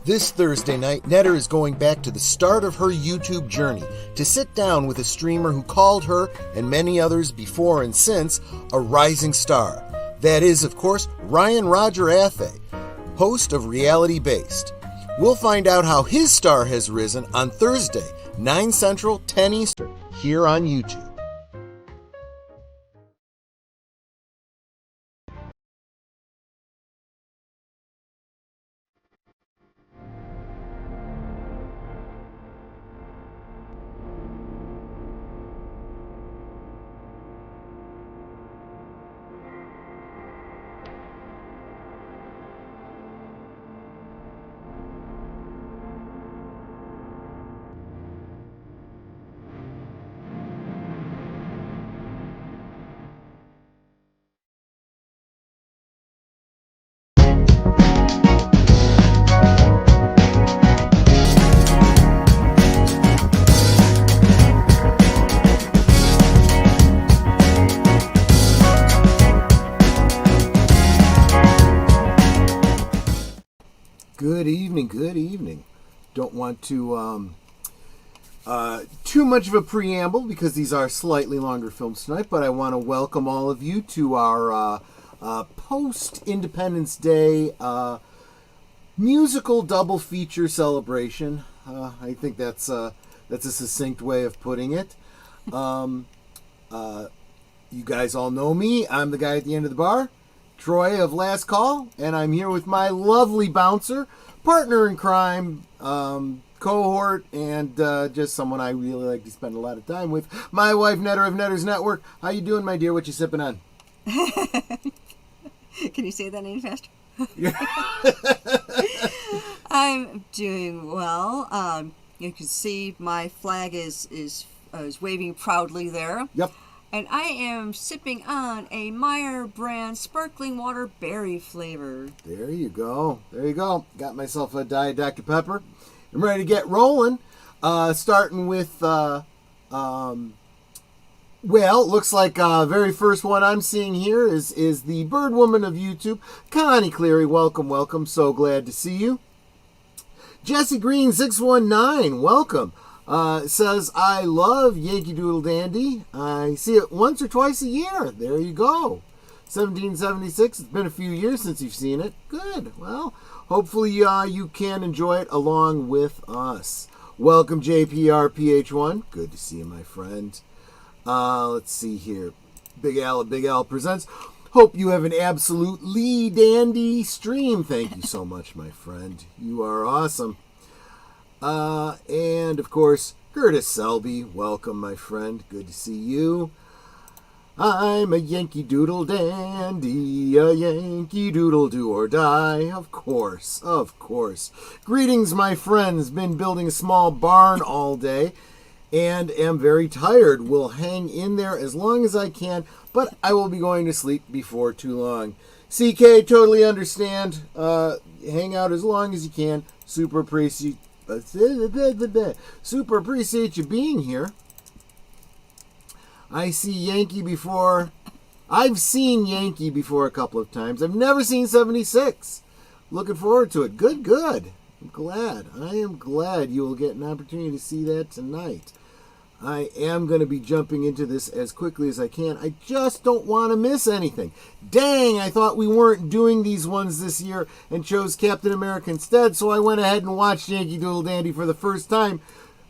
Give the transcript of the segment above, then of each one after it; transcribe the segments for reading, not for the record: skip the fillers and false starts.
This Thursday night, Netter is going back to the start of her YouTube journey to sit down with a streamer who called her, and many others before and since, a rising star. That is, of course, Ryan Roger Athay, host of Reality Based. We'll find out how his star has risen on Thursday, 9 Central, 10 Eastern, here on YouTube. Good evening. Don't want to too much of a preamble because these are slightly longer films tonight, but I want to welcome all of you to our post-Independence Day musical double feature celebration. I think that's a succinct way of putting it. You guys all know me. I'm the guy at the end of the bar, Troy of Last Call, and I'm here with my lovely bouncer, partner in crime, cohort, and just someone I really like to spend a lot of time with, my wife, Netter of Netter's Network. How you doing, my dear? What you sipping on? Can you say that any faster? I'm doing well. You can see my flag is waving proudly there. Yep. And I am sipping on a Meyer brand sparkling water berry flavor. There you go. There you go. Got myself a Diet Dr. Pepper. I'm ready to get rolling. Starting with, well, looks like very first one I'm seeing here is the bird woman of YouTube, Connie Cleary. Welcome, welcome. So glad to see you. Jesse Green 619, welcome. Says, I love Yankee Doodle Dandy. I see it once or twice a year. There you go. 1776. It's been a few years since you've seen it. Good. Well, hopefully you can enjoy it along with us. Welcome, JPRPH1. Good to see you, my friend. Let's see here. Big Al of Big Al Presents. Hope you have an absolutely dandy stream. Thank you so much, my friend. You are awesome. And, of course, Curtis Selby. Welcome, my friend. Good to see you. I'm a Yankee Doodle Dandy, a Yankee Doodle do or die. Of course, of course. Greetings, my friends. Been building a small barn all day and am very tired. Will hang in there as long as I can, but I will be going to sleep before too long. CK, totally understand. Hang out as long as you can. Super Super appreciate you being here. I see Yankee before. I've seen Yankee before a couple of times. I've never seen 76. Looking forward to it. Good. I'm glad. I am glad you will get an opportunity to see that tonight. I am going to be jumping into this as quickly as I can. I just don't want to miss anything. Dang, I thought we weren't doing these ones this year and chose Captain America instead, so I went ahead and watched Yankee Doodle Dandy for the first time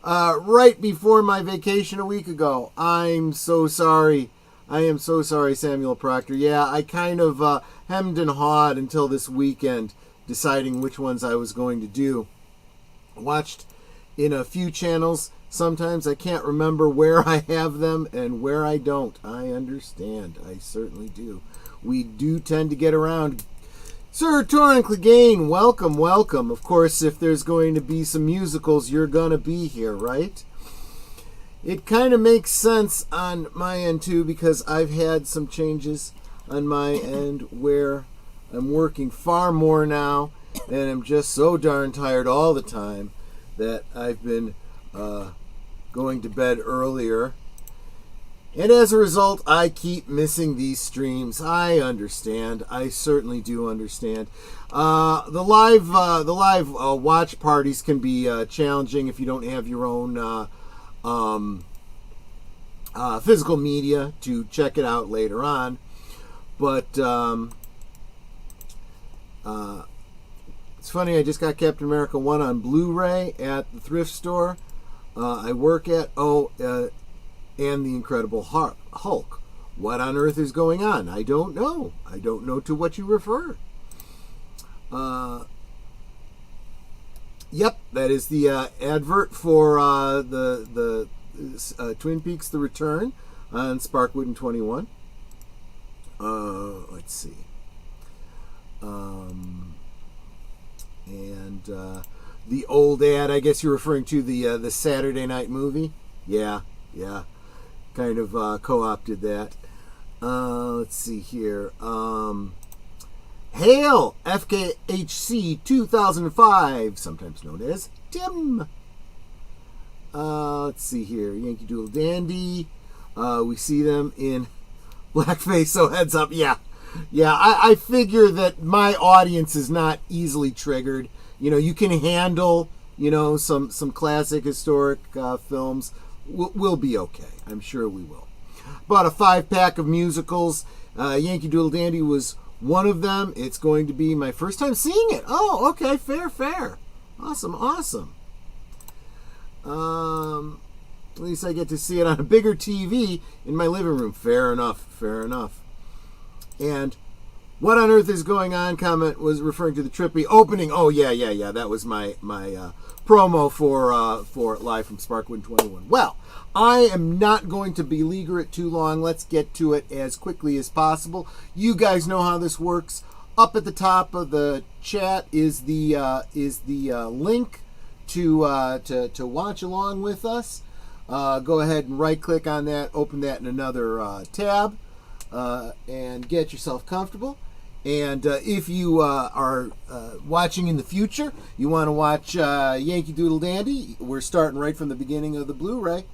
right before my vacation a week ago. I'm so sorry. I am so sorry, Samuel Proctor. Yeah, I kind of hemmed and hawed until this weekend, deciding which ones I was going to do. Watched in a few channels. Sometimes I can't remember where I have them and where I don't. I understand. I certainly do. We do tend to get around. Sir Torrin Clegane, welcome. Of course, if there's going to be some musicals, you're going to be here, right? It kind of makes sense on my end, too, because I've had some changes on my end where I'm working far more now, and I'm just so darn tired all the time that I've been going to bed earlier. And as a result, I keep missing these streams. I understand. I certainly do understand. The live watch parties can be challenging if you don't have your own physical media to check it out later on. But it's funny, I just got Captain America 1 on Blu-ray at the thrift store I work at. And The Incredible Hulk. What on earth is going on? I don't know. I don't know to what you refer. Yep, that is the advert for the Twin Peaks: The Return on Sparkwood and 21. Let's see. The old ad, I guess you're referring to the Saturday night movie. Yeah. Kind of co-opted that. Let's see here. Hail, FKHC 2005, sometimes known as Tim. Let's see here. Yankee Doodle Dandy. We see them in blackface, so heads up. Yeah. I figure that my audience is not easily triggered. You can handle, some classic historic films. We'll be okay. I'm sure we will. Bought a 5-pack of musicals. Yankee Doodle Dandy was one of them. It's going to be my first time seeing it. Oh, okay. Fair. Awesome. At least I get to see it on a bigger TV in my living room. Fair enough. And what on earth is going on? Comment was referring to the Trippy opening. Oh, yeah. That was my promo for Live from Sparkwood 21. Well, I am not going to beleaguer it too long. Let's get to it as quickly as possible. You guys know how this works. Up at the top of the chat is the link to watch along with us. Go ahead and right-click on that, open that in another tab, and get yourself comfortable. And if you are watching in the future, you want to watch Yankee Doodle Dandy, we're starting right from the beginning of the Blu-ray,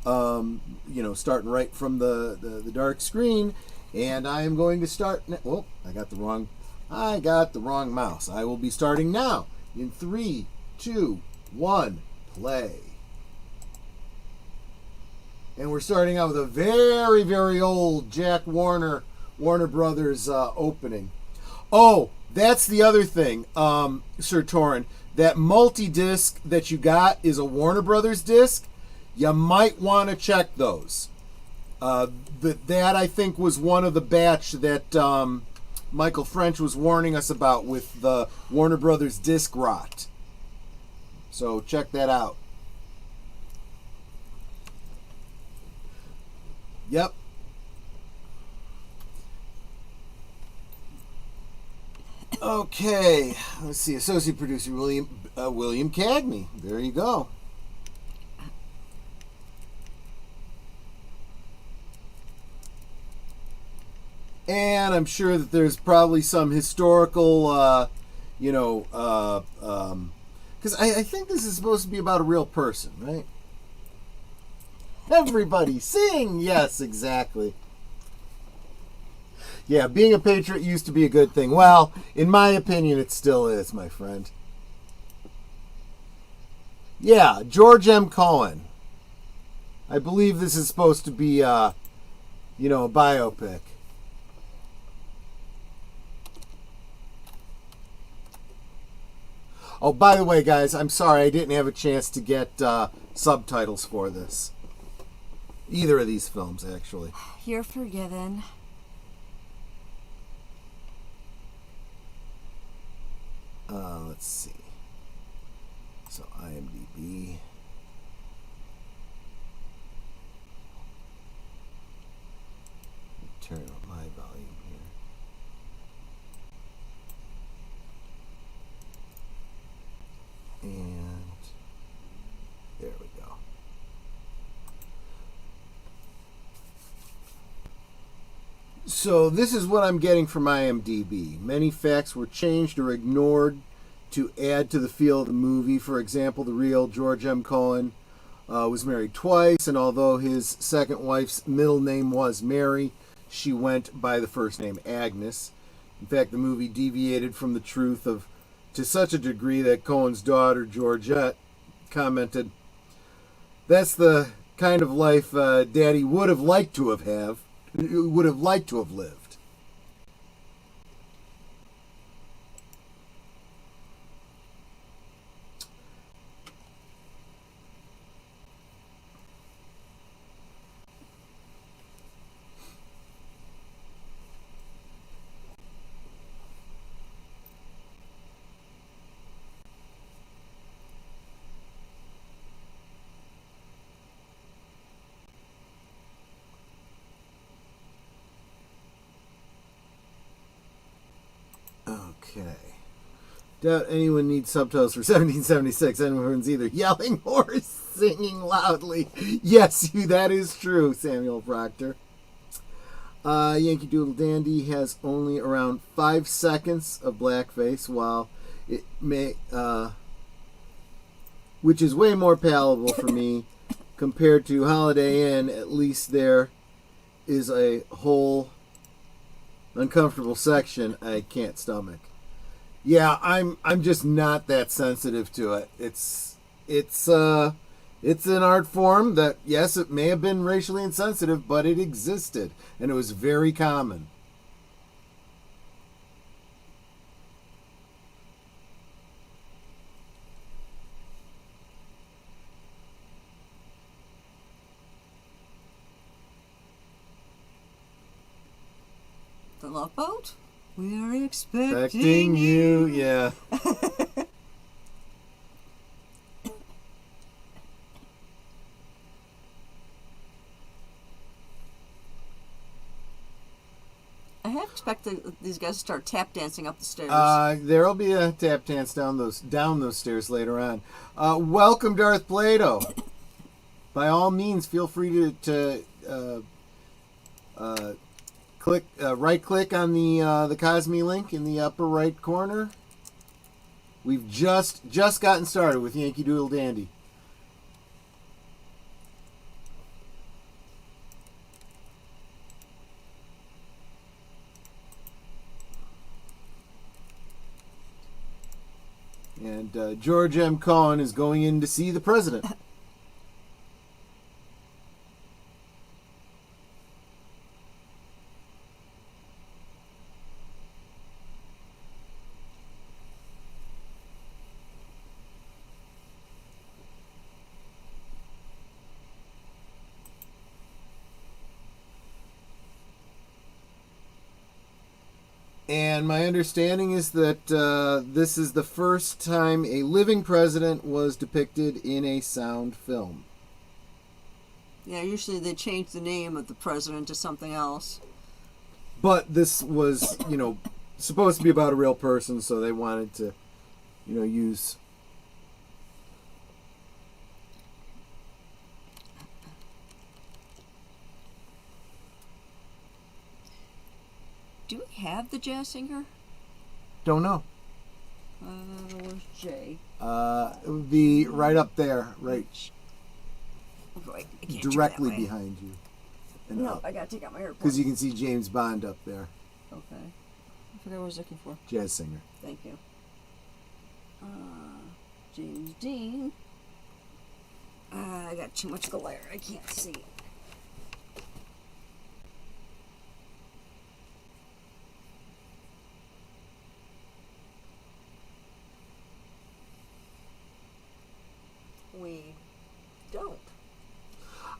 starting right from the dark screen. And I am going to start... Oh, I got the wrong mouse. I will be starting now in 3, 2, 1, play. And we're starting out with a very, very old Jack Warner Brothers opening. Oh, that's the other thing, Sir Torrin. That multi-disc that you got is a Warner Brothers disc. You might want to check those. That I think was one of the batch that Michael French was warning us about with the Warner Brothers disc rot. So check that out. Yep. Okay, let's see. Associate producer William Cagney. There you go. And I'm sure that there's probably some historical, Because I think this is supposed to be about a real person, right? Everybody sing! Yes, exactly. Yeah, being a patriot used to be a good thing. Well, in my opinion, it still is, my friend. Yeah, George M. Cohan. I believe this is supposed to be, a biopic. Oh, by the way, guys, I'm sorry I didn't have a chance to get subtitles for this. Either of these films, actually. You're forgiven. Let's see. So, IMDb. Turn up my volume here. And there we go. So this is what I'm getting from IMDb. Many facts were changed or ignored to add to the feel of the movie. For example, the real George M. Cohan was married twice, and although his second wife's middle name was Mary, she went by the first name Agnes. In fact, the movie deviated from the truth to such a degree that Cohen's daughter, Georgette, commented, "That's the kind of life Daddy would have liked to have lived." Okay. Doubt anyone needs subtitles for 1776. Anyone's either yelling or singing loudly. Yes, that is true, Samuel Proctor. Yankee Doodle Dandy has only around 5 seconds of blackface, while it may, which is way more palatable for me compared to Holiday Inn. At least there is a whole uncomfortable section I can't stomach. Yeah, I'm just not that sensitive to it. It's an art form that, yes, it may have been racially insensitive, but it existed and it was very common. The Love Boat? We're expecting you. Yeah. I have expected these guys to start tap dancing up the stairs. There'll be a tap dance down those stairs later on. Welcome, Darth Plato. By all means, feel free to click right click on the Cosme link in the upper right corner. We've just gotten started with Yankee Doodle Dandy. And George M. Cohan is going in to see the president. And my understanding is that this is the first time a living president was depicted in a sound film. Yeah, usually they change the name of the president to something else. But this was, supposed to be about a real person, so they wanted to, use... Do we have the jazz singer? Don't know. Where's J? It would be right up there, right Wait, I can't directly do that way. behind you. And No, up. I gotta take out my AirPods. Because you can see James Bond up there. Okay. I forgot what I was looking for. Jazz singer. Thank you. James Dean. I got too much glare. I can't see. We don't.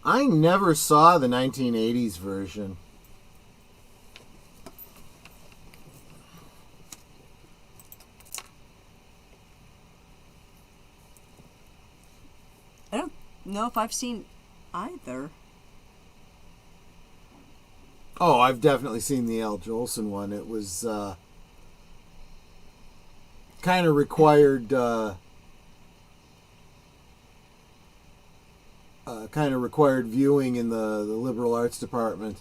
I never saw the 1980s version. I don't know if I've seen either. Oh, I've definitely seen the Al Jolson one. It was kind of required viewing in the liberal arts department.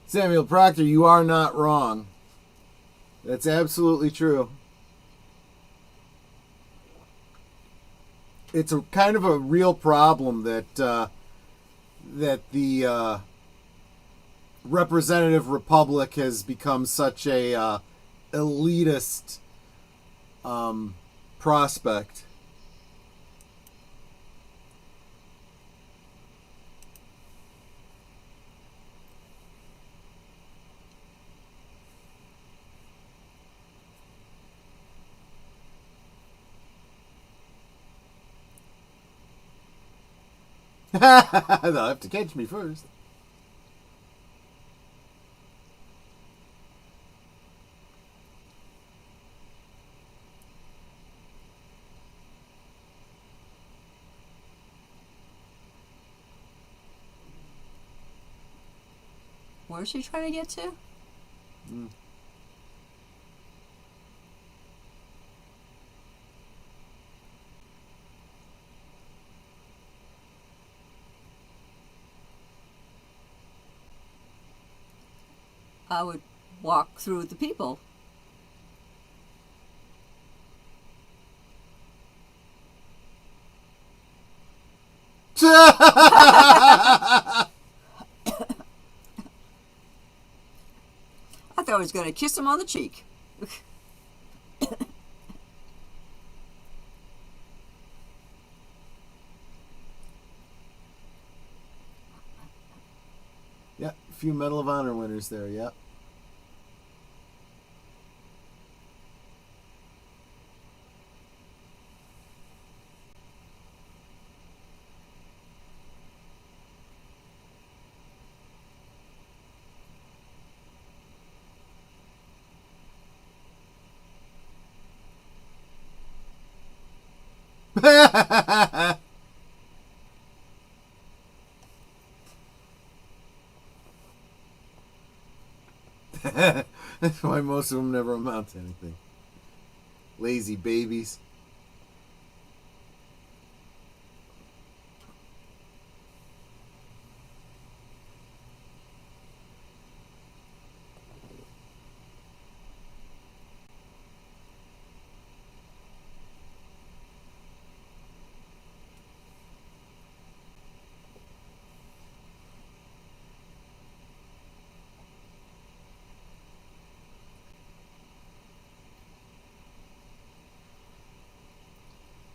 Samuel Proctor, you are not wrong. That's absolutely true. It's a kind of a real problem that the representative republic has become such a elitist prospect. They'll have to catch me first. Where's he trying to get to? I would walk through the people. I thought I was going to kiss him on the cheek. Yep, a few Medal of Honor winners there, yep. That's why most of them never amount to anything. Lazy babies.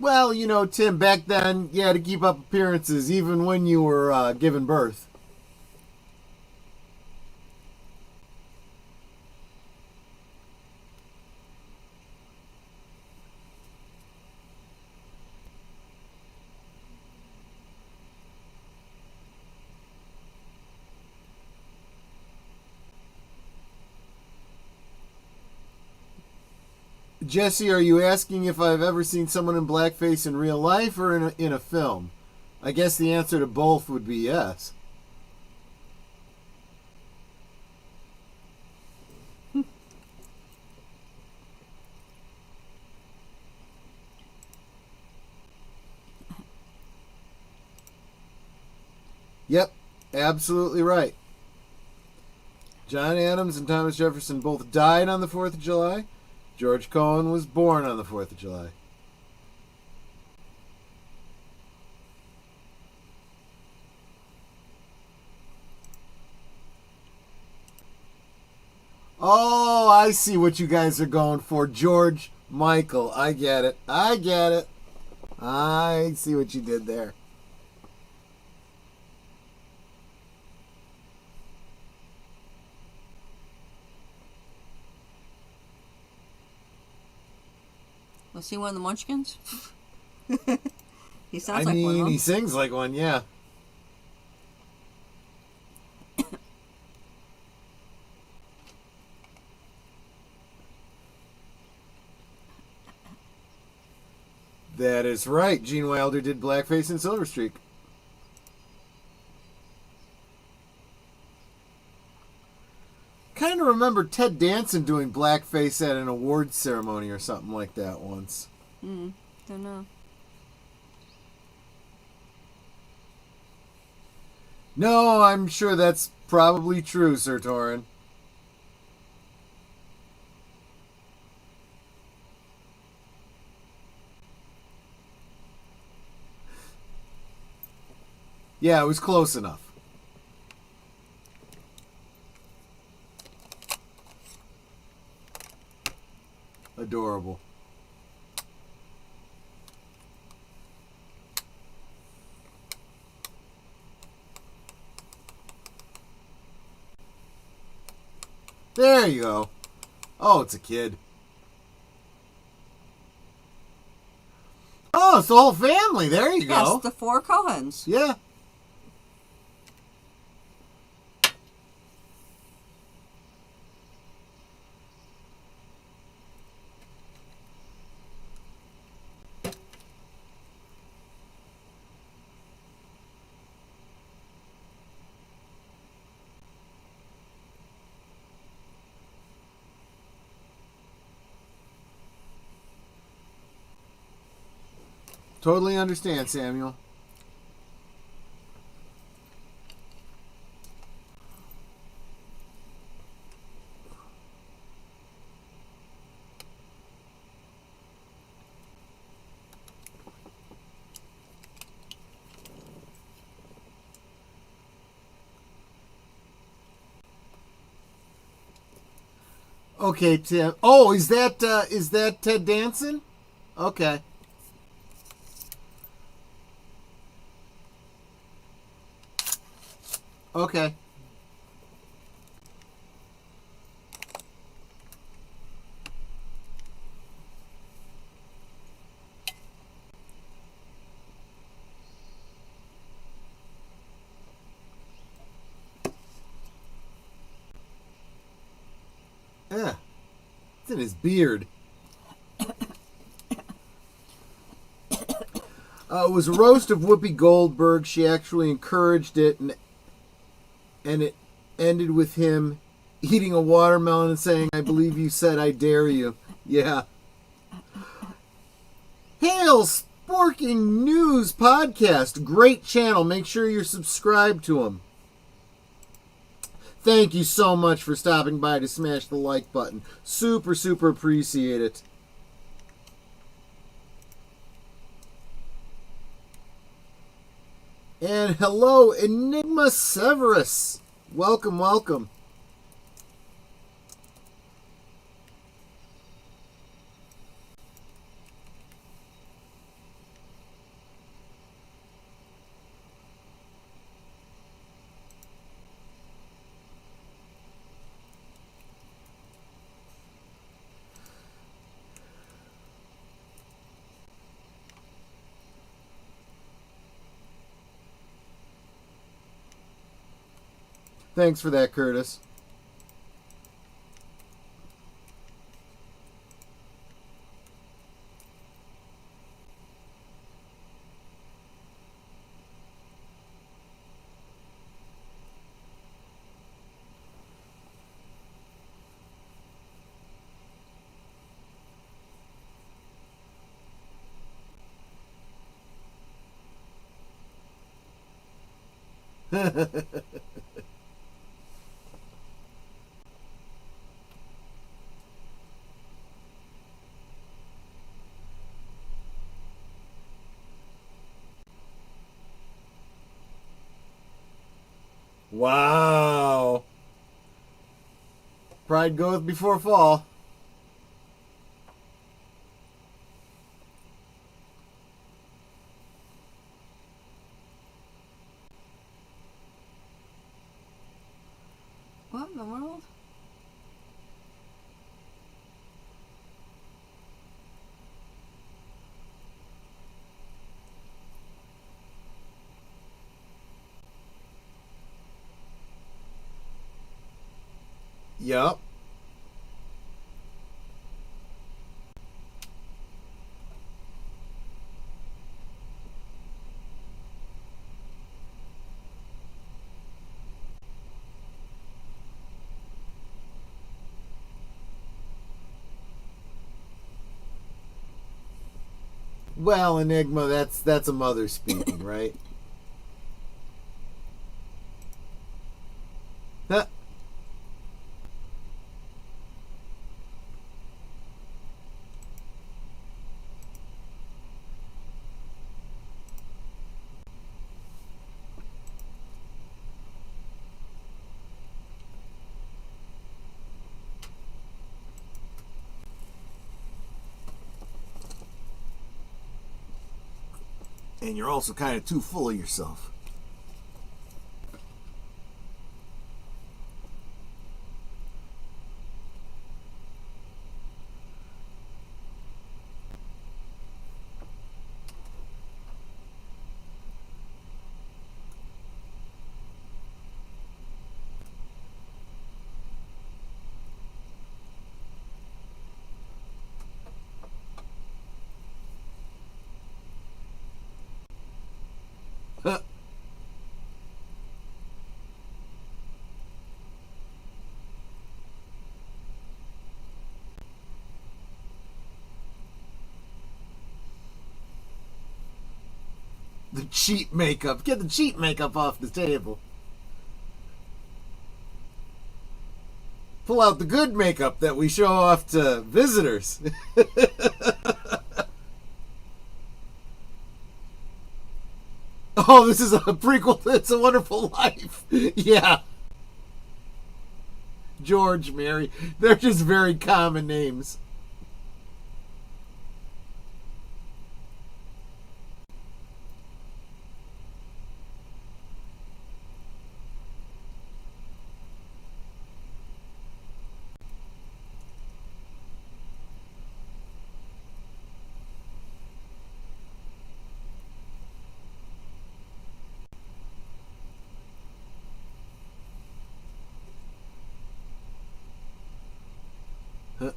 Well, you know, Tim, back then you had to keep up appearances even when you were giving birth. Jesse, are you asking if I've ever seen someone in blackface in real life or in a film? I guess the answer to both would be yes. Yep, absolutely right. John Adams and Thomas Jefferson both died on the 4th of July. George Cohan was born on the 4th of July. Oh, I see what you guys are going for. George Michael. I get it. I get it. I see what you did there. Was he one of the Munchkins? He sounds I like one of mean, them. he sings like one, yeah. That is right. Gene Wilder did blackface in Silver Streak. Kind of remember Ted Danson doing blackface at an awards ceremony or something like that once. Don't know. No, I'm sure that's probably true, Sir Torin. Yeah, it was close enough. Adorable. There you go. Oh, it's a kid. Oh, it's the whole family. There you go. Yes, the 4 Cohens. Yeah. Totally understand, Samuel. Okay, Tim. Oh, is that Ted Danson? Okay. Okay. Yeah. It's in his beard. It was a roast of Whoopi Goldberg. She actually encouraged it, and it ended with him eating a watermelon and saying, "I believe you said I dare you." Yeah. Hail Sporking News Podcast. Great channel. Make sure you're subscribed to them. Thank you so much for stopping by to smash the like button. Super, super appreciate it. And hello, Enigma Severus. Welcome, welcome. Thanks for that, Curtis. Wow. Pride goeth before fall. What in the world? Yup. Well, Enigma, that's a mother speaking, right? Huh. And you're also kind of too full of yourself. Huh. The cheap makeup. Get the cheap makeup off the table. Pull out the good makeup that we show off to visitors. Oh, this is a prequel to It's a Wonderful Life. Yeah. George, Mary. They're just very common names. Huh.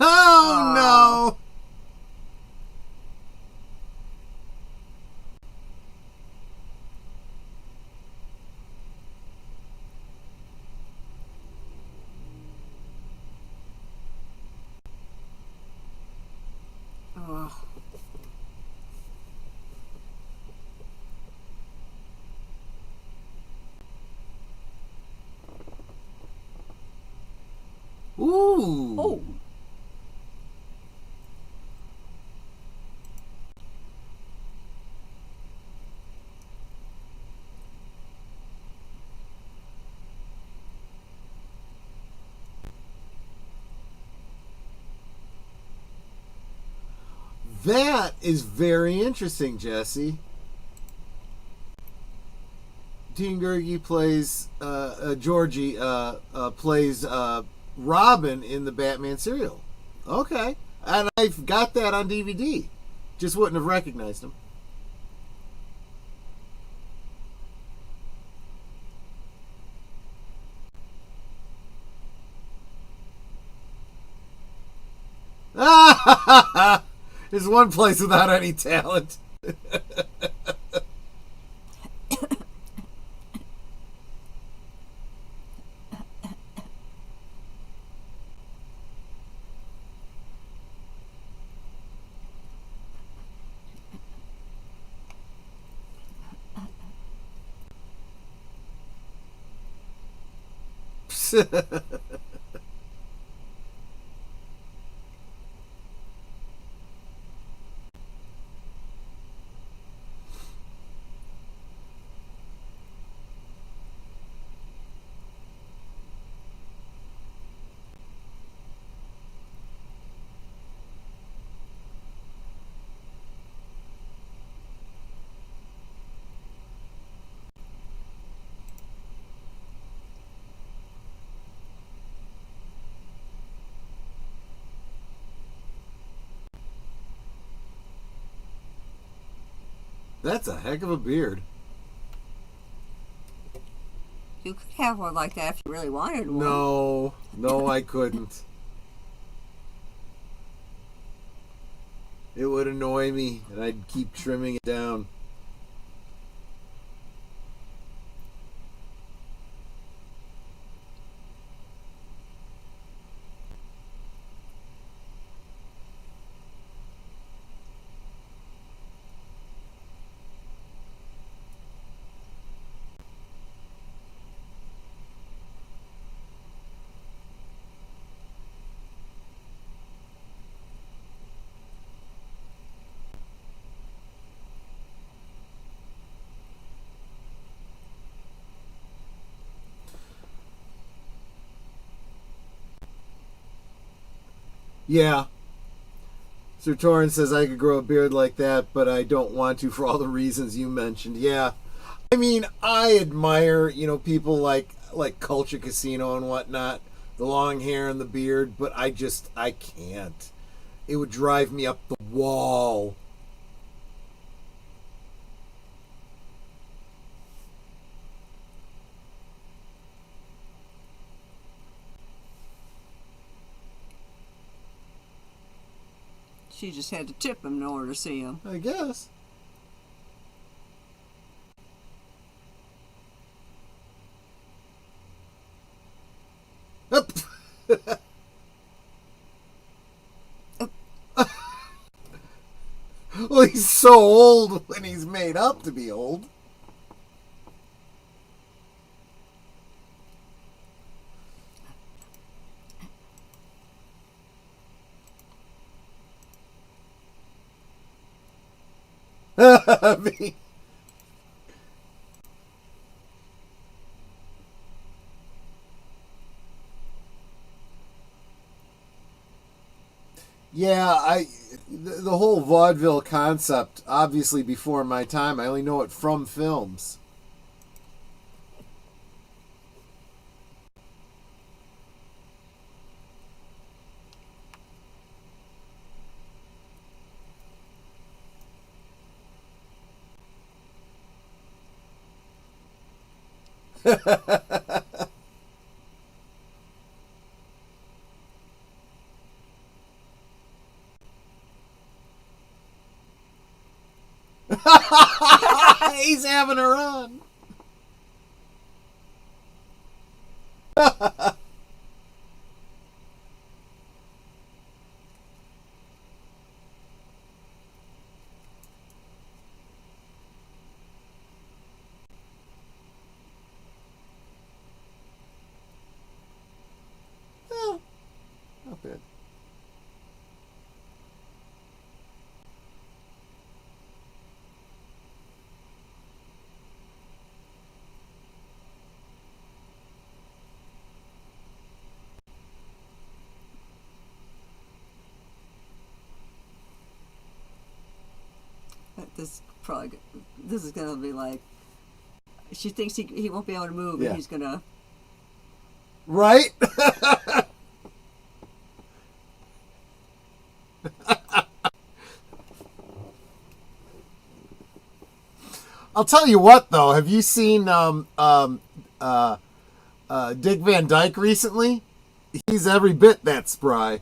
Oh, no. Oh. Ooh. Oh. That is very interesting, Jesse. Teen Gergi plays Georgie plays Robin in the Batman serial. Okay, and I've got that on DVD. Just wouldn't have recognized him. There's one place without any talent. That's a heck of a beard. You could have one like that if you really wanted one. No, I couldn't. It would annoy me, and I'd keep trimming it down. Yeah. Sir Torrance says I could grow a beard like that, but I don't want to for all the reasons you mentioned. Yeah. I mean, I admire, people like Culture Casino and whatnot, the long hair and the beard, but I can't. It would drive me up the wall. She just had to tip him in order to see him. I guess. Well, he's so old when he's made up to be old. Me. Yeah, the whole vaudeville concept, obviously before my time, I only know it from films. He's having a run. Oh, not bad. This is gonna be like, she thinks he won't be able to move, Yeah. and he's gonna. Right? I'll tell you what, though. Have you seen Dick Van Dyke recently? He's every bit that spry.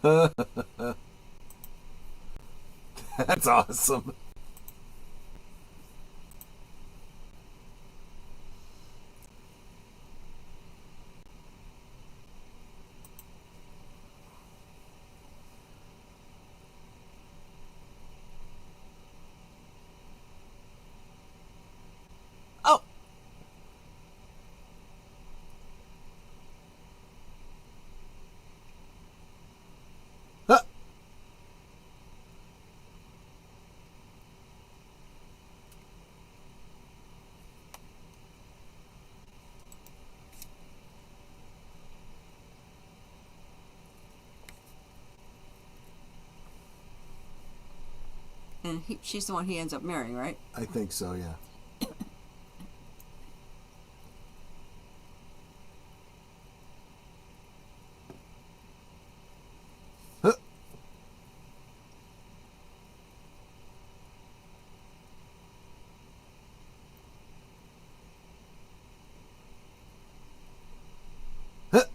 That's awesome. Oh. Huh. And she's the one he ends up marrying, right? I think so, yeah. Huh. Huh.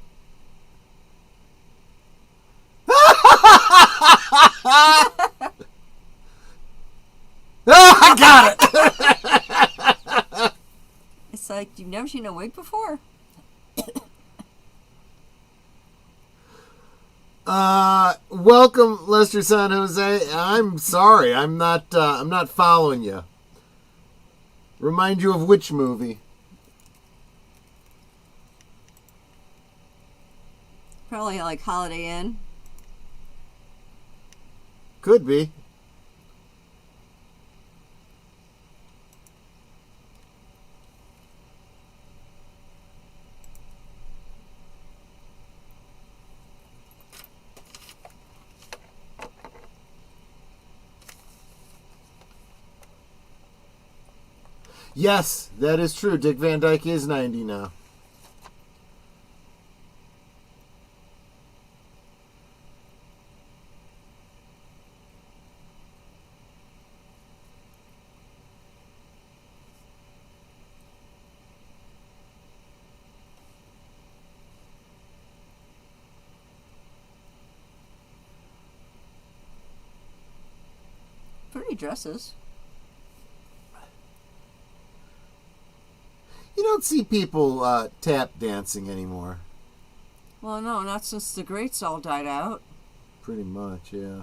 I got it. It's like you've never seen a wig before. Welcome, Lester San Jose. I'm sorry, I'm not following you. Remind you of which movie? Probably like Holiday Inn. Could be. Yes, that is true. Dick Van Dyke is 90 now. Pretty dresses. You don't see people tap dancing anymore. Well, no, not since the greats all died out. Pretty much, yeah.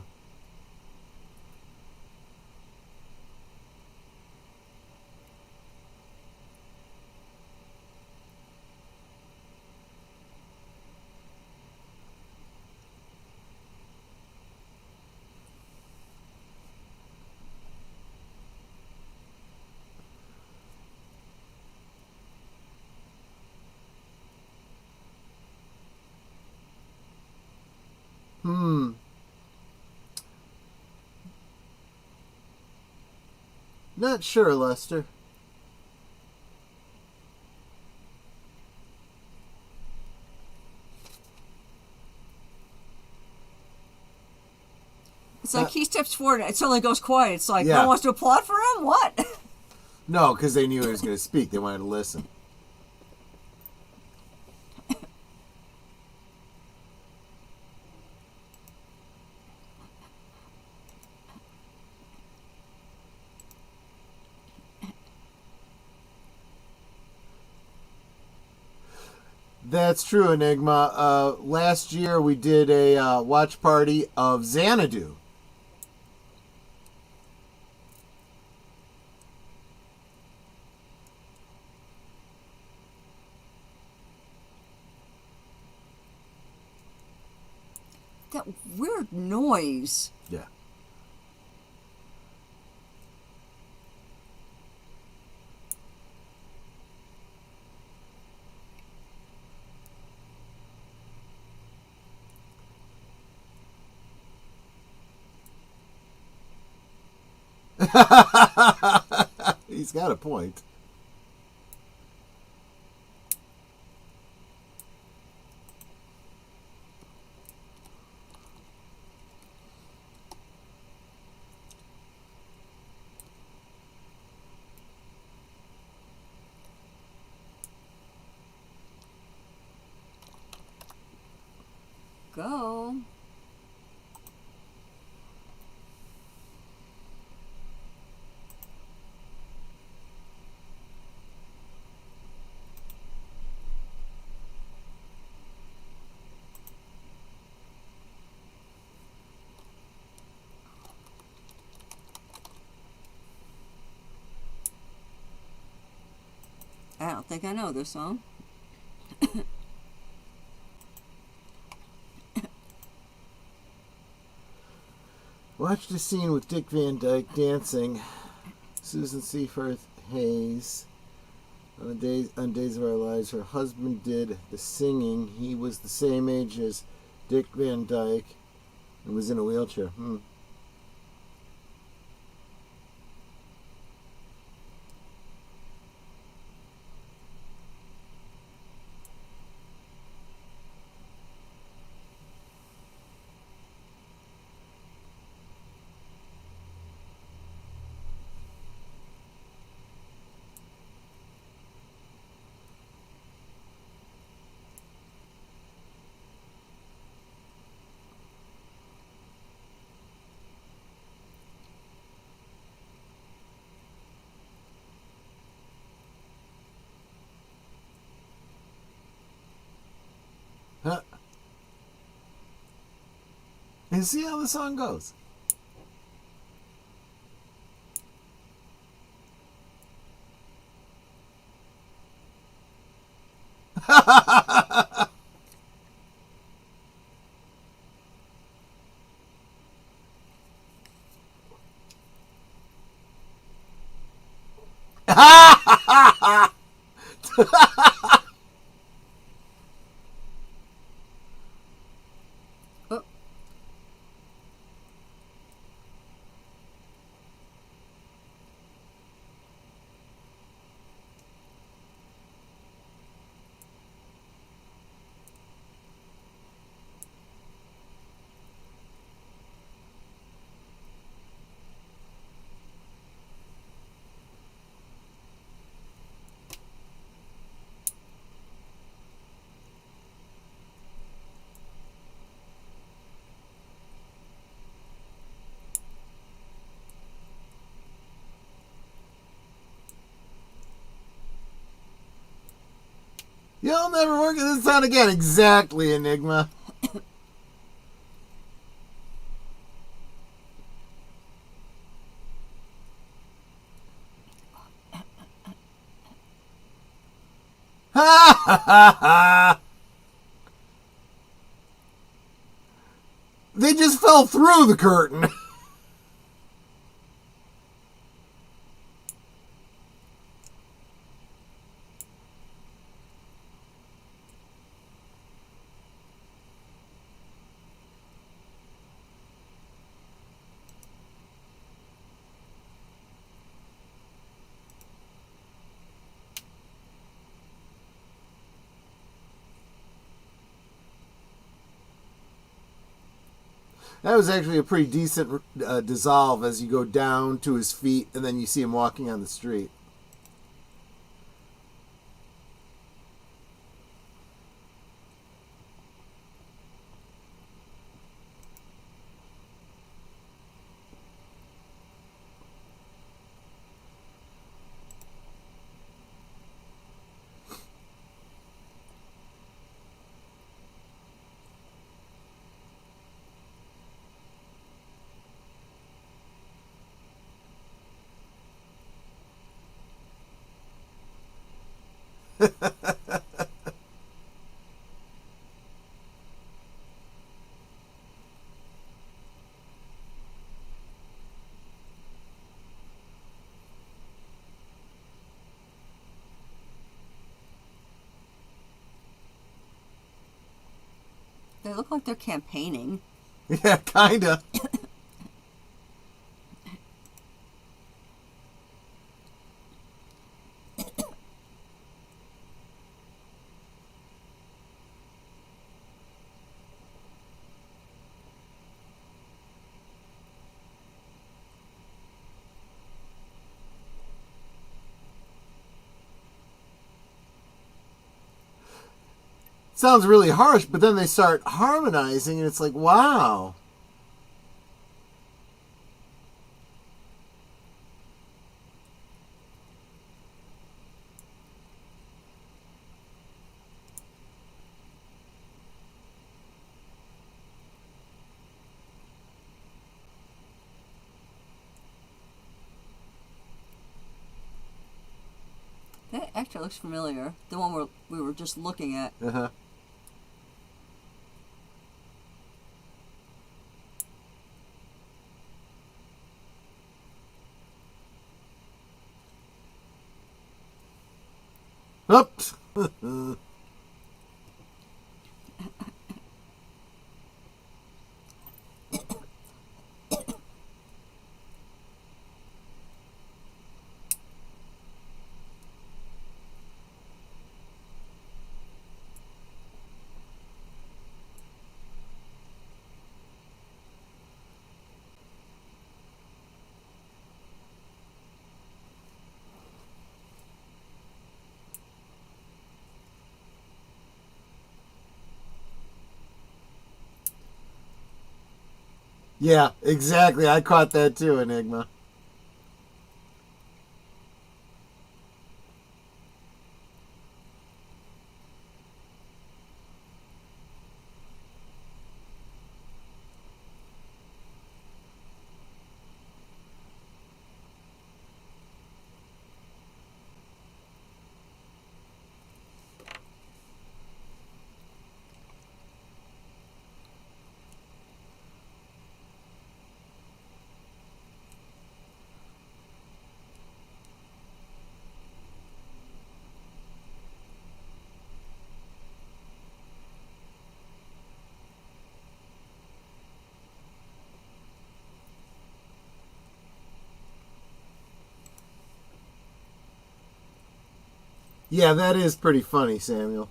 Not sure, Lester. It's like he steps forward and it suddenly goes quiet. It's like, Yeah. no one wants to applaud for him? What? No, because they knew he was going to speak. They wanted to listen. That's true, Enigma. Last year we did a watch party of Xanadu. That weird noise. Yeah. He's got a point. Go. I don't think I know this song. Watched a scene with Dick Van Dyke dancing. Susan Seaforth Hayes. On Days of Our Lives, her husband did the singing. He was the same age as Dick Van Dyke and was in a wheelchair. Huh. And see how the song goes. Oh. You'll never work at this town again. Exactly, Enigma. Ha ha ha ha! They just fell through the curtain. That was actually a pretty decent dissolve as you go down to his feet and then you see him walking on the street. They look like they're campaigning. Yeah, kinda. Sounds really harsh, but then they start harmonizing and it's like, wow. They actor looks familiar. The one we were just looking at. Uh-huh. Oops. Yeah, exactly. I caught that too, Enigma. Yeah, that is pretty funny, Samuel.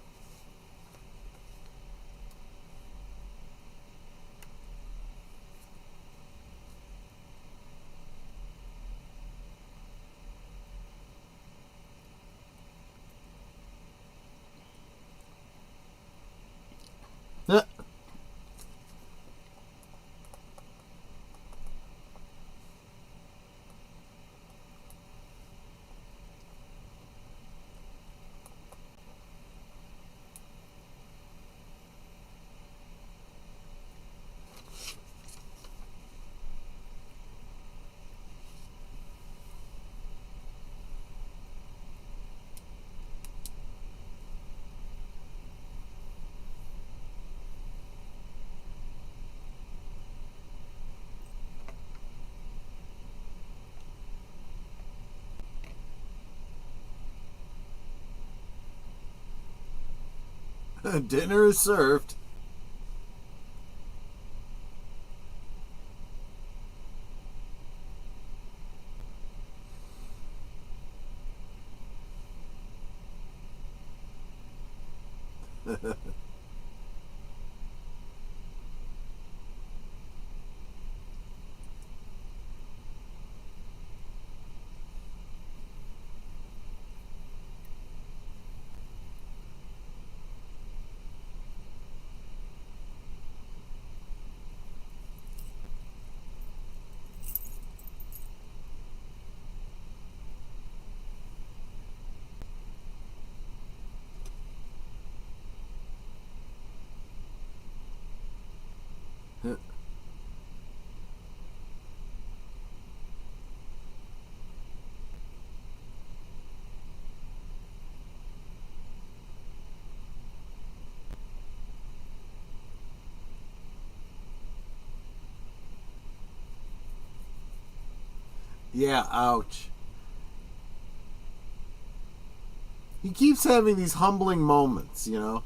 Uh, Dinner is served. Yeah, ouch. He keeps having these humbling moments, you know?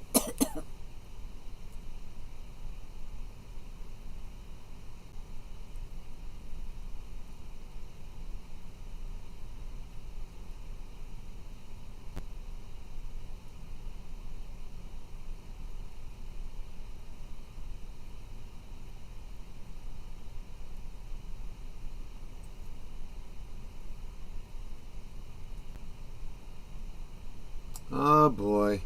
Oh, boy.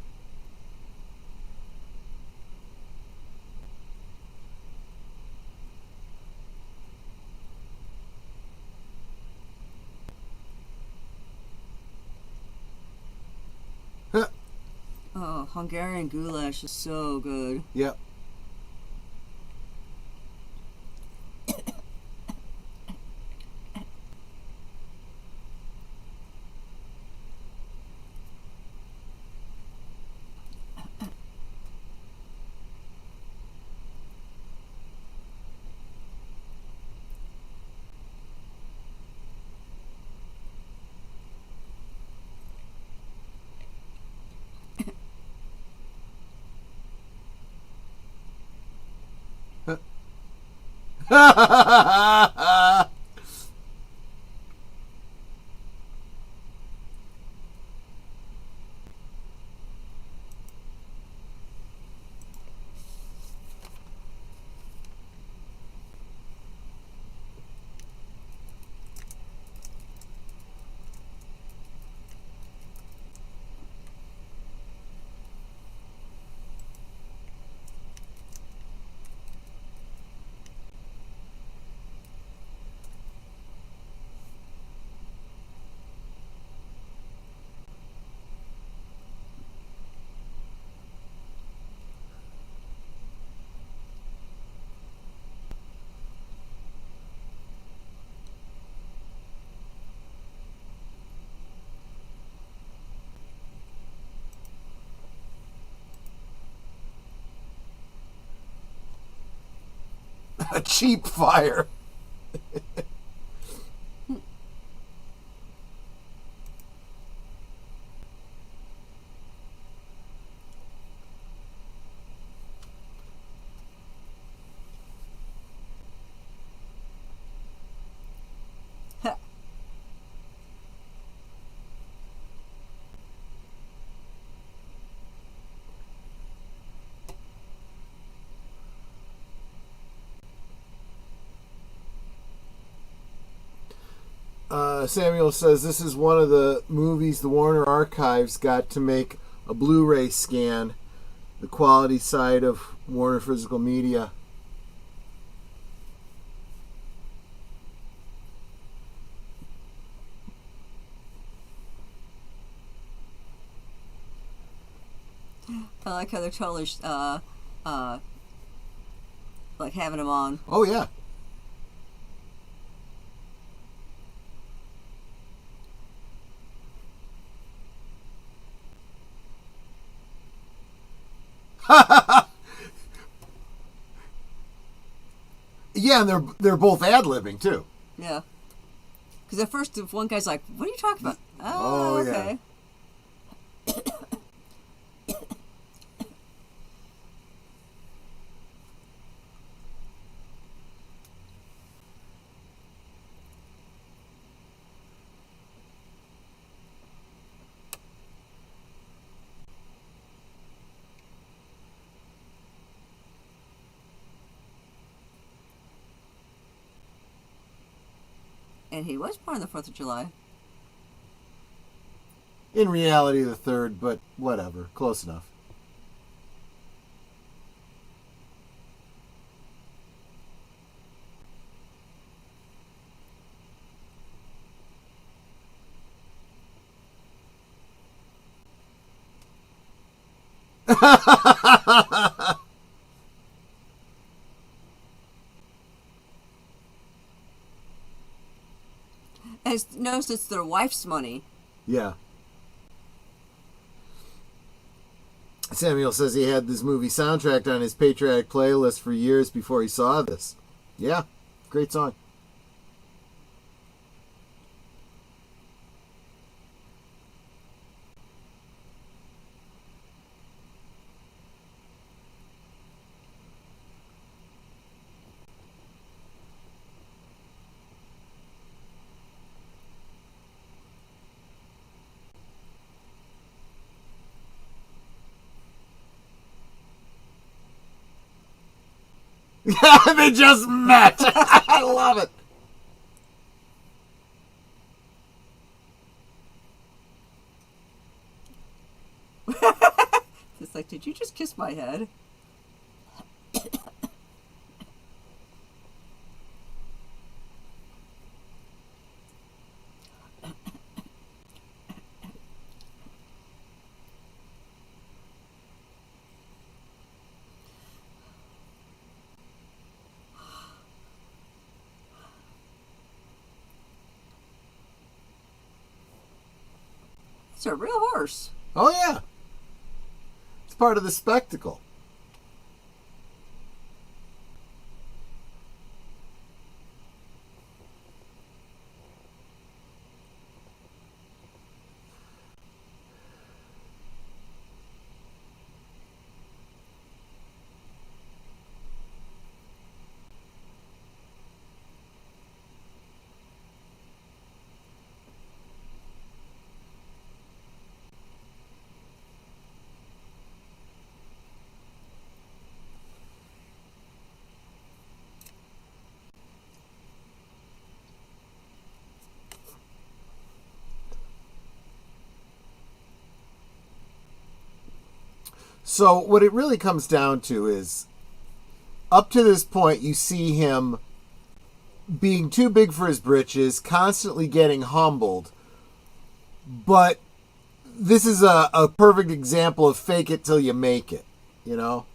Huh. Oh, Hungarian goulash is so good. Yep. A cheap fire. Samuel says this is one of the movies the Warner Archives got to make a Blu-ray scan. The quality side of Warner Physical Media. I like how they're totally like having them on. Oh yeah. Yeah, and they're both ad-libbing too. Yeah. Because at first, if one guy's like, "What are you talking about?" Oh, okay. And he was born on the 4th of July. In reality, the 3rd, but whatever, close enough. And notice it's their wife's money. Yeah. Samuel says he had this movie soundtracked on his patriotic playlist for years before he saw this. Yeah, great song. Yeah, they just met. I love it. It's like, did you just kiss my head? It's a real horse. Oh, yeah. It's part of the spectacle. So what it really comes down to is, up to this point, you see him being too big for his britches, constantly getting humbled. But this is a perfect example of fake it till you make it, you know?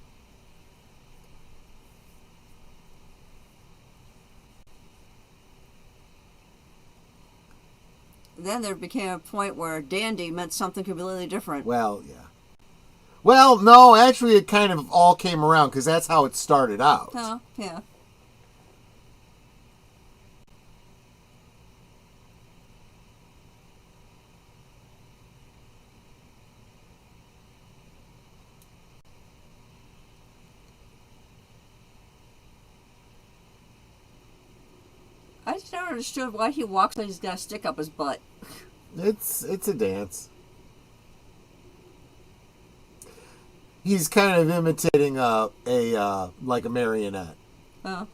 Then there became a point where dandy meant something completely different. Well, yeah. Well, no, actually it kind of all came around because that's how it started out. Oh, yeah. I just never understood why he walks like he's got a stick up his butt. It's a dance. He's kind of imitating a like a marionette. Oh.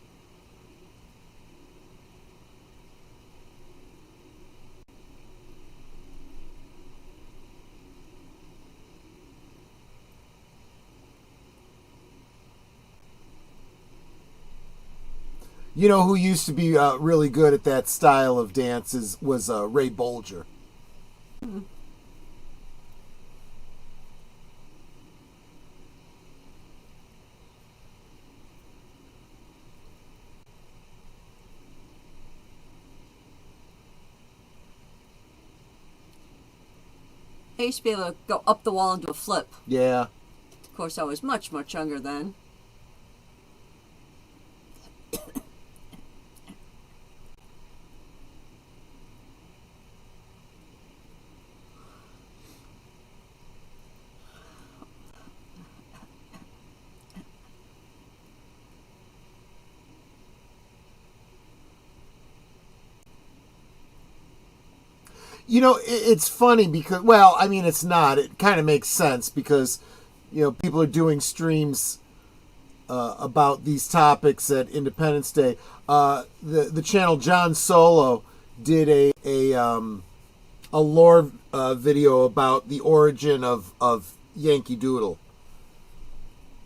You know who used to be really good at that style of dances was Ray Bolger. Mm-hmm. I used to be able to go up the wall and do a flip. Yeah. Of course, I was much, much younger then. You know, it's funny because, well, I mean, it's not. It kind of makes sense because, you know, people are doing streams about these topics at Independence Day. The channel John Solo did a lore video about the origin of Yankee Doodle,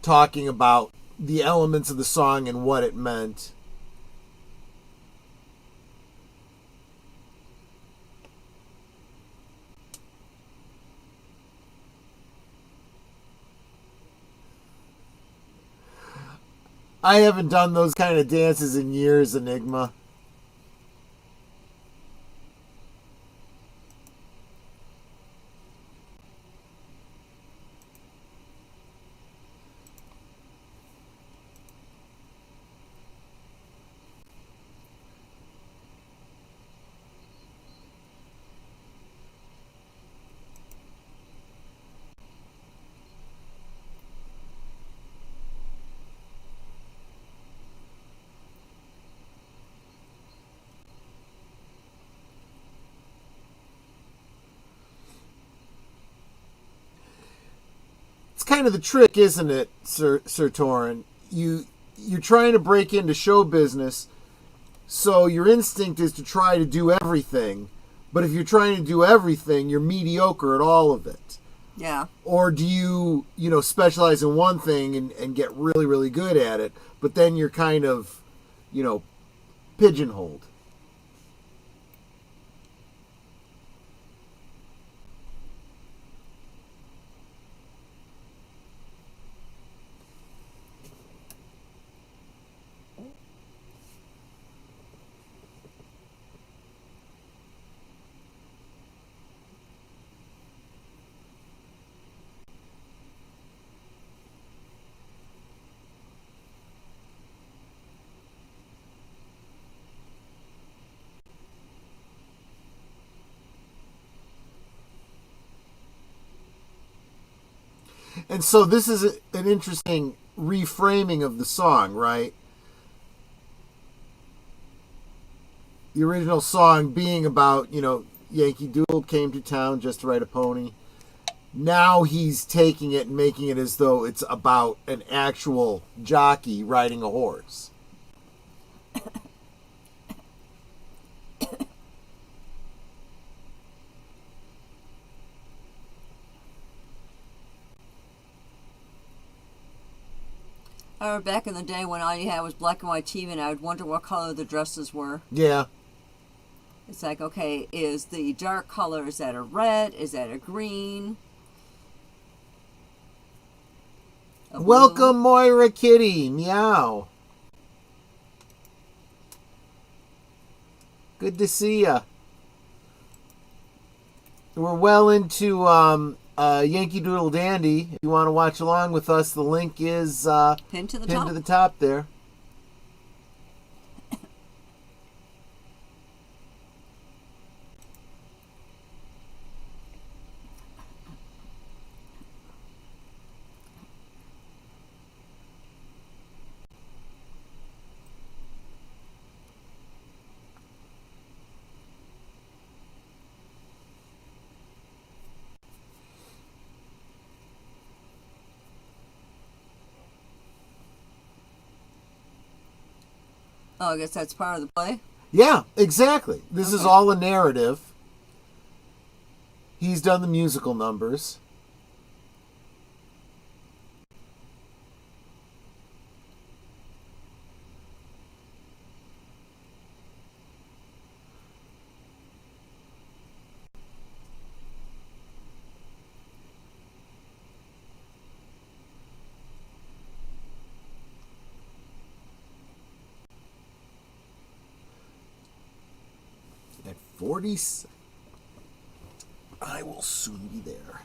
talking about the elements of the song and what it meant. I haven't done those kind of dances in years, Enigma. It's kind of the trick, isn't it, Sir Torin? You're trying to break into show business, so your instinct is to try to do everything. But if you're trying to do everything, you're mediocre at all of it. Yeah. Or do you, specialize in one thing and get really, really good at it, but then you're kind of, pigeonholed. And so this is an interesting reframing of the song, right? The original song being about, Yankee Doodle came to town just to ride a pony. Now he's taking it and making it as though it's about an actual jockey riding a horse. Or back in the day when all you had was black and white TV, and I would wonder what color the dresses were. Yeah. It's like, okay, is the dark color, is that a red? Is that a green? A blue? Welcome, Moira Kitty. Meow. Good to see ya. We're well into Yankee Doodle Dandy. If you want to watch along with us, the link is Pinned to the pinned top. to the top there. Oh, I guess that's part of the play. Yeah, exactly. This is Okay. all a narrative. He's done the musical numbers. At 40, I will soon be there.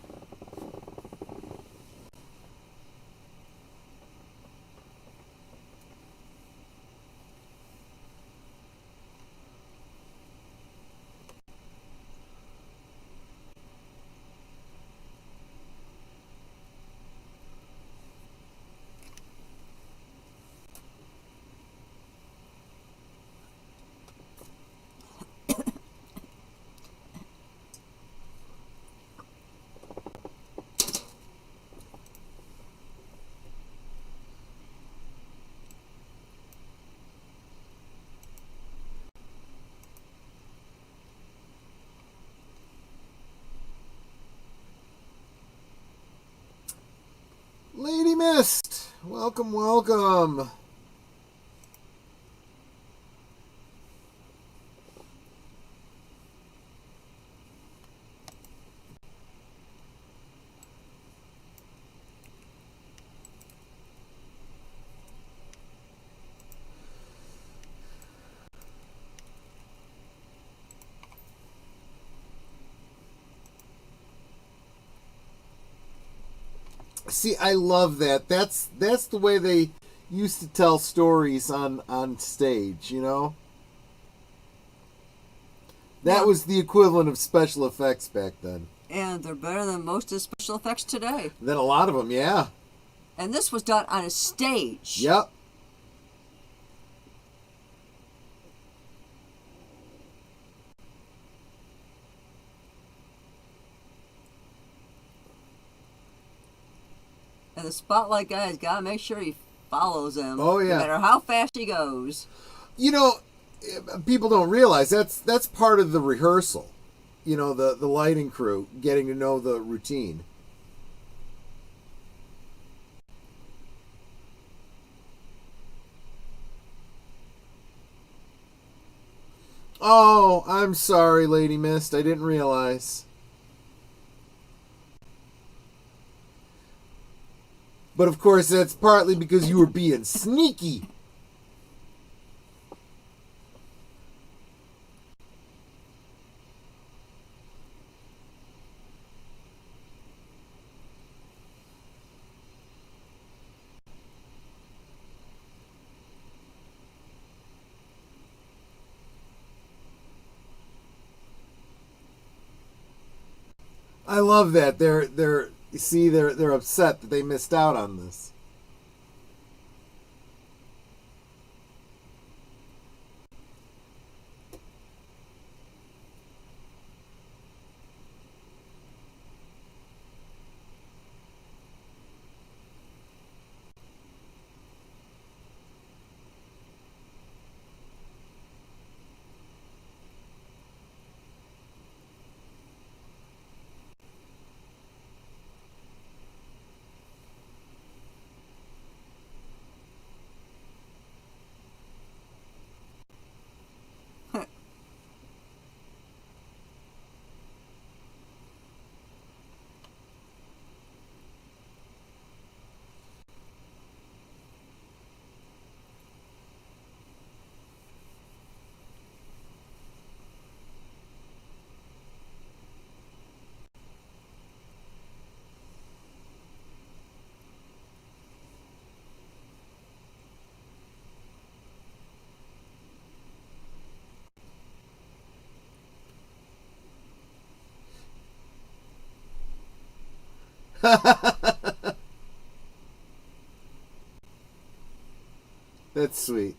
Lady Mist, welcome, welcome. See, I love that. That's the way they used to tell stories on stage, you know? That Yeah. was the equivalent of special effects back then. And they're better than most of the special effects today. Then a lot of them, yeah. And this was done on a stage. Yep. And the spotlight guy's got to make sure he follows him. Oh, yeah. No matter how fast he goes. You know, people don't realize that's part of the rehearsal. You know, the lighting crew getting to know the routine. Oh, I'm sorry, Lady Mist. I didn't realize. But of course, that's partly because you were being sneaky. I love that. They're upset that they missed out on this. That's sweet.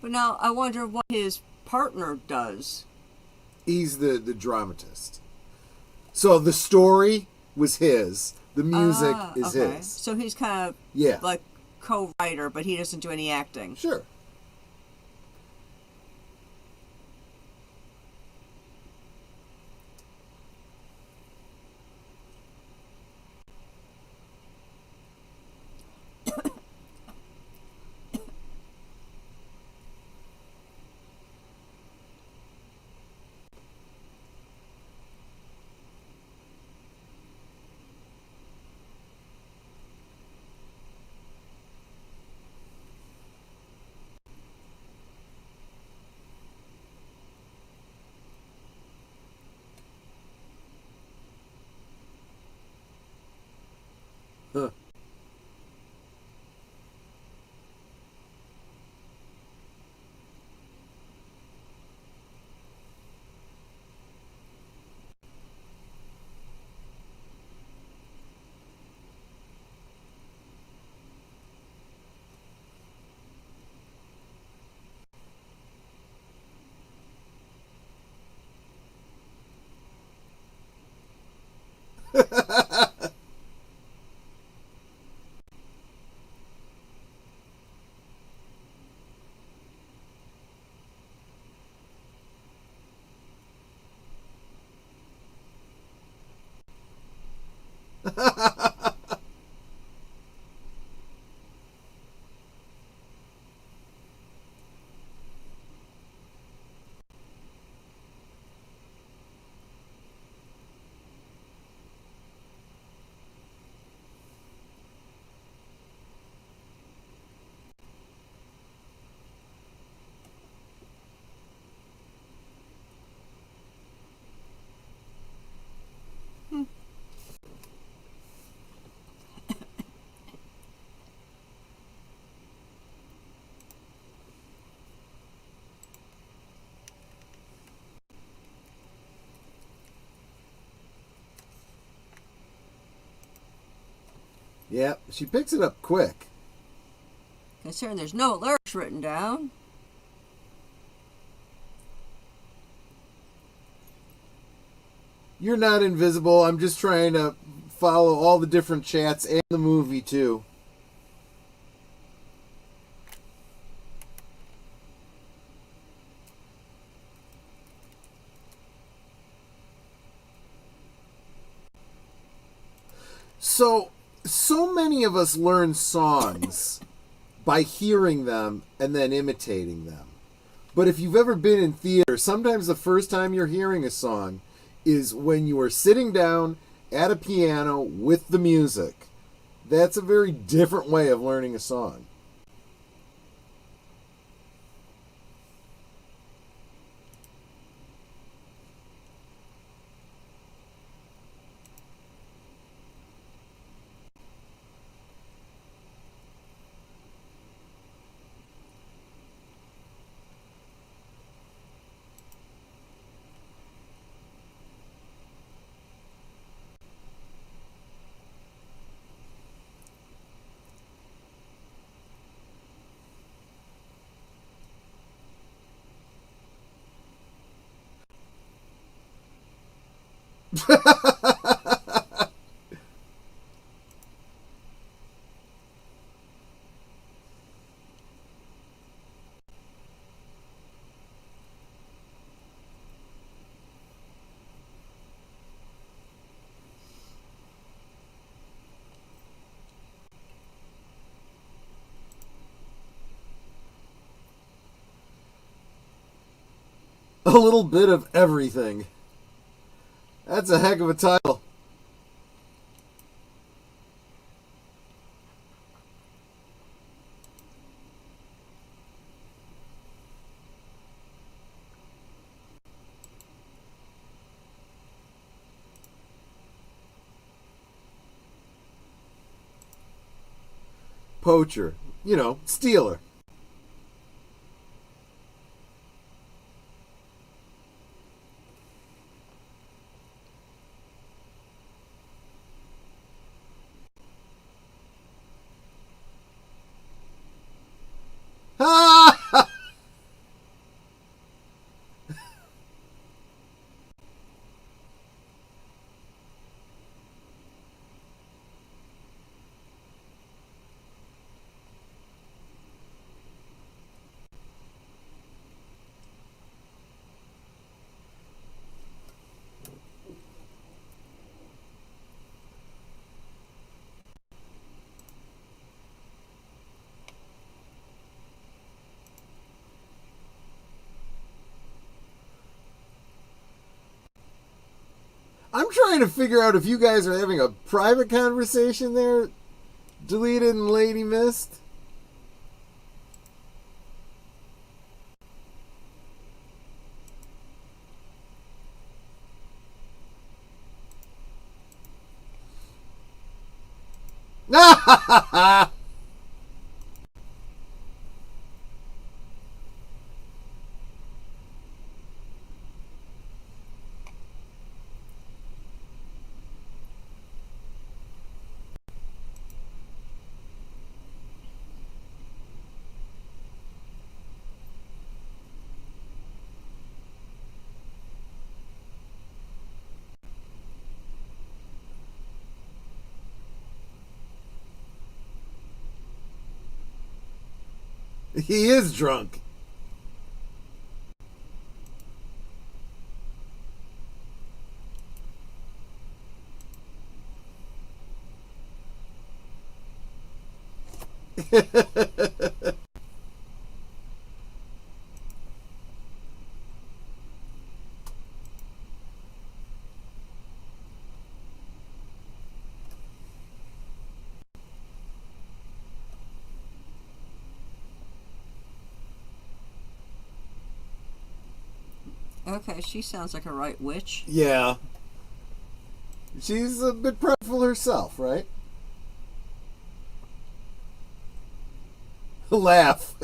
But now I wonder what his partner does. He's the dramatist. So the story was his. The music is his. So he's kind of like co-writer, but he doesn't do any acting. Sure. Huh. Yeah, she picks it up quick. Considering there's no lyrics written down. You're not invisible. I'm just trying to follow all the different chats and the movie, too. So many of us learn songs by hearing them and then imitating them. But if you've ever been in theater, sometimes the first time you're hearing a song is when you are sitting down at a piano with the music. That's a very different way of learning a song. A little bit of everything. That's a heck of a title. Poacher. You know, stealer. trying to figure out if you guys are having a private conversation there, Deleted and Lady Mist. He is drunk. Okay, she sounds like a right witch. Yeah. She's a bit prideful herself, right? Laugh.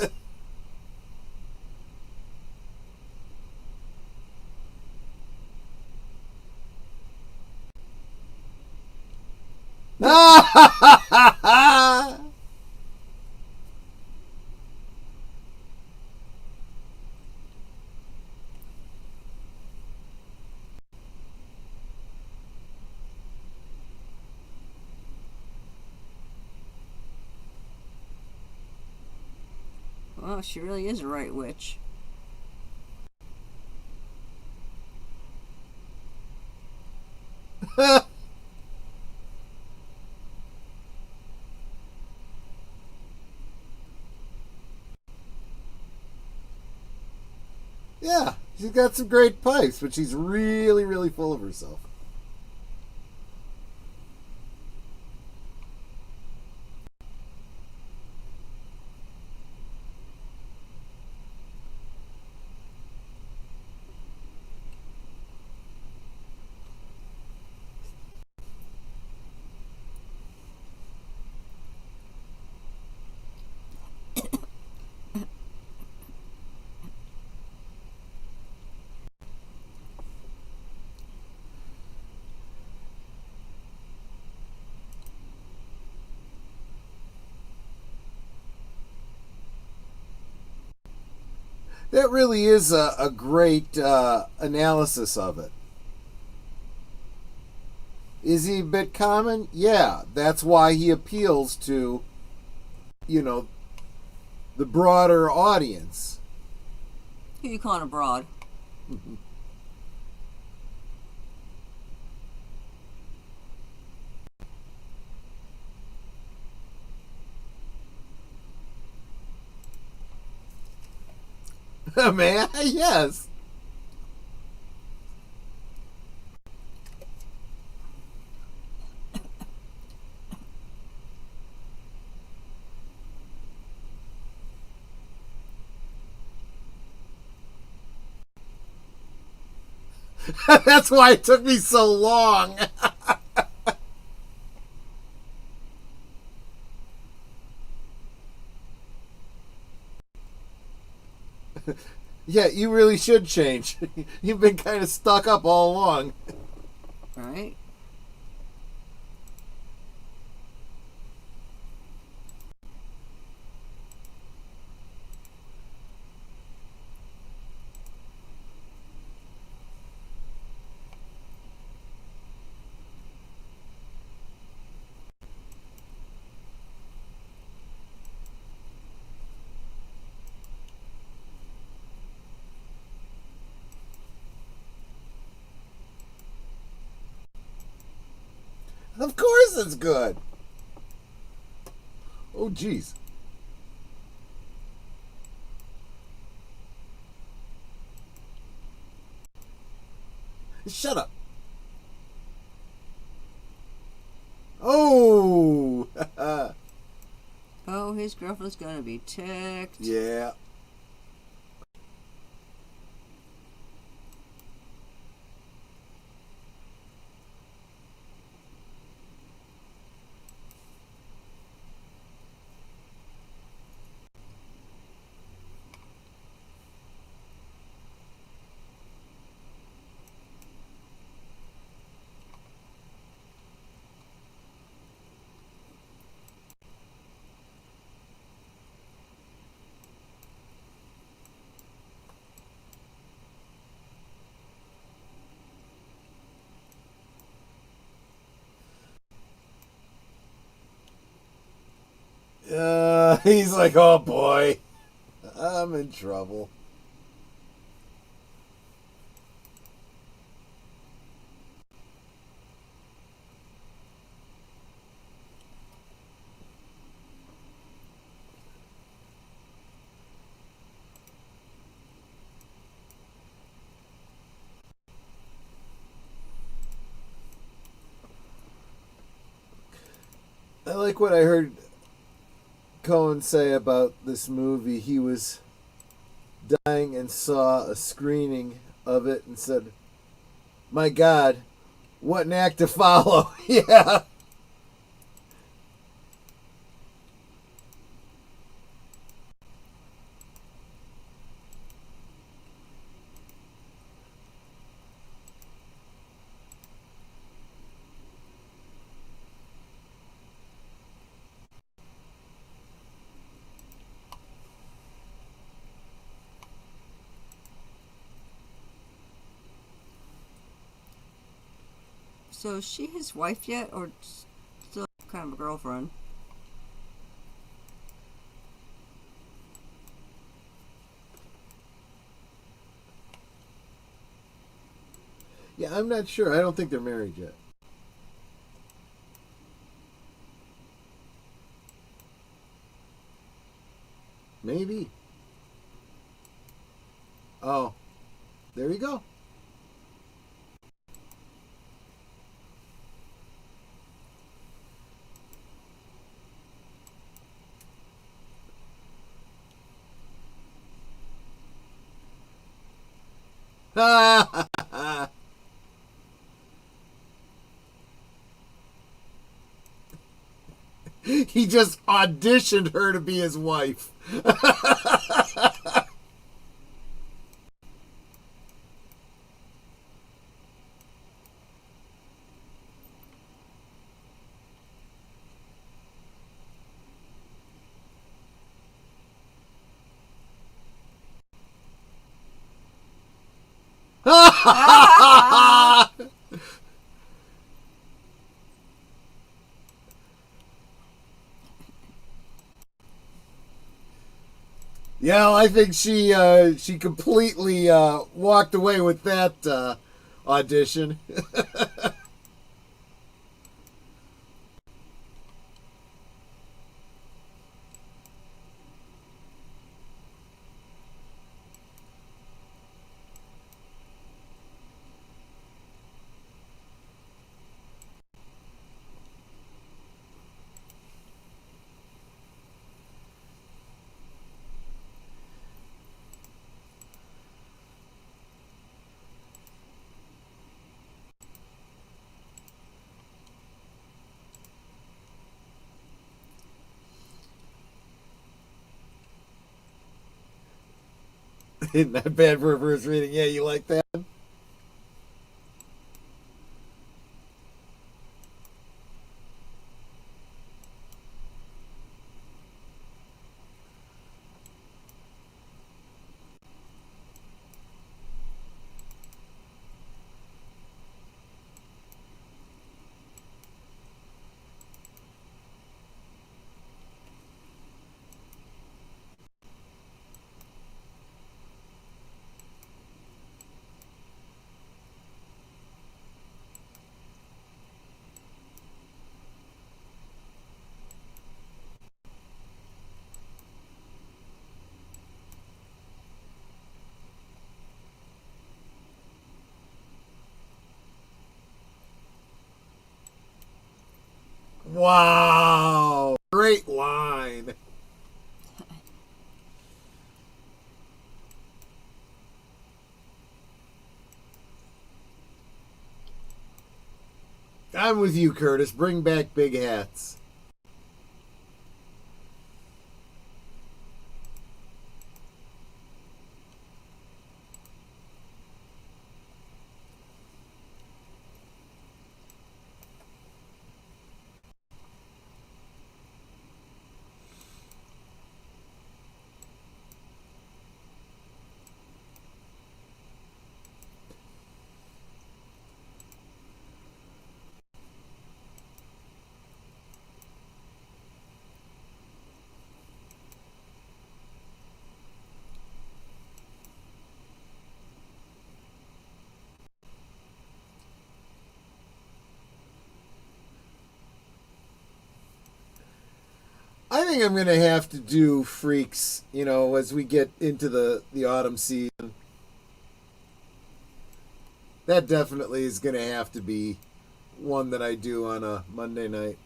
Well, she really is a right witch. Yeah, she's got some great pipes, but she's really, really full of herself. That really is a great analysis of it. Is he a bit common? Yeah, that's why he appeals to, the broader audience. Who you calling a broad? Man, yes. That's why it took me so long. Yeah, you really should change. You've been kind of stuck up all along. Right? Of course it's good. Oh, jeez. Shut up. Oh! Oh, his girlfriend's gonna be ticked. Yeah. He's like, oh boy, I'm in trouble. I like what I heard Cohen say about this movie. He was dying and saw a screening of it and said, my God, what an act to follow. Yeah. So is she his wife yet, or still kind of a girlfriend? Yeah, I'm not sure. I don't think they're married yet. Maybe. Oh, there you go. He just auditioned her to be his wife. Yeah, I think she completely walked away with that audition. Not bad for a first reading. Yeah, you like that? Wow. Great line. I'm with you, Curtis. Bring back big hats. I think I'm going to have to do Freaks, as we get into the autumn season. That definitely is going to have to be one that I do on a Monday night.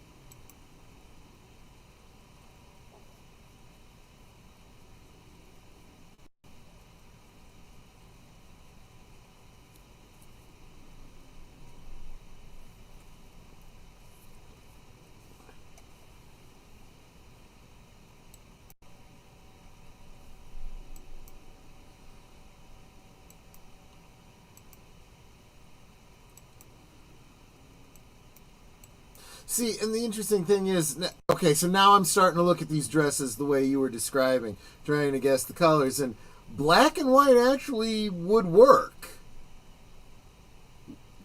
See, and the interesting thing is, okay, so now I'm starting to look at these dresses the way you were describing, trying to guess the colors, and black and white actually would work.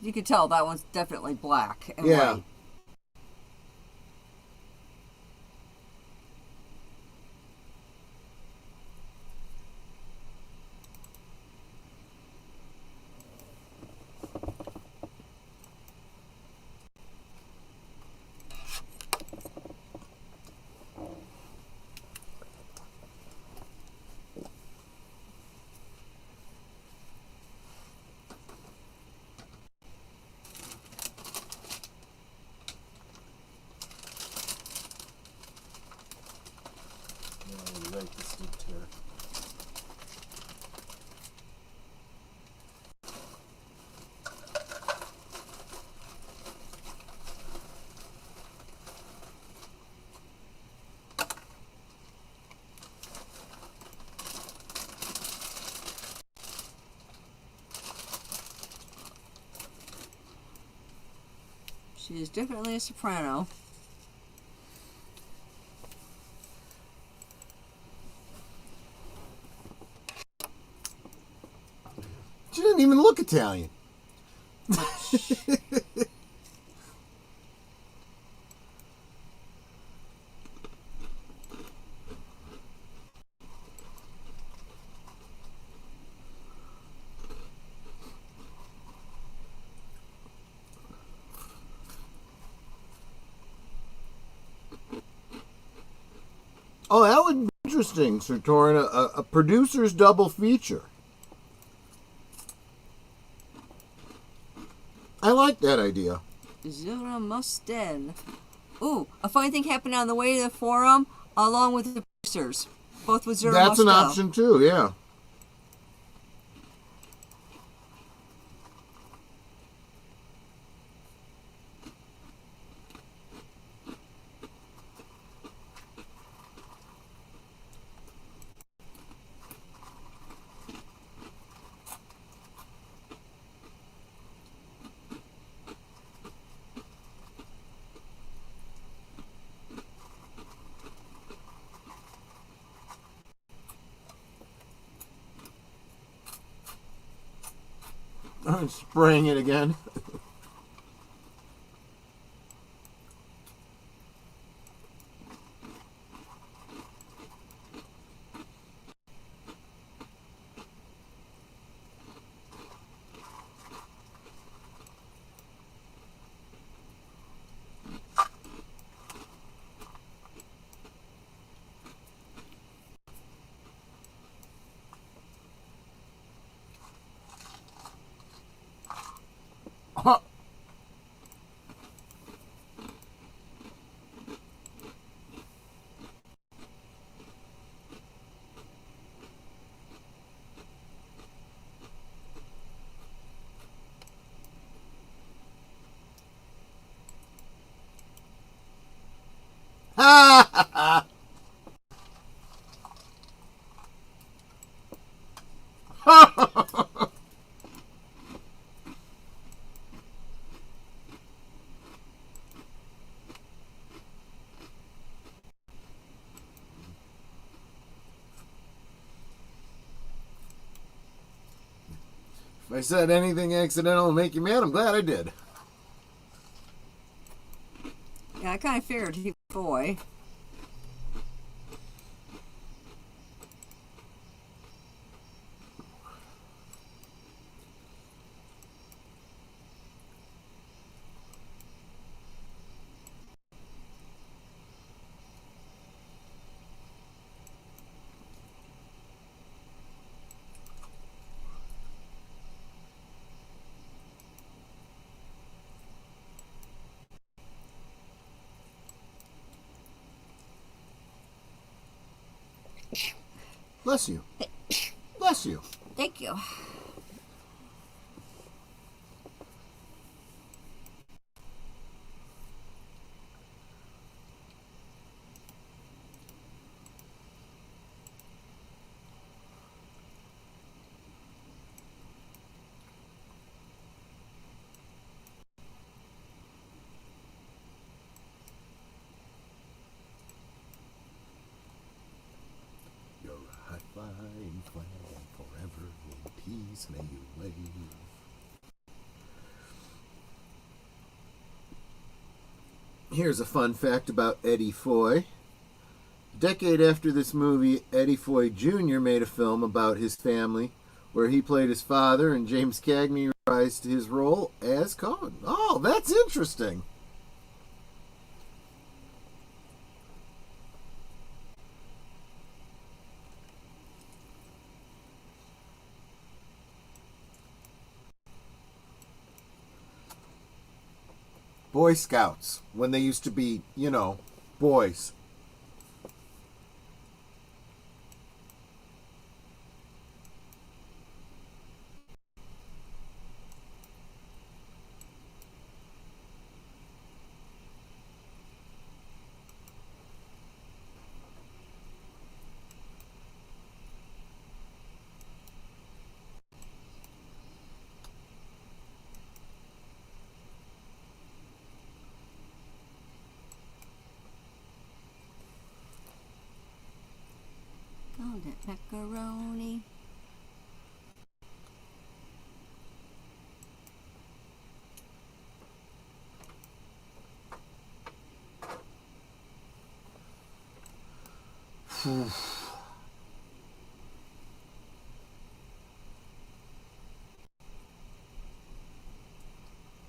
You can tell that one's definitely black and Yeah. white. She is definitely a soprano. She didn't even look Italian. Oh, that would be interesting, Sir Torin. A producer's double feature. I like that idea. Zura Musten. Ooh, a funny thing happened on the way to the forum, along with the producers. Both with Zura That's an Mustel. option too, yeah. I'm spraying it again. If I said anything accidental to make you mad, I'm glad I did. Yeah, I kind of figured he was a boy. Bless you. Bless you. Thank you. You're a high-flying flag, forever in peace may you wave. Here's a fun fact about Eddie Foy. A decade after this movie, Eddie Foy Jr. made a film about his family where he played his father and James Cagney reprised his role as Cohan. Oh, that's interesting. Boy Scouts, when they used to be, boys. Golden macaroni.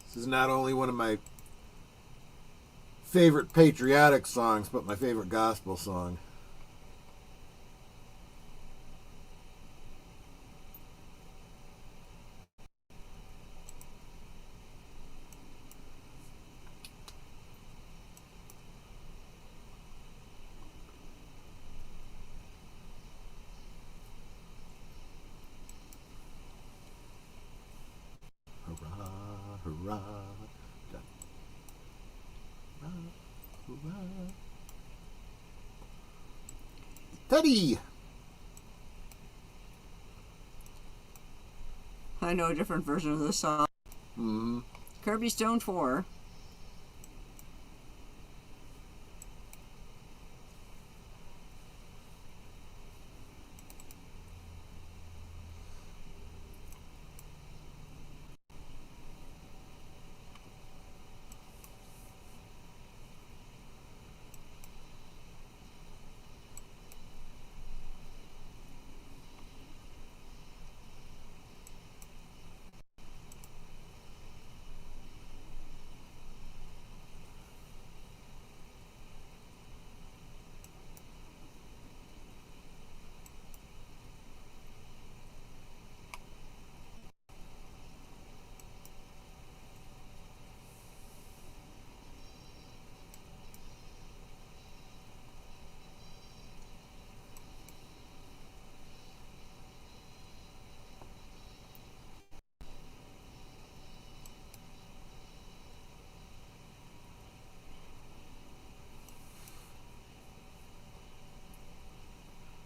This is not only one of my favorite patriotic songs, but my favorite gospel song. Hurrah, hurrah, da, hurrah, hurrah. Teddy! I know a different version of this song. Mm-hmm. Kirby Stone 4.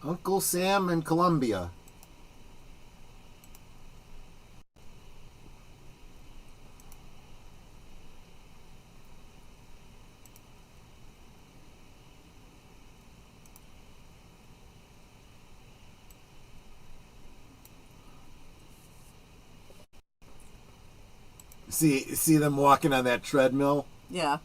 Uncle Sam in Columbia. See them walking on that treadmill? Yeah.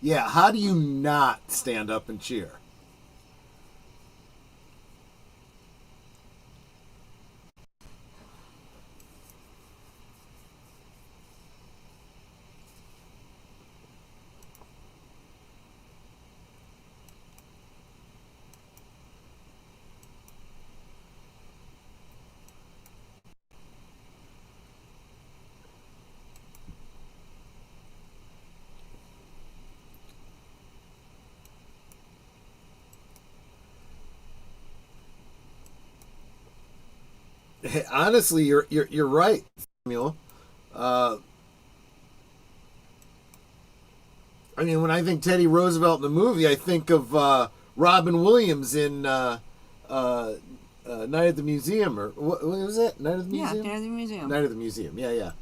Yeah, how do you not stand up and cheer? Honestly, you're right, Samuel. Uh, I mean, when I think Teddy Roosevelt in the movie, I think of Robin Williams in Night at the Museum, or what was it? Night at the Museum. Yeah, Night at the Museum. Night at the Museum. Yeah, yeah.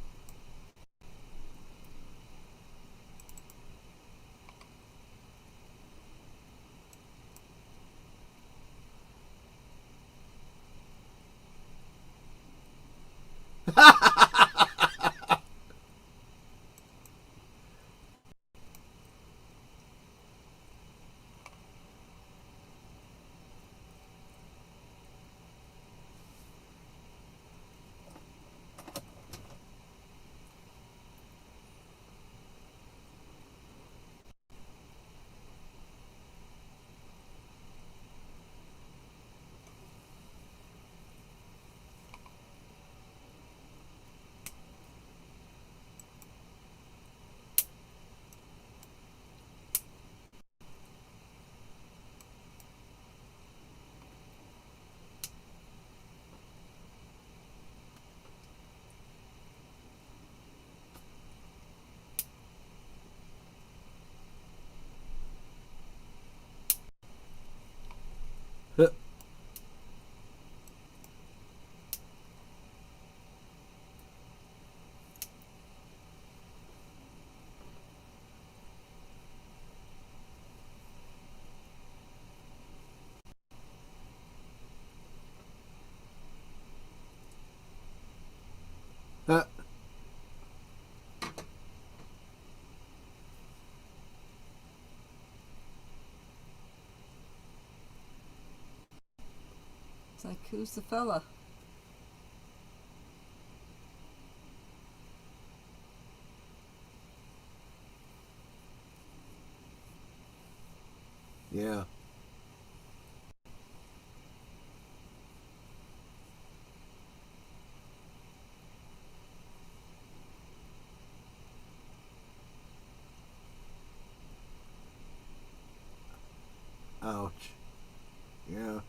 It's like, who's the fella? Yeah. Ouch. Yeah.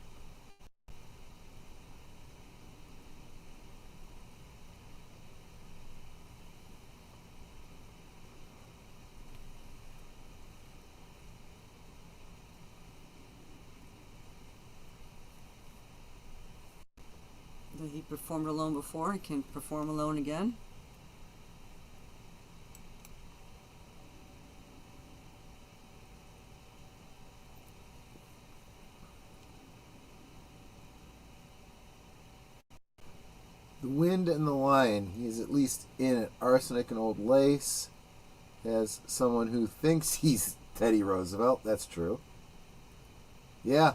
He performed alone before. He can perform alone again. The Wind and the Lion. He's at least in it. Arsenic and Old Lace. As someone who thinks he's Teddy Roosevelt. That's true. Yeah.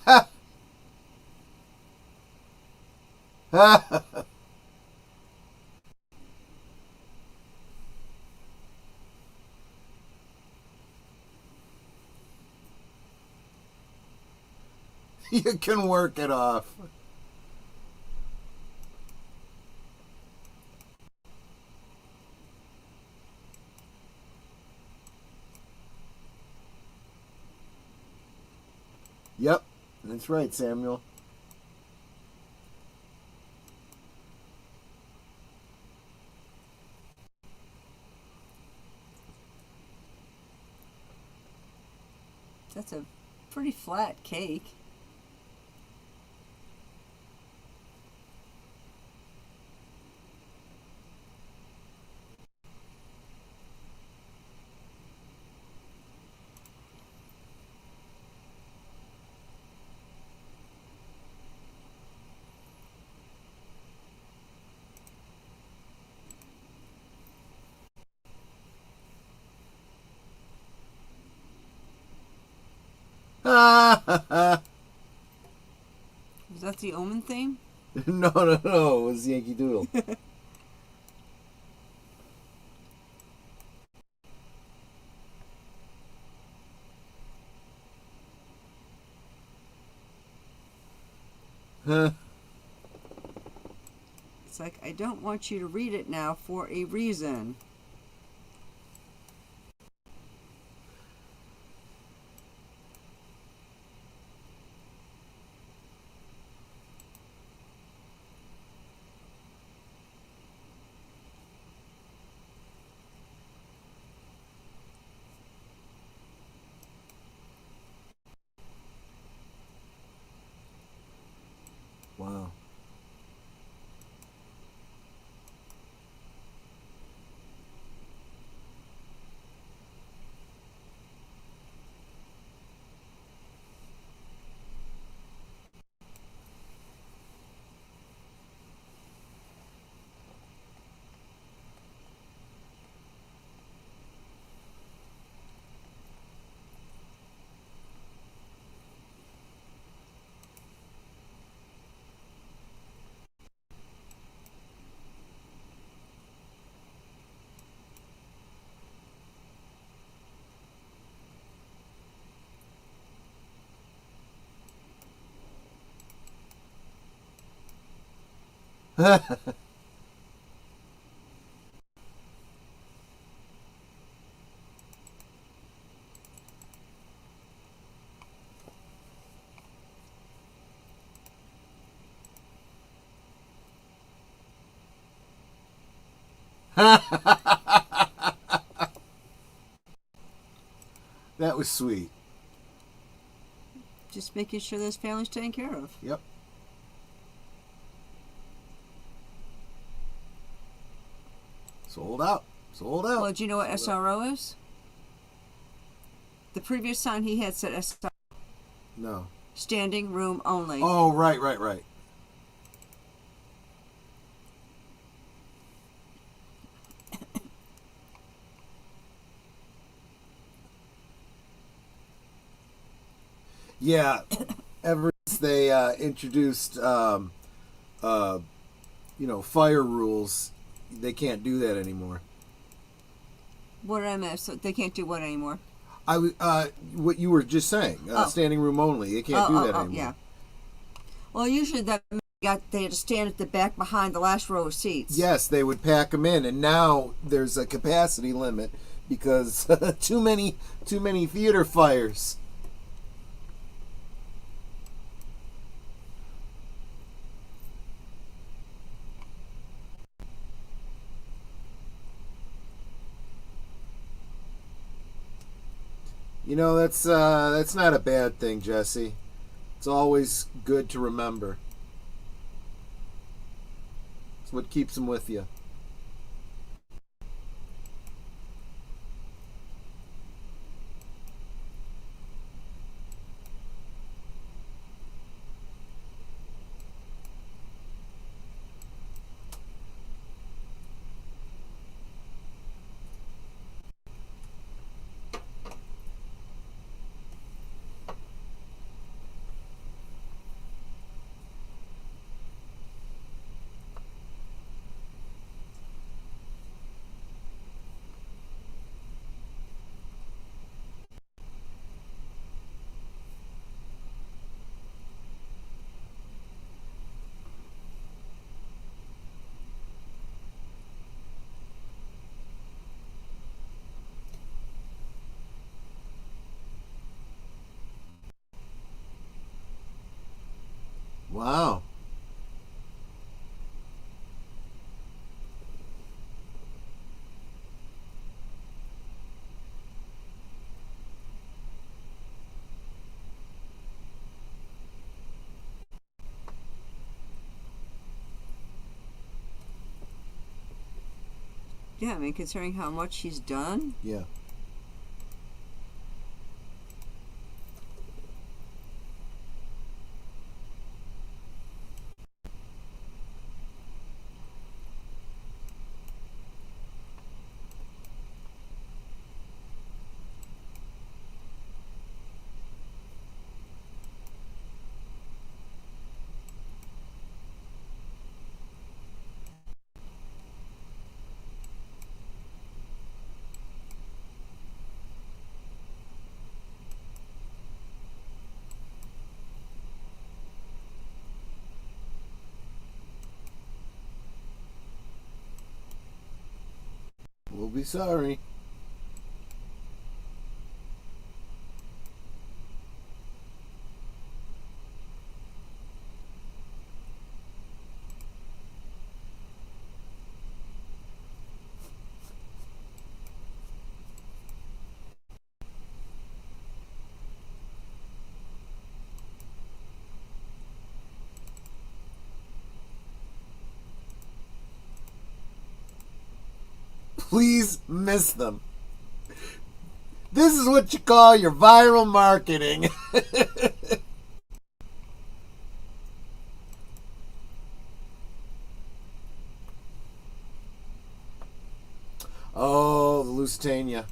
Ha! Ha! You can work it off. Yep, that's right, Samuel. That's a pretty flat cake. Ah, Was that the Omen theme? no, no, no. It was Yankee Doodle. Huh. It's like, I don't want you to read it now for a reason. Wow. That was sweet. Just making sure this family's taken care of. Yep. Sold out. Sold out. Well, do you know what SRO is? The previous sign he had said SRO. No. Standing room only. Oh, right, right, right. Yeah. Ever since they introduced, fire rules, they can't do that anymore. What did I miss? So they can't do what anymore? What you were just saying, standing room only. They can't do that anymore. Yeah. Well, usually they had to stand at the back behind the last row of seats. Yes, they would pack them in, and now there's a capacity limit because too many theater fires. That's not a bad thing, Jesse. It's always good to remember. It's what keeps them with you. Wow. Yeah, I mean, considering how much he's done. Yeah. We'll be sorry. Please miss them. This is what you call your viral marketing. Oh, the Lusitania.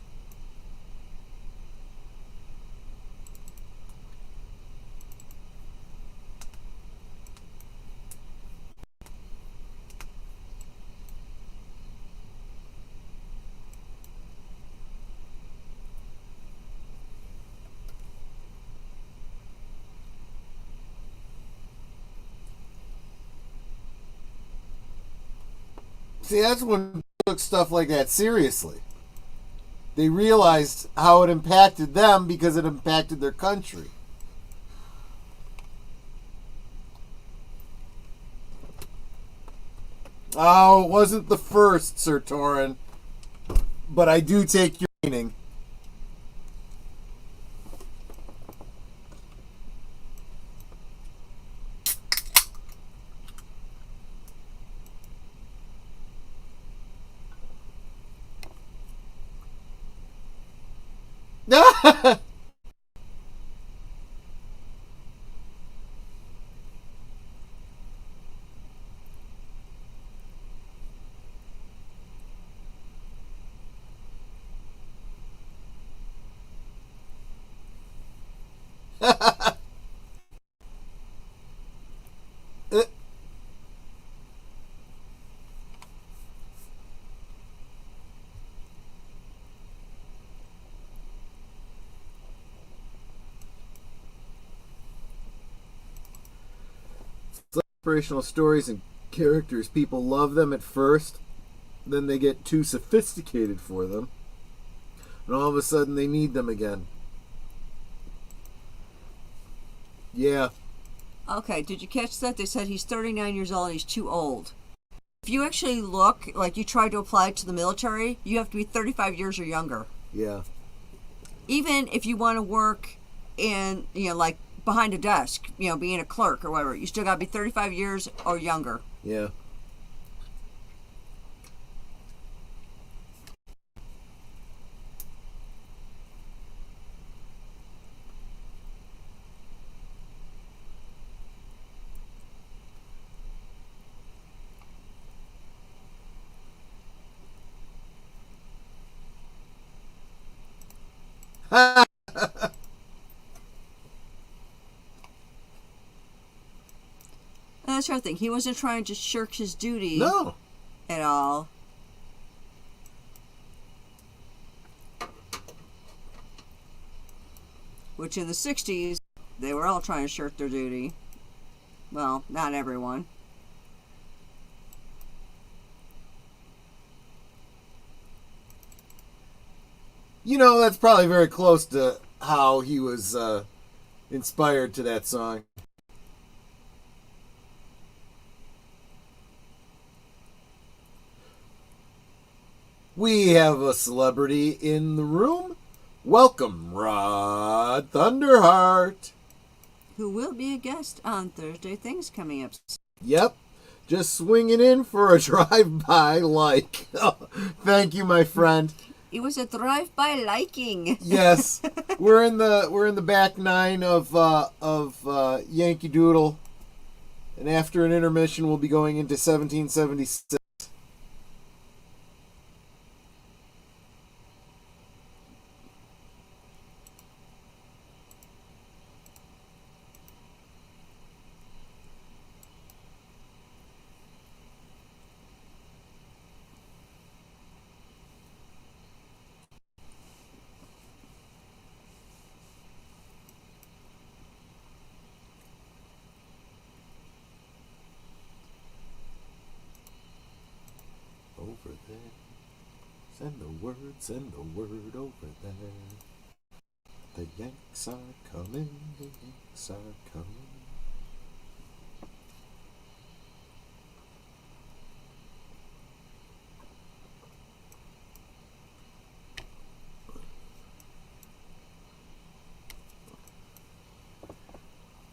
See, that's when people took stuff like that seriously. They realized how it impacted them because it impacted their country. Oh, it wasn't the first, Sir Torin. But I do take your meaning. Inspirational stories and characters, people love them at first, then they get too sophisticated for them, and all of a sudden they need them again. Yeah. Okay, did you catch that? They said he's 39 years old and he's too old. If you actually look, like you try to apply to the military, you have to be 35 years or younger. Yeah. Even if you want to work in, like behind a desk, being a clerk or whatever, you still got to be 35 years or younger. Yeah. And that's the other thing. He wasn't trying to shirk his duty No. at all. Which in the 60s, they were all trying to shirk their duty. Well, not everyone. That's probably very close to how he was inspired to that song. We have a celebrity in the room. Welcome, Rod Thunderheart. Who will be a guest on Thursday Things coming up. Yep, just swinging in for a drive-by like. Thank you, my friend. It was a drive-by liking. Yes, we're in the back nine of Yankee Doodle, and after an intermission, we'll be going into 1776. Over there, send the word over there. The Yanks are coming, the Yanks are coming.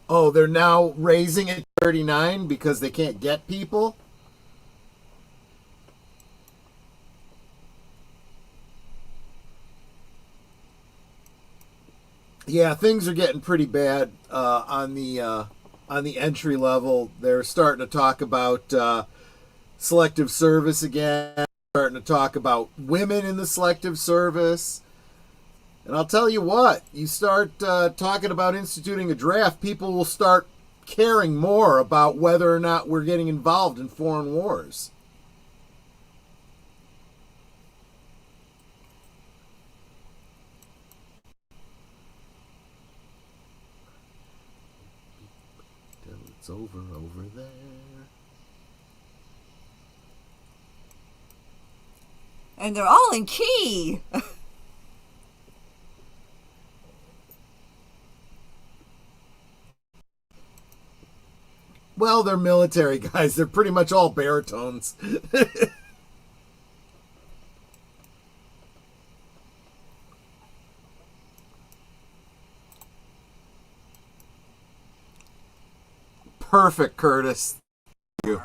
Oh, they're now raising it 39 because they can't get people? Yeah, things are getting pretty bad on the entry level. They're starting to talk about selective service again. Starting to talk about women in the selective service. And I'll tell you what, you start talking about instituting a draft, people will start caring more about whether or not we're getting involved in foreign wars. It's over there. And they're all in key. Well, they're military guys. They're pretty much all baritones. Perfect, Curtis. Thank you.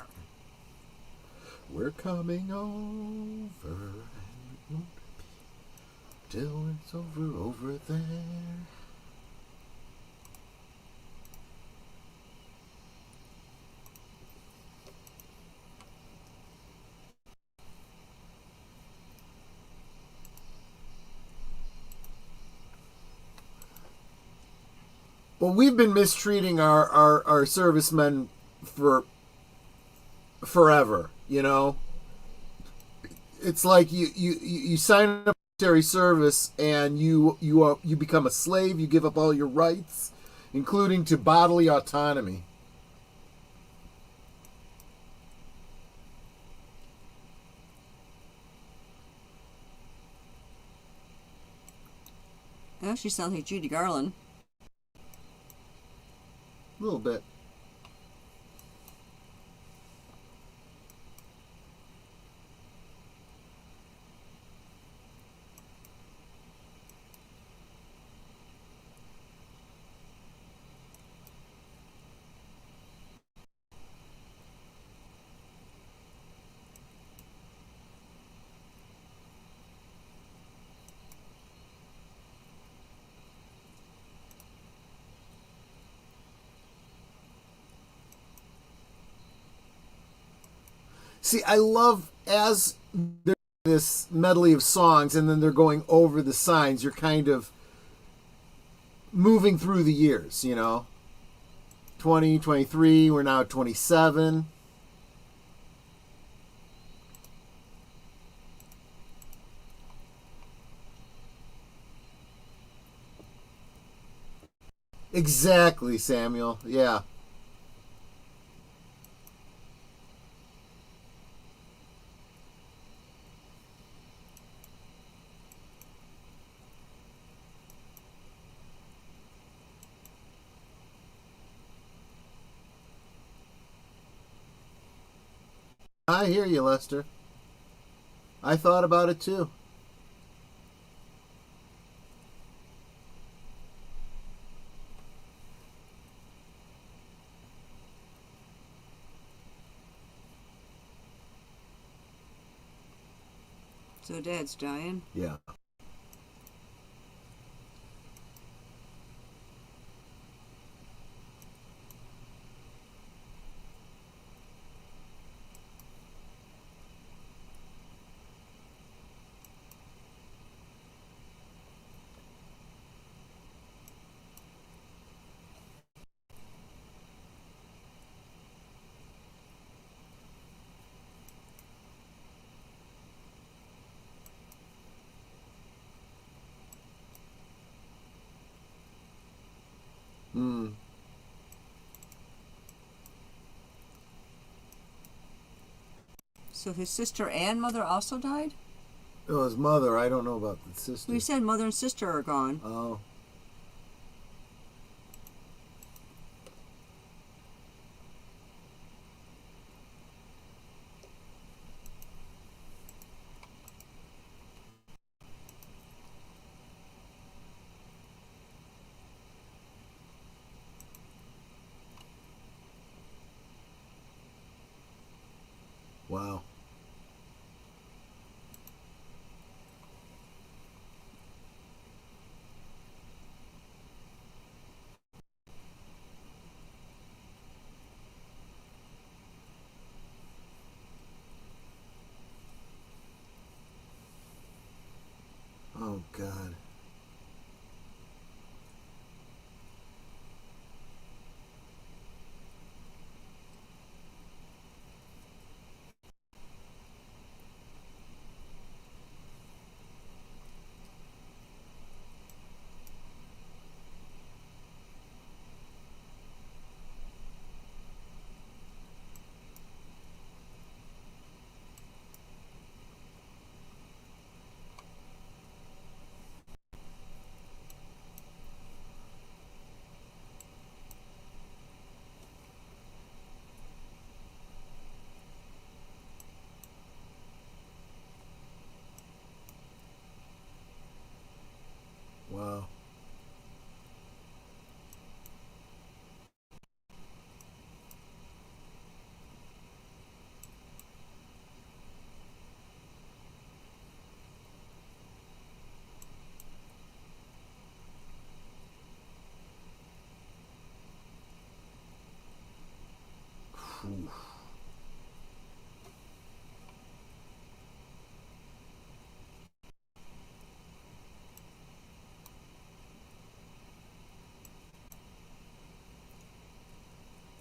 We're coming over till it's over there. Well, we've been mistreating our servicemen for forever, you know. It's like you sign up for military service and you become a slave. You give up all your rights, including to bodily autonomy. Oh, she sounds like Judy Garland. A little bit. See, I love as there's this medley of songs and then they're going over the signs, you're kind of moving through the years, you know. 20, 23, we're now at 27. Exactly, Samuel. Yeah. I hear you, Lester. I thought about it too. So Dad's dying. Yeah. Hmm. So his sister and mother also died? Oh, his mother. I don't know about the sister. We said mother and sister are gone. Oh. Wow. Oh, God. Wow. Phew.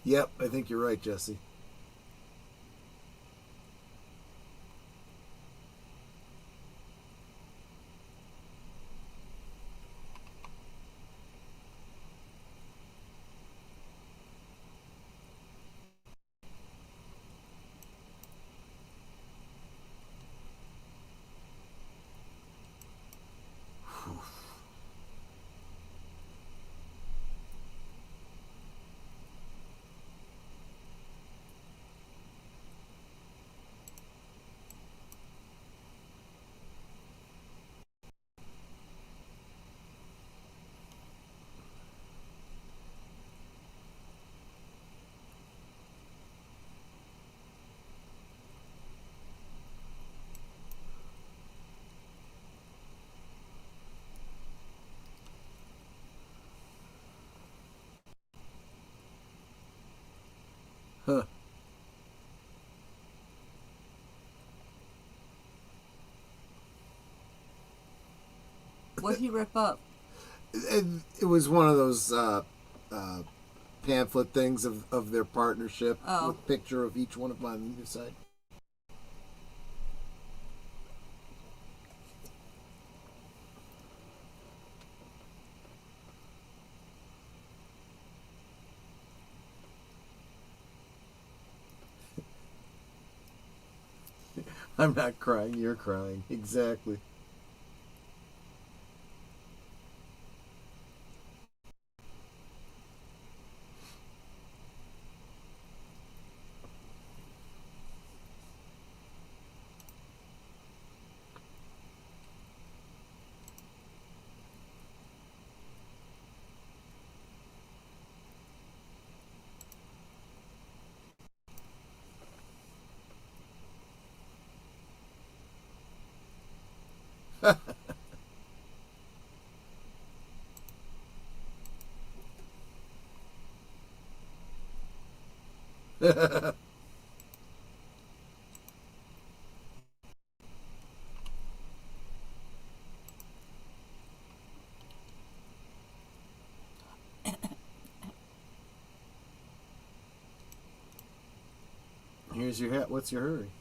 Yep, I think you're right, Jesse. Huh. What'd he rip up? It was one of those uh, pamphlet things of their partnership Oh. with a picture of each one of them on either side. I'm not crying, you're crying. Exactly. Here's your hat. What's your hurry?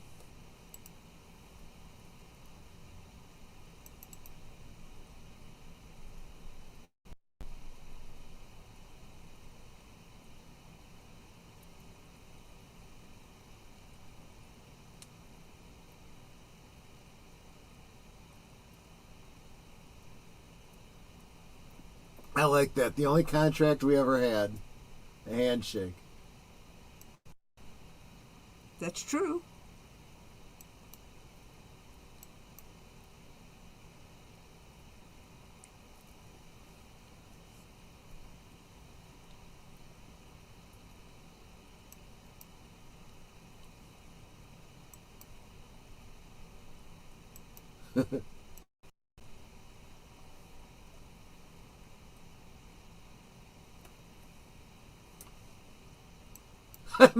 I like that. The only contract we ever had, a handshake. That's true.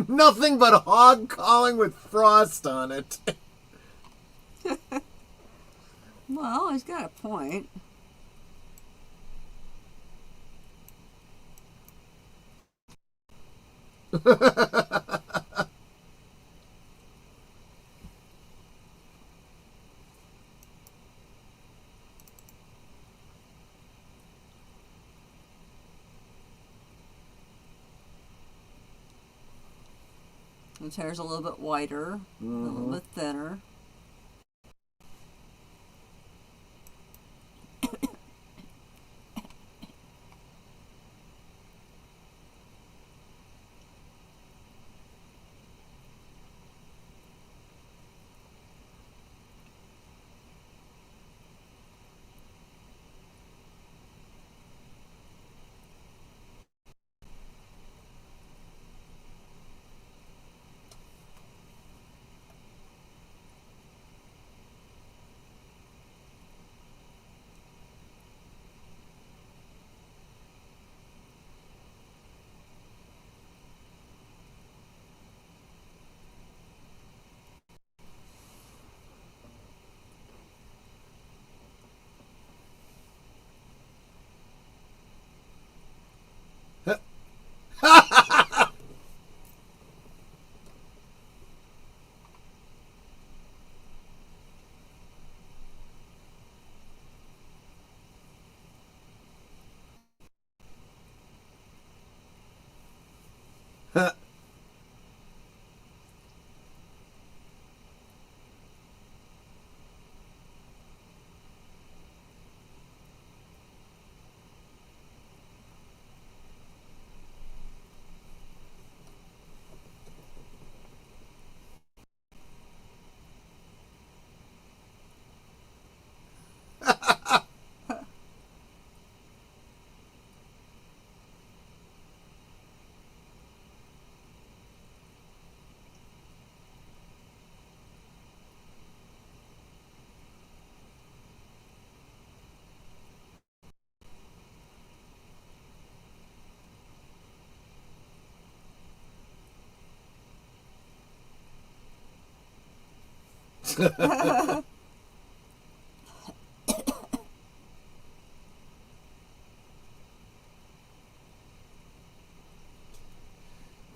Nothing but a hog calling with frost on it. Well, he's got a point. His hair's a little bit whiter, a little bit thinner.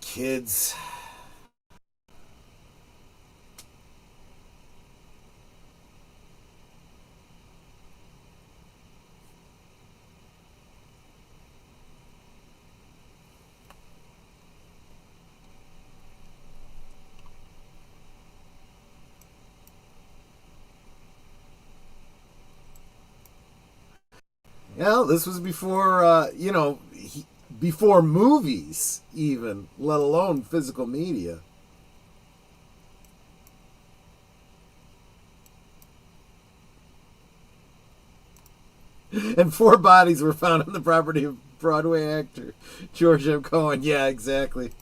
Kids. Well, this was before, before movies, even, let alone physical media. And 4 bodies were found on the property of Broadway actor George M. Cohan. Yeah, exactly.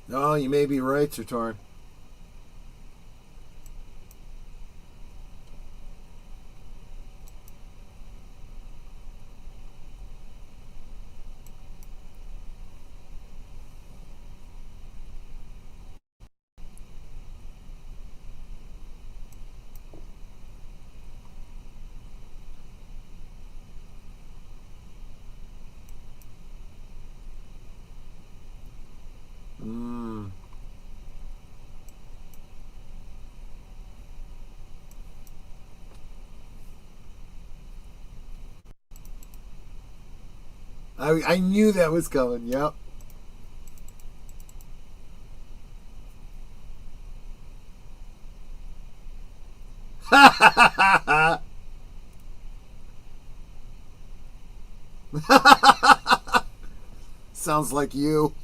Oh, you may be right, Sir Torn. Mm. I knew that was coming. Yep. Sounds like you.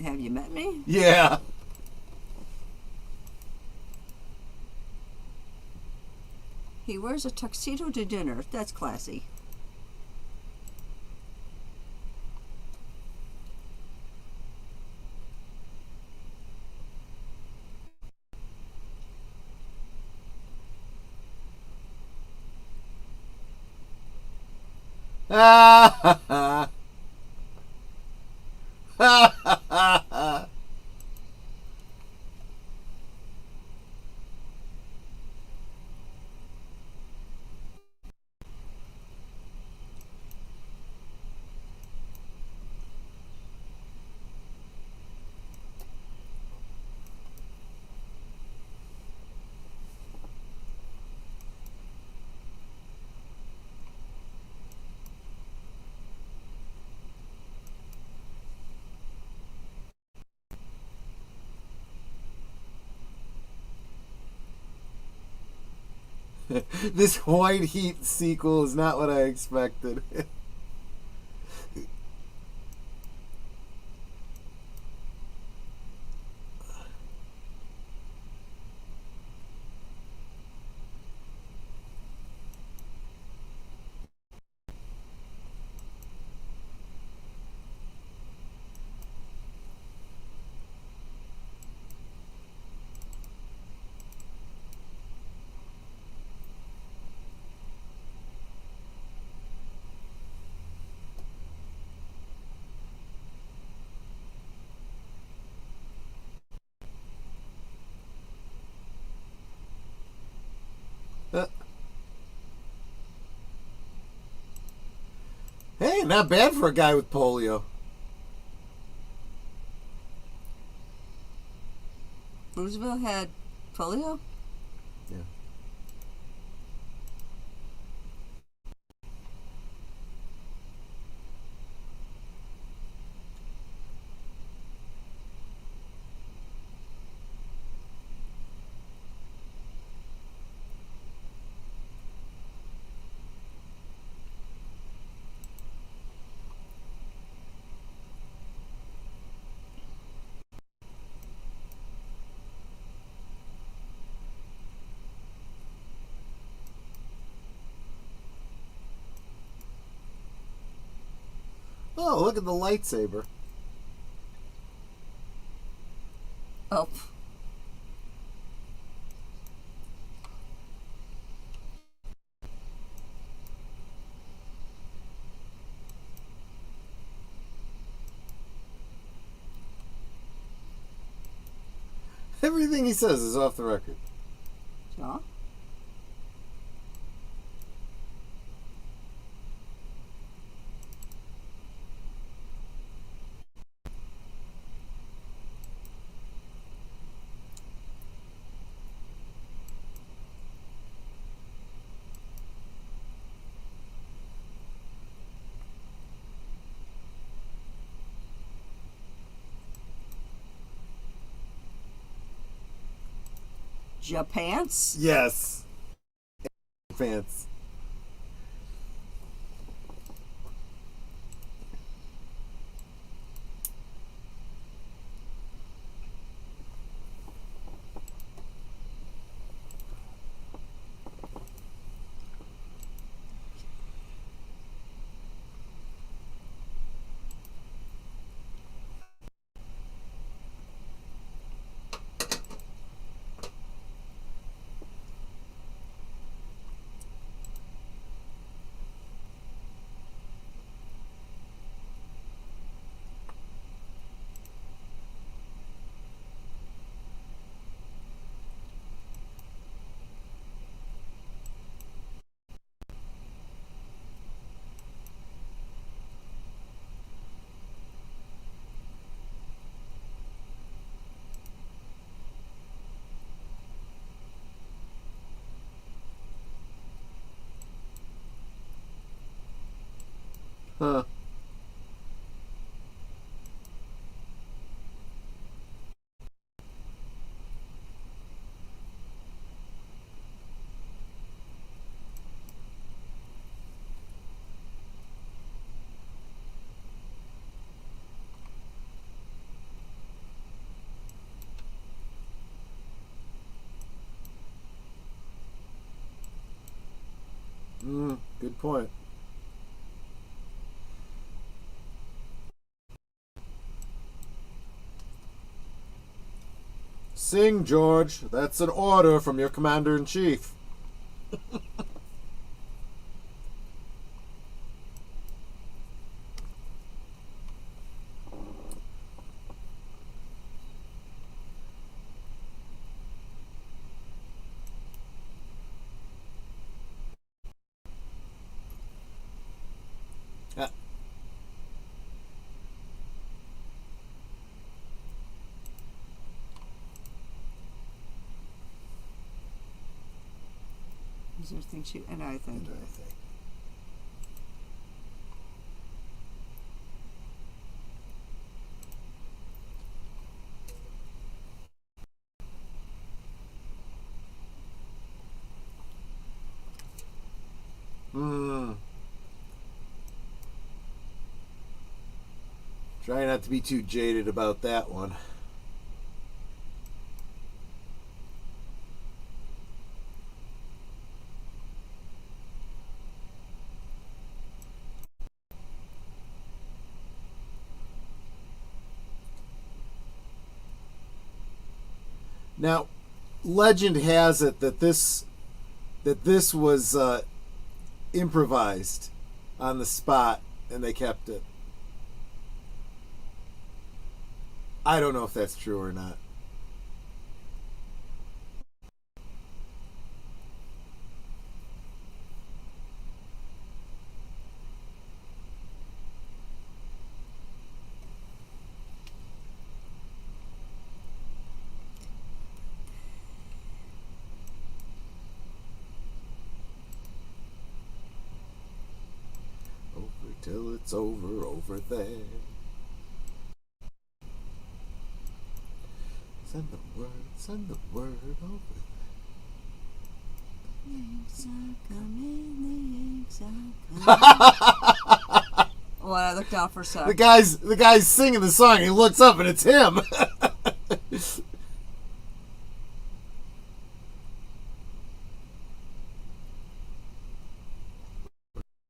Have you met me? Yeah. He wears a tuxedo to dinner. That's classy. This White Heat sequel is not what I expected. Hey, not bad for a guy with polio. Roosevelt had polio? Yeah. Oh, look at the lightsaber. Oh. Everything he says is off the record. Yeah. Japants? Yes. Pants. Huh. Good point. Sing, George. That's an order from your commander-in-chief. Is there things you and I think. Try not to be too jaded about that one. Now, legend has it that this was improvised on the spot, and they kept it. I don't know if that's true or not. Over till it's over there. Send the word over there. The Yanks are coming, the Yanks are coming. Well, I looked out for a sec. The guy's singing the song. He looks up and it's him. Over,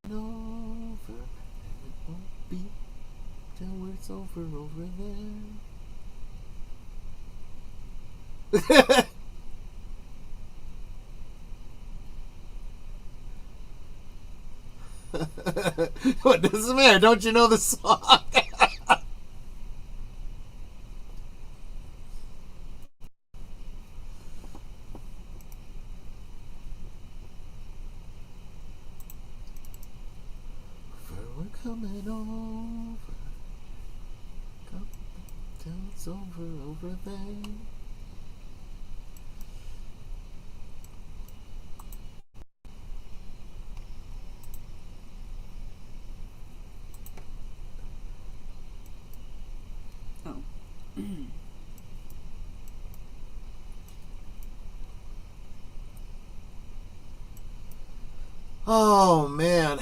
and it won't be till it's over there. What does it matter? Don't you know the song? We're coming over. Come till it's over there. Oh man,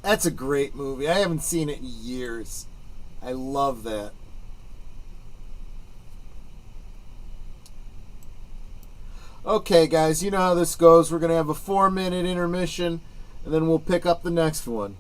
that's a great movie. I haven't seen it in years. I love that. Okay guys, you know how this goes. We're going to have a 4-minute intermission and then we'll pick up the next one.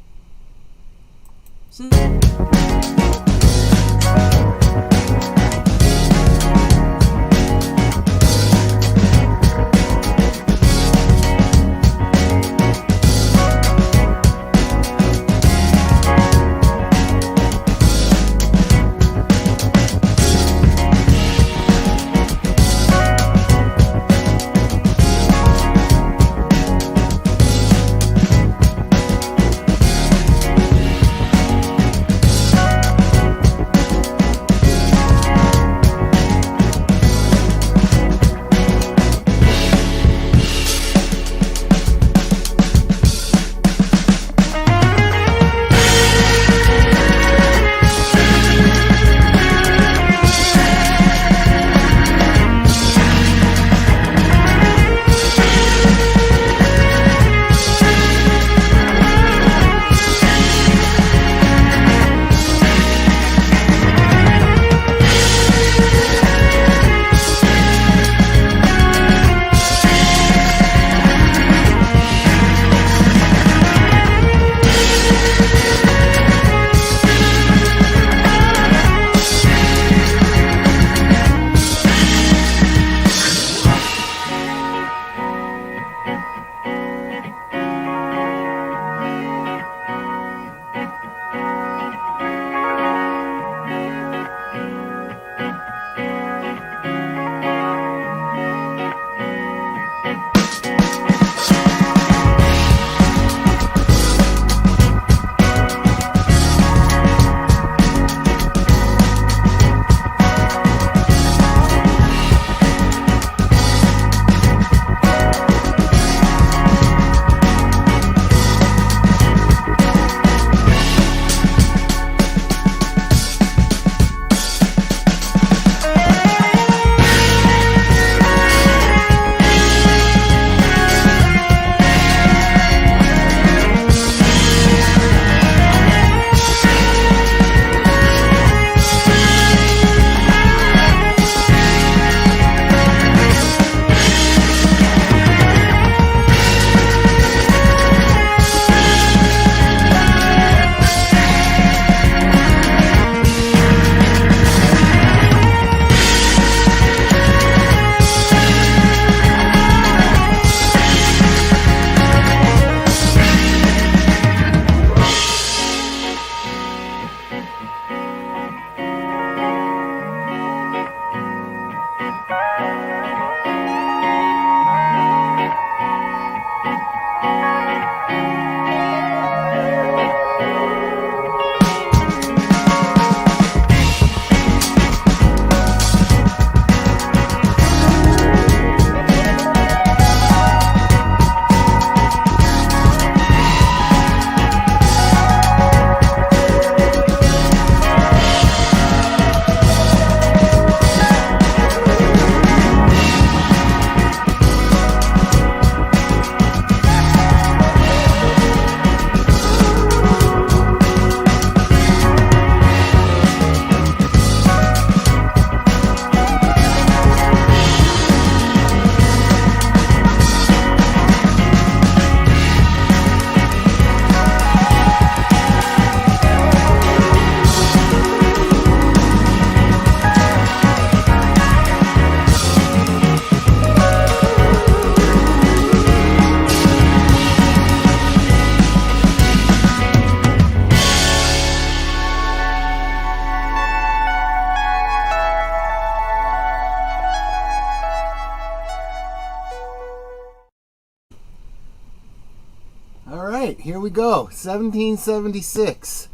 All right, here we go. 1776.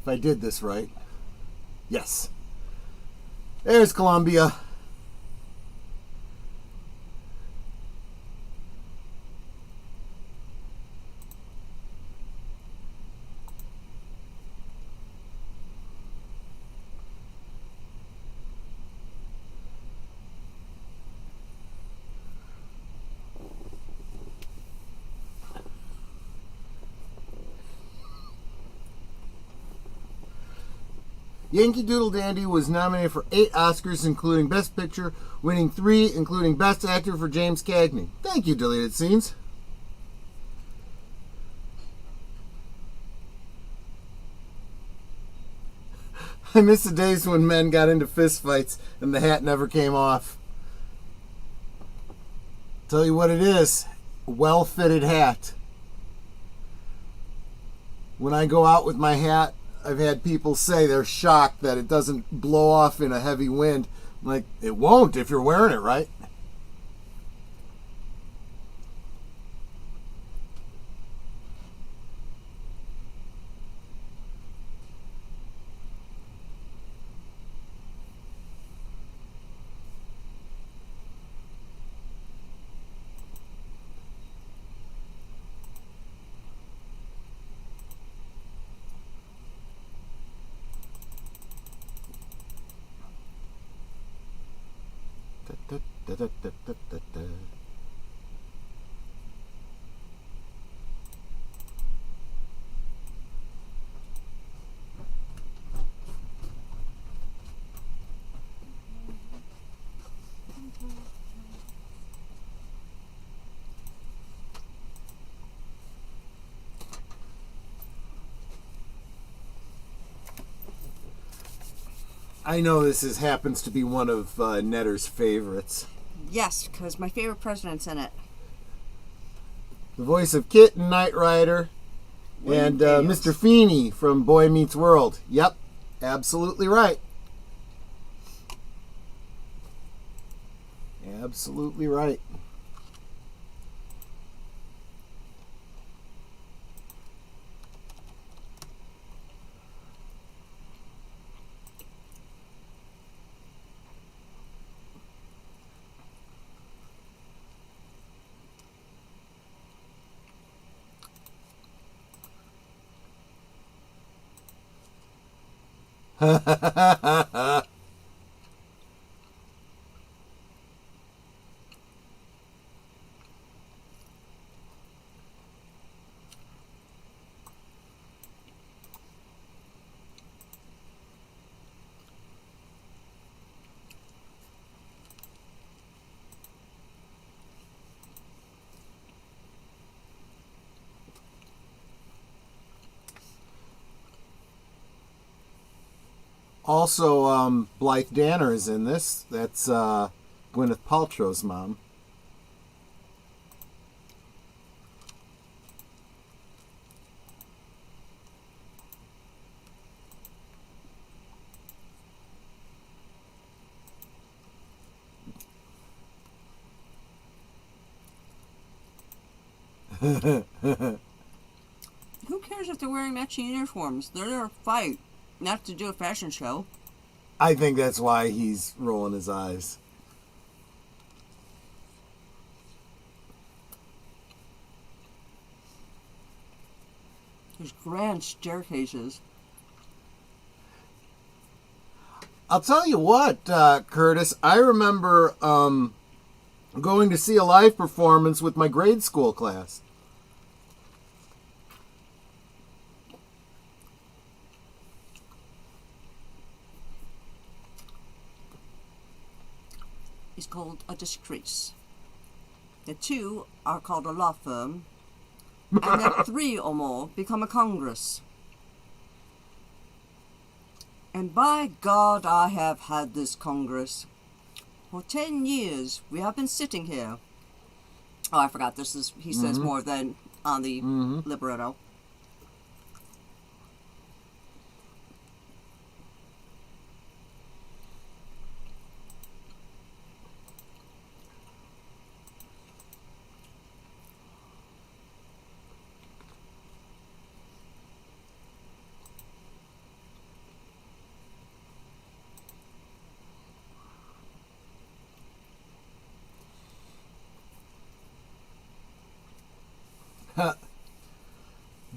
If I did this right. Yes. There's Columbia. Yankee Doodle Dandy was nominated for 8 Oscars, including Best Picture, winning 3, including Best Actor for James Cagney. Thank you, Deleted Scenes. I miss the days when men got into fistfights and the hat never came off. Tell you what it is, a well-fitted hat. When I go out with my hat, I've had people say they're shocked that it doesn't blow off in a heavy wind. I'm like, it won't if you're wearing it right. Da, da, da, da, da, da. I know this happens to be one of Netter's favorites. Yes, because my favorite president's in it. The voice of Kit and Knight Rider, and Mr. Feeney from Boy Meets World. Yep, absolutely right. Absolutely right. Also, Blythe Danner is in this. That's Gwyneth Paltrow's mom. Who cares if they're wearing matching uniforms? They're there to fight, not to do a fashion show. I think that's why he's rolling his eyes. There's grand staircases. I'll tell you what, Curtis, I remember going to see a live performance with my grade school class. Is called a disgrace. The 2 are called a law firm, and then 3 or more become a Congress. And by God, I have had this Congress. For 10 years, we have been sitting here. Oh, I forgot. This is, he says more than on the libretto.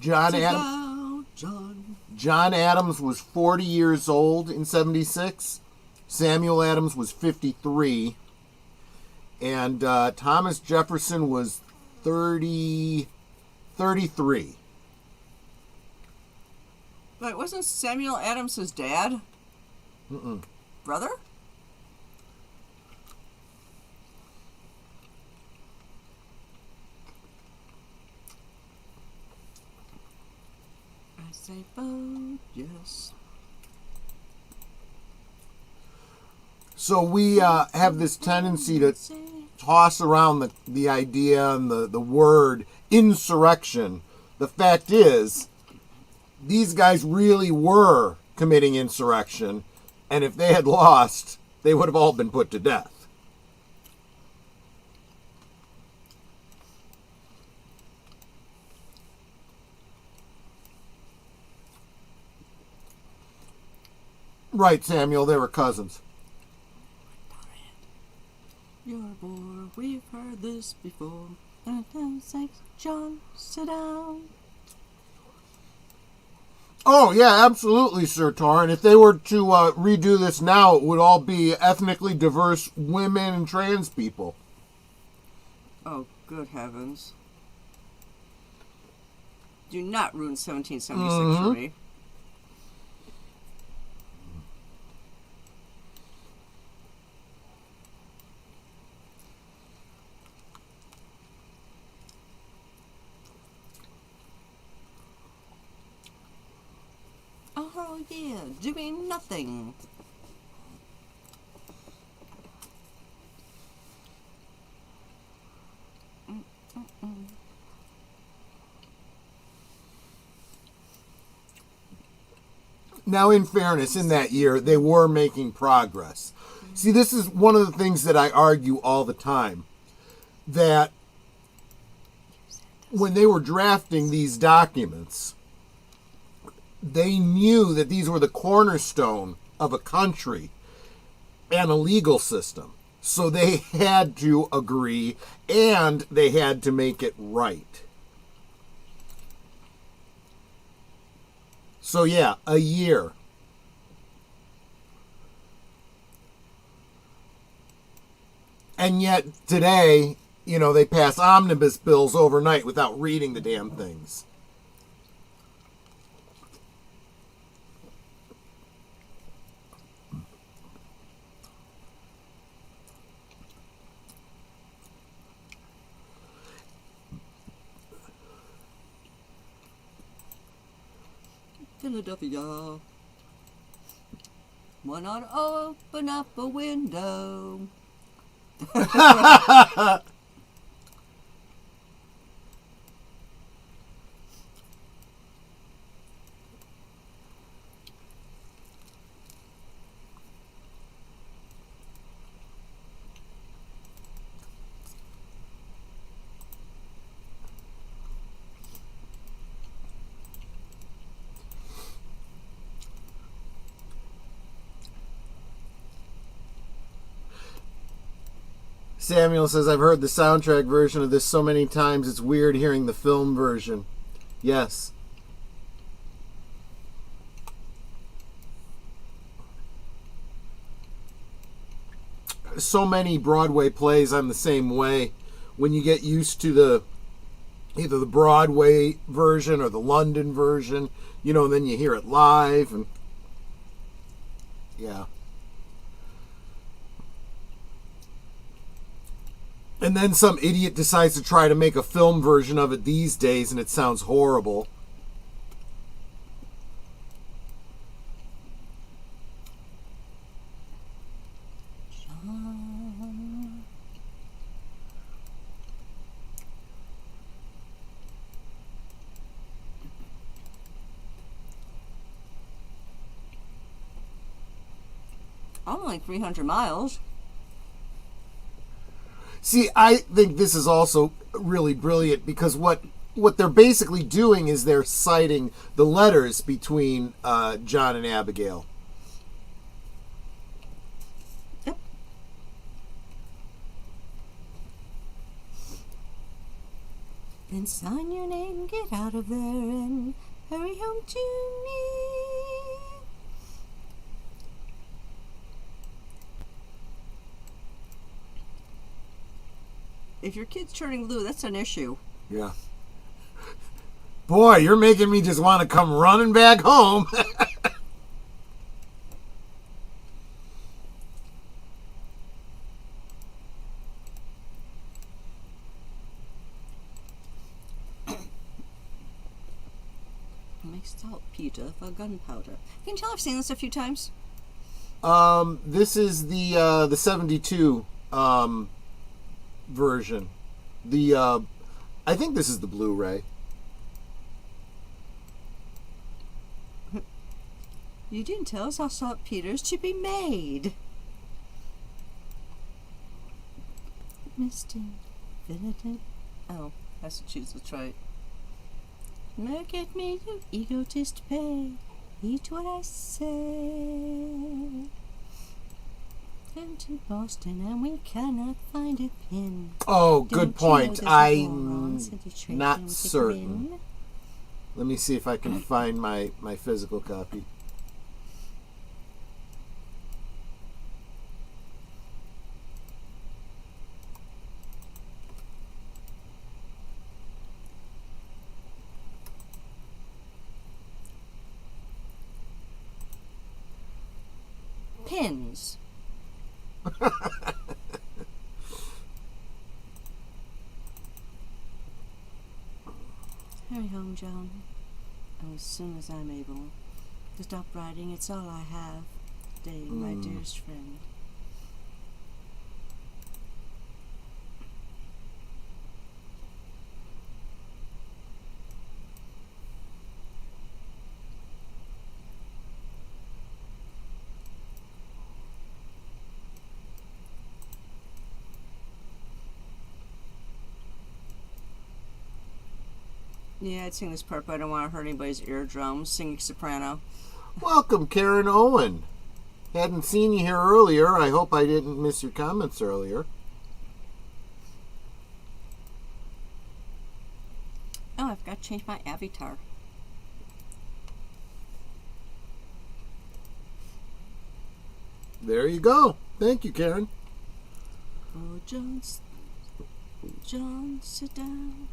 John Adams was 40 years old in 76. Samuel Adams was 53. And Thomas Jefferson was 33. But wasn't Samuel Adams his dad? Mm-mm. Brother? I say vote yes. So we have this tendency to toss around the idea and the word insurrection. The fact is, these guys really were committing insurrection, and if they had lost, they would have all been put to death. Right, Samuel, they were cousins. You're a bore, we've heard this before. John, sit down. Oh, yeah, absolutely, Sir Tor. And if they were to redo this now, it would all be ethnically diverse women and trans people. Oh, good heavens. Do not ruin 1776 for me. Oh, yeah, doing nothing. Now, in fairness, in that year, they were making progress. See, this is one of the things that I argue all the time, that when they were drafting these documents, they knew that these were the cornerstone of a country and a legal system. So they had to agree, and they had to make it right. So yeah, a year. And yet today, they pass omnibus bills overnight without reading the damn things. Philadelphia. Why not open up a window? Samuel says, I've heard the soundtrack version of this so many times, it's weird hearing the film version. Yes. So many Broadway plays, I'm the same way. When you get used to either the Broadway version or the London version, and then you hear it live, and yeah. And then some idiot decides to try to make a film version of it these days, and it sounds horrible. I'm like 300 miles. See, I think this is also really brilliant because what they're basically doing is they're citing the letters between John and Abigail. Yep. Then sign your name, get out of there, and hurry home to me. If your kid's turning blue, that's an issue. Yeah. Boy, you're making me just want to come running back home. Make saltpeter for gunpowder. Can you tell I've seen this a few times? This is the 72 version. I think this is the Blu-ray. You didn't tell us how saltpeter's to be made. Mr. Benedict. Oh, Massachusetts, right. Look at me, you egotist pay. Eat what I say. Come to Boston and we cannot find a pin. Oh, good point. I'm not certain. Let me see if I can find my physical copy. Pins. Hurry home, John. As soon as I'm able. To stop writing, it's all I have. Day, my dearest friend. Yeah, I'd sing this part, but I don't want to hurt anybody's eardrums. Singing soprano. Welcome, Karen Owen. Hadn't seen you here earlier. I hope I didn't miss your comments earlier. Oh, I forgot to change my avatar. There you go. Thank you, Karen. Oh, John, sit down.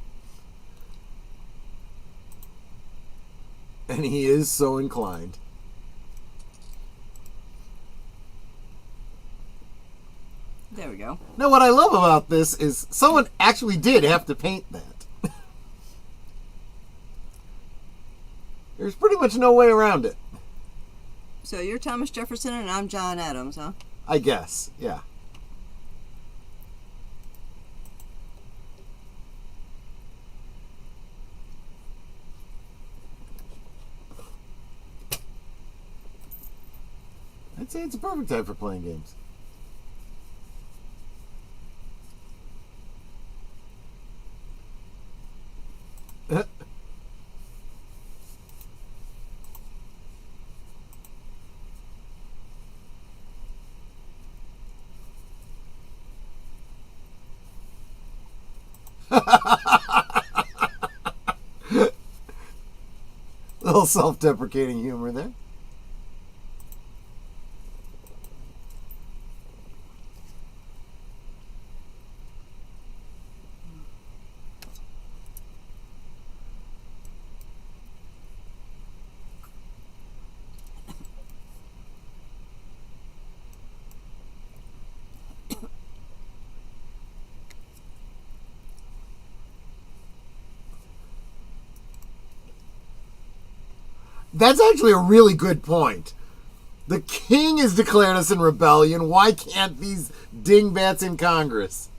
And he is so inclined. There we go. Now, what I love about this is someone actually did have to paint that. There's pretty much no way around it. So you're Thomas Jefferson and I'm John Adams, huh? I guess, yeah. I'd say it's a perfect time for playing games. Little self-deprecating humor there. That's actually a really good point. The king has declared us in rebellion. Why can't these dingbats in Congress?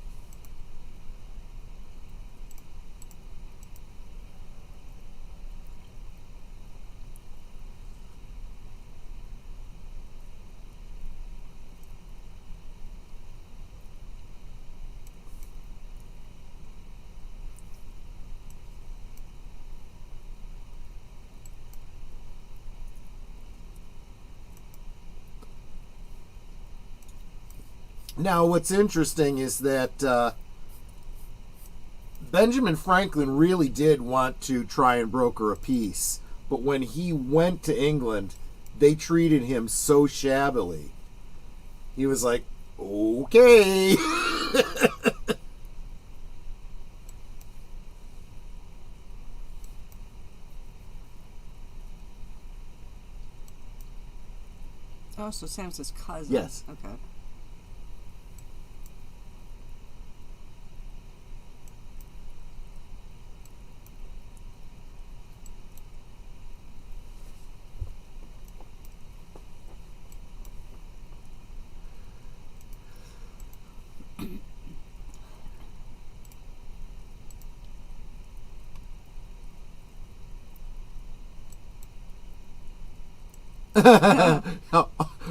Now, what's interesting is that Benjamin Franklin really did want to try and broker a peace, but when he went to England, they treated him so shabbily. He was like, okay. Oh, so Sam's his cousin. Yes. Okay.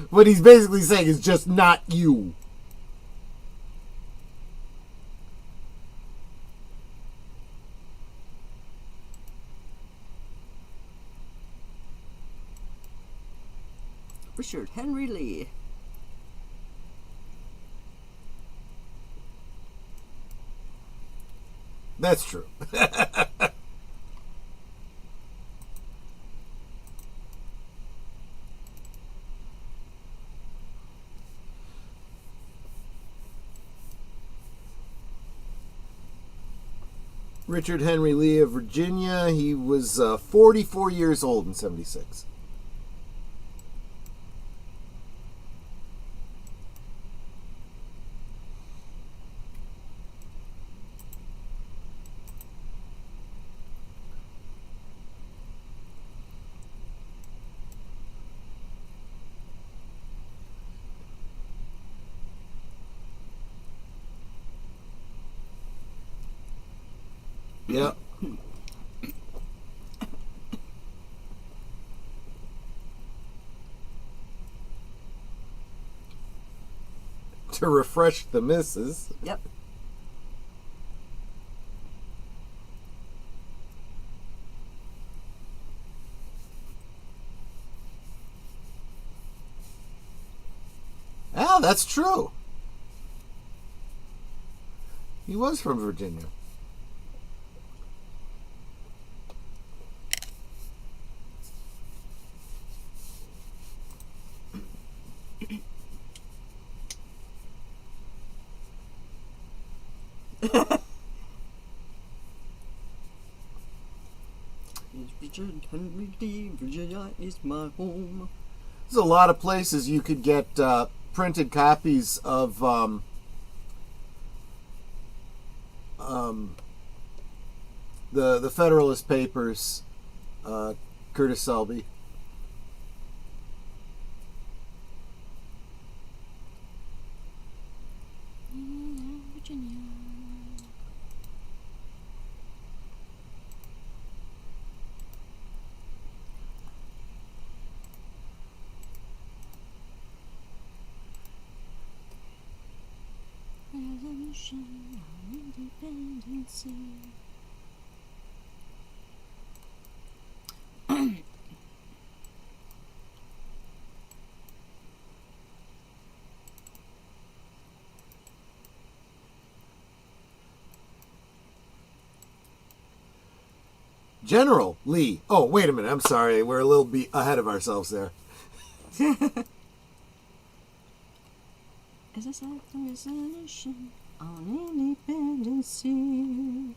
What he's basically saying is just not you. Richard Henry Lee. That's true. Richard Henry Lee of Virginia. He was 44 years old in 76. Yep. To refresh the missus. Yep. Ah, that's true. He was from Virginia. Richard Henry Lee, Virginia is my home. There's a lot of places you could get printed copies of the Federalist Papers, Curtis Selby. Virginia. Resolution on independency. General Lee. Oh, wait a minute. I'm sorry. We're a little ahead of ourselves there. As I said, the resolution on independency.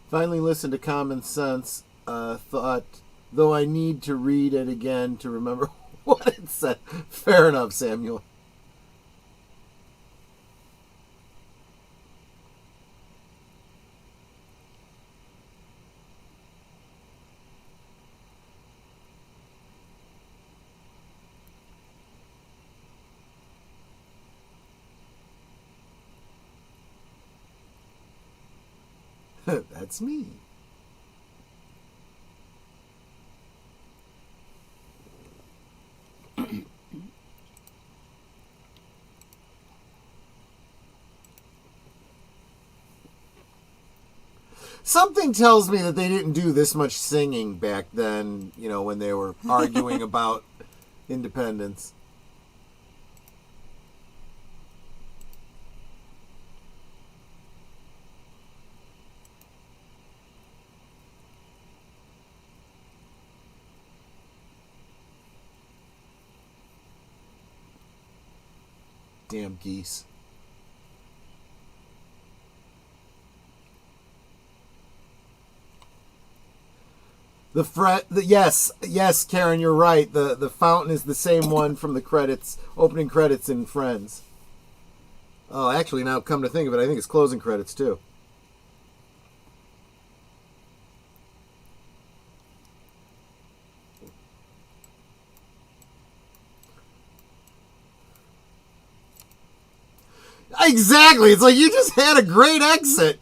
Finally listened to Common Sense. Thought, though I need to read it again to remember what it said. Fair enough, Samuel. That's me. Something tells me that they didn't do this much singing back then, when they were arguing about independence. Damn geese. Yes, Karen, you're right. The fountain is the same one from the credits, opening credits in Friends. Oh, actually, now come to think of it, I think it's closing credits too. Exactly. It's like you just had a great exit.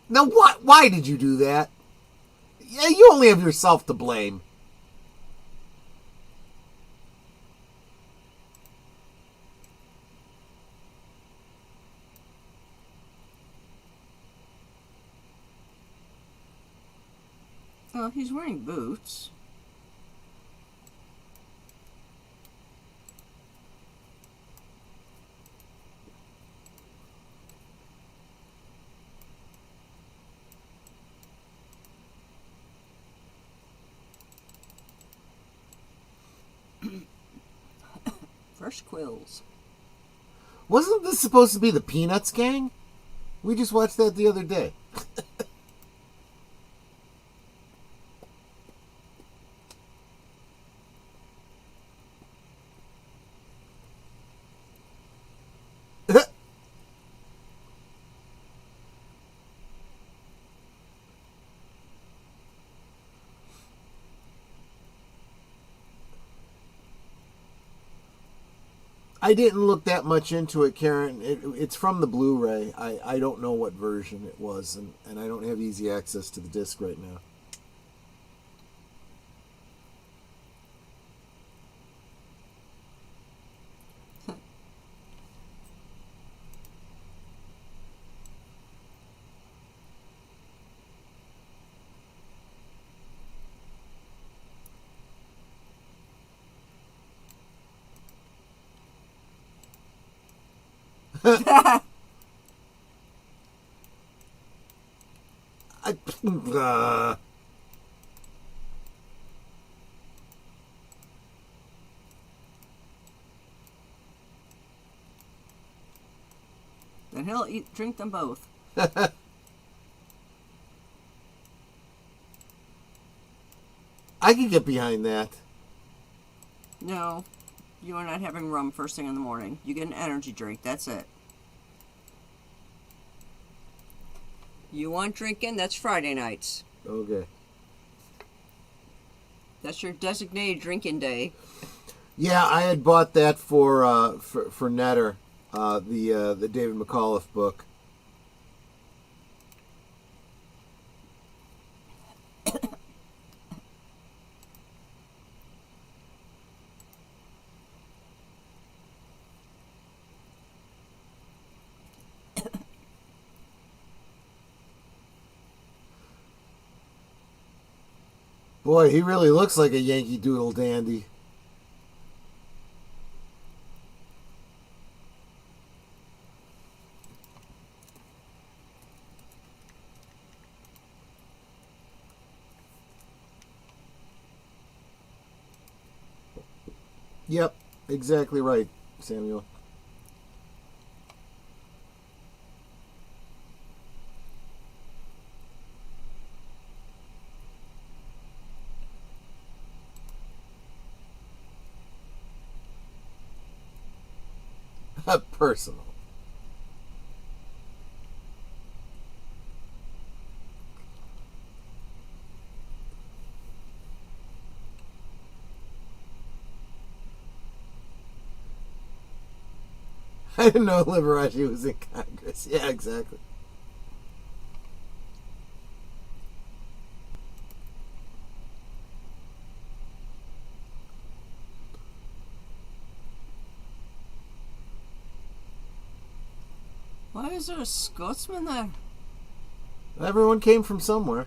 Now, why did you do that? Yeah, you only have yourself to blame. Well, he's wearing boots. Fresh quills. Wasn't this supposed to be the Peanuts gang? We just watched that the other day. I didn't look that much into it, Karen. It's from the Blu-ray. I don't know what version it was, and I don't have easy access to the disc right now. Then he'll drink them both. I could get behind that. No, you are not having rum first thing in the morning. You get an energy drink, that's it. You want drinking? That's Friday nights. Okay. That's your designated drinking day. Yeah, I had bought that for Netter, the David McAuliffe book. Boy, he really looks like a Yankee Doodle Dandy. Yep, exactly right, Samuel. Personal. I didn't know Liberace was in Congress. Yeah, exactly. Why is there a Scotsman there? Everyone came from somewhere.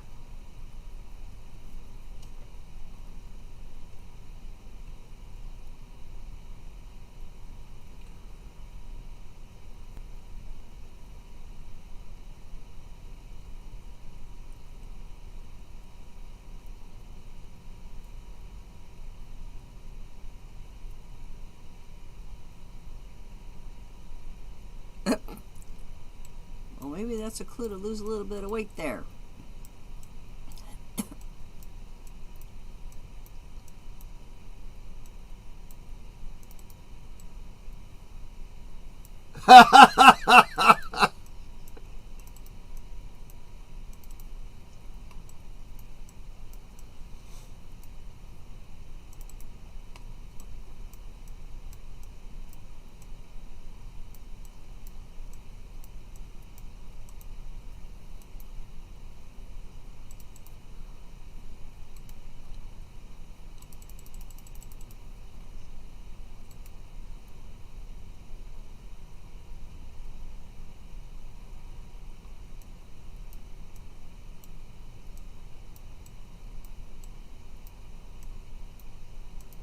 Well, maybe that's a clue to lose a little bit of weight there.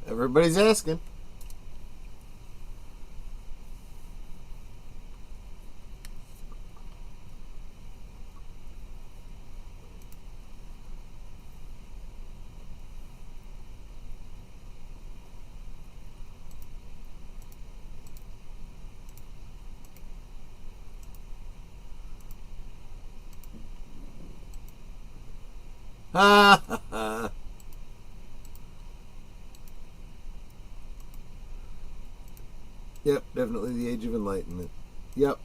Everybody's asking. Yep, definitely the Age of Enlightenment. Yep.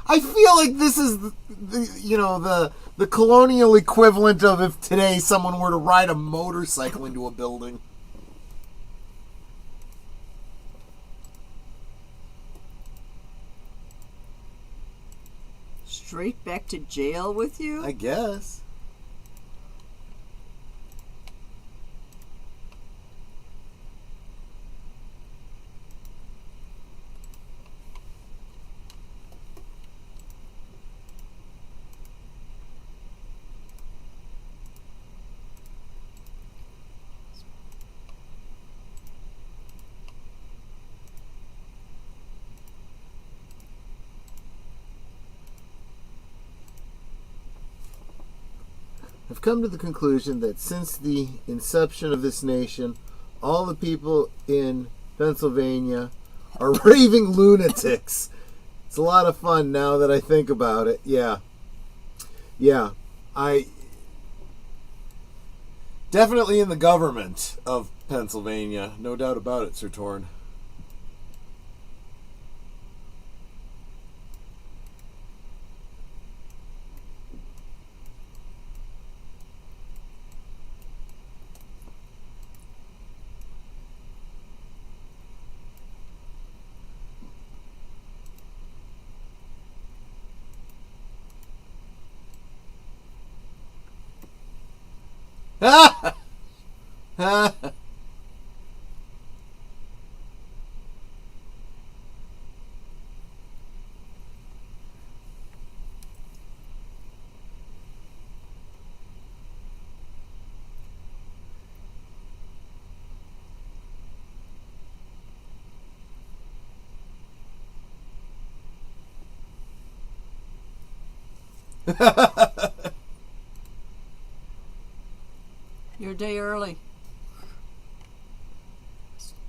I feel like this is the colonial equivalent of if today someone were to ride a motorcycle into a building. Straight back to jail with you? I guess. I've come to the conclusion that since the inception of this nation, all the people in Pennsylvania are raving lunatics. It's a lot of fun now that I think about it. Yeah. I definitely in the government of Pennsylvania, no doubt about it, Sir Torn. You're a day early.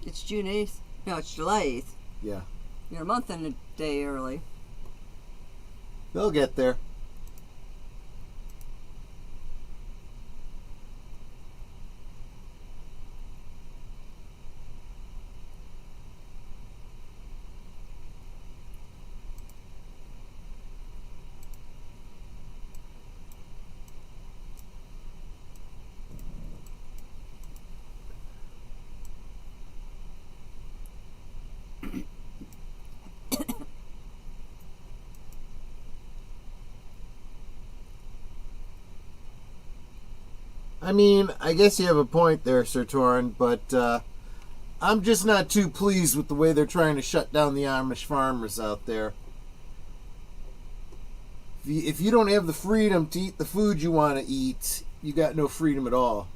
It's June 8th. No, it's July 8th. Yeah. You're a month and a day early. They'll get there. I mean, I guess you have a point there, Sir Torin, but I'm just not too pleased with the way they're trying to shut down the Amish farmers out there. If you don't have the freedom to eat the food you want to eat, you got no freedom at all.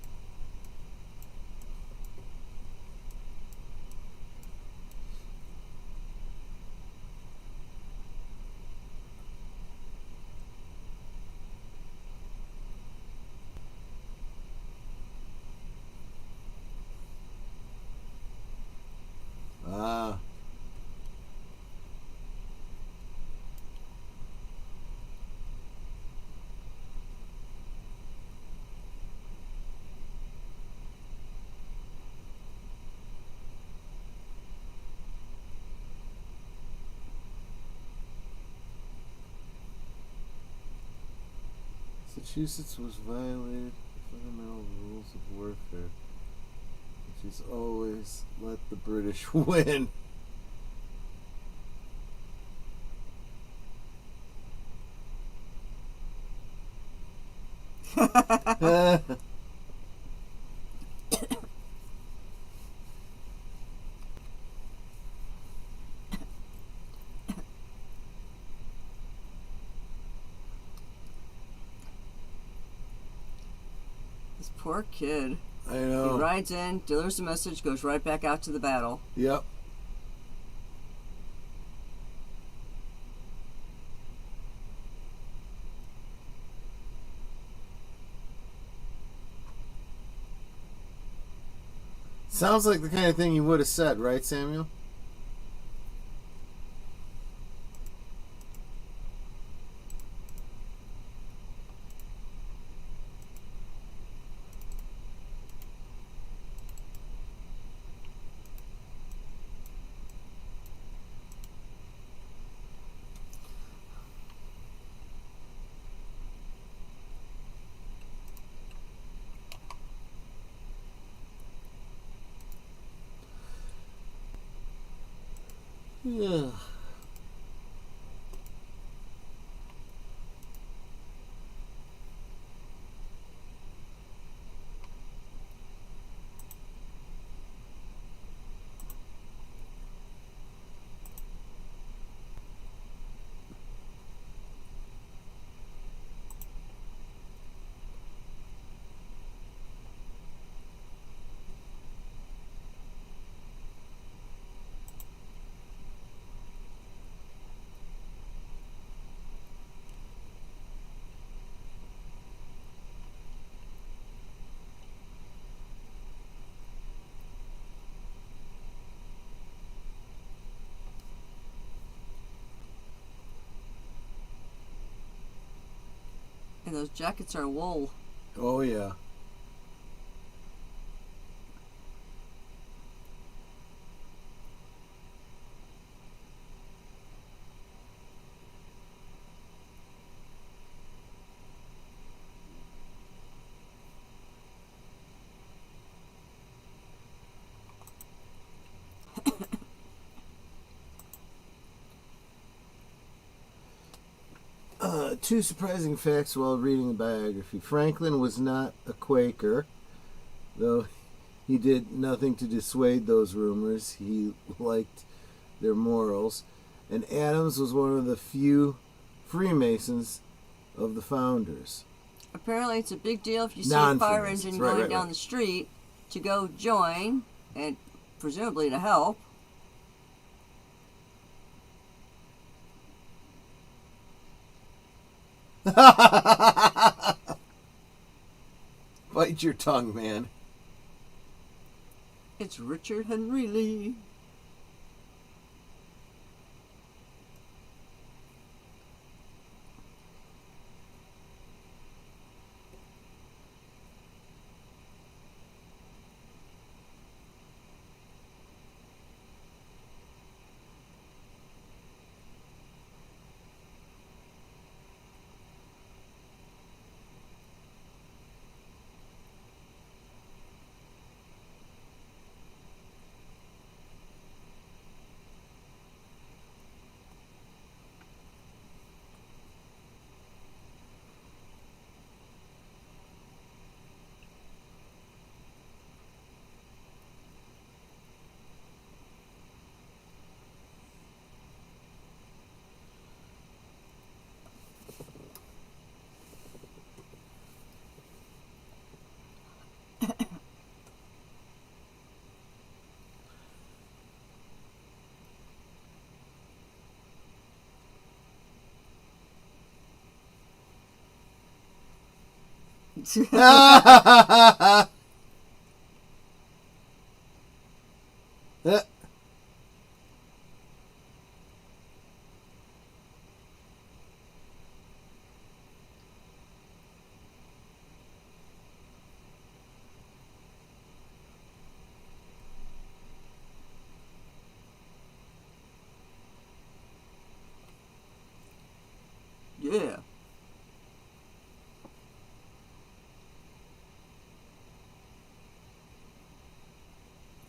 Ah. Massachusetts was violated the fundamental rules of warfare, which is always let the British win. This poor kid. I know. He rides in, delivers a message, goes right back out to the battle. Yep. Sounds like the kind of thing you would have said, right, Samuel? Yeah. And those jackets are wool. Oh, yeah. Two surprising facts while reading the biography. Franklin was not a Quaker, though he did nothing to dissuade those rumors. He liked their morals. And Adams was one of the few Freemasons of the founders. Apparently, it's a big deal if you see a fire engine going right. down the street to go join and presumably to help. Bite your tongue, man. It's Richard Henry Lee. Yeah.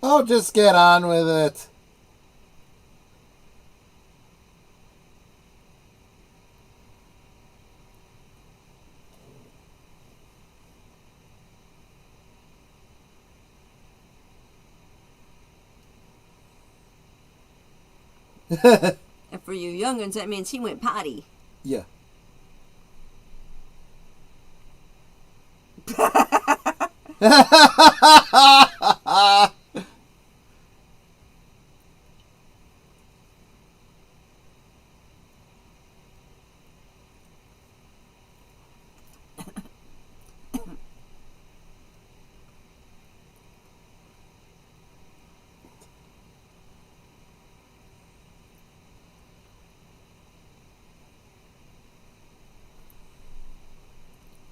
Oh, just get on with it. And for you young'uns, that means he went potty. Yeah.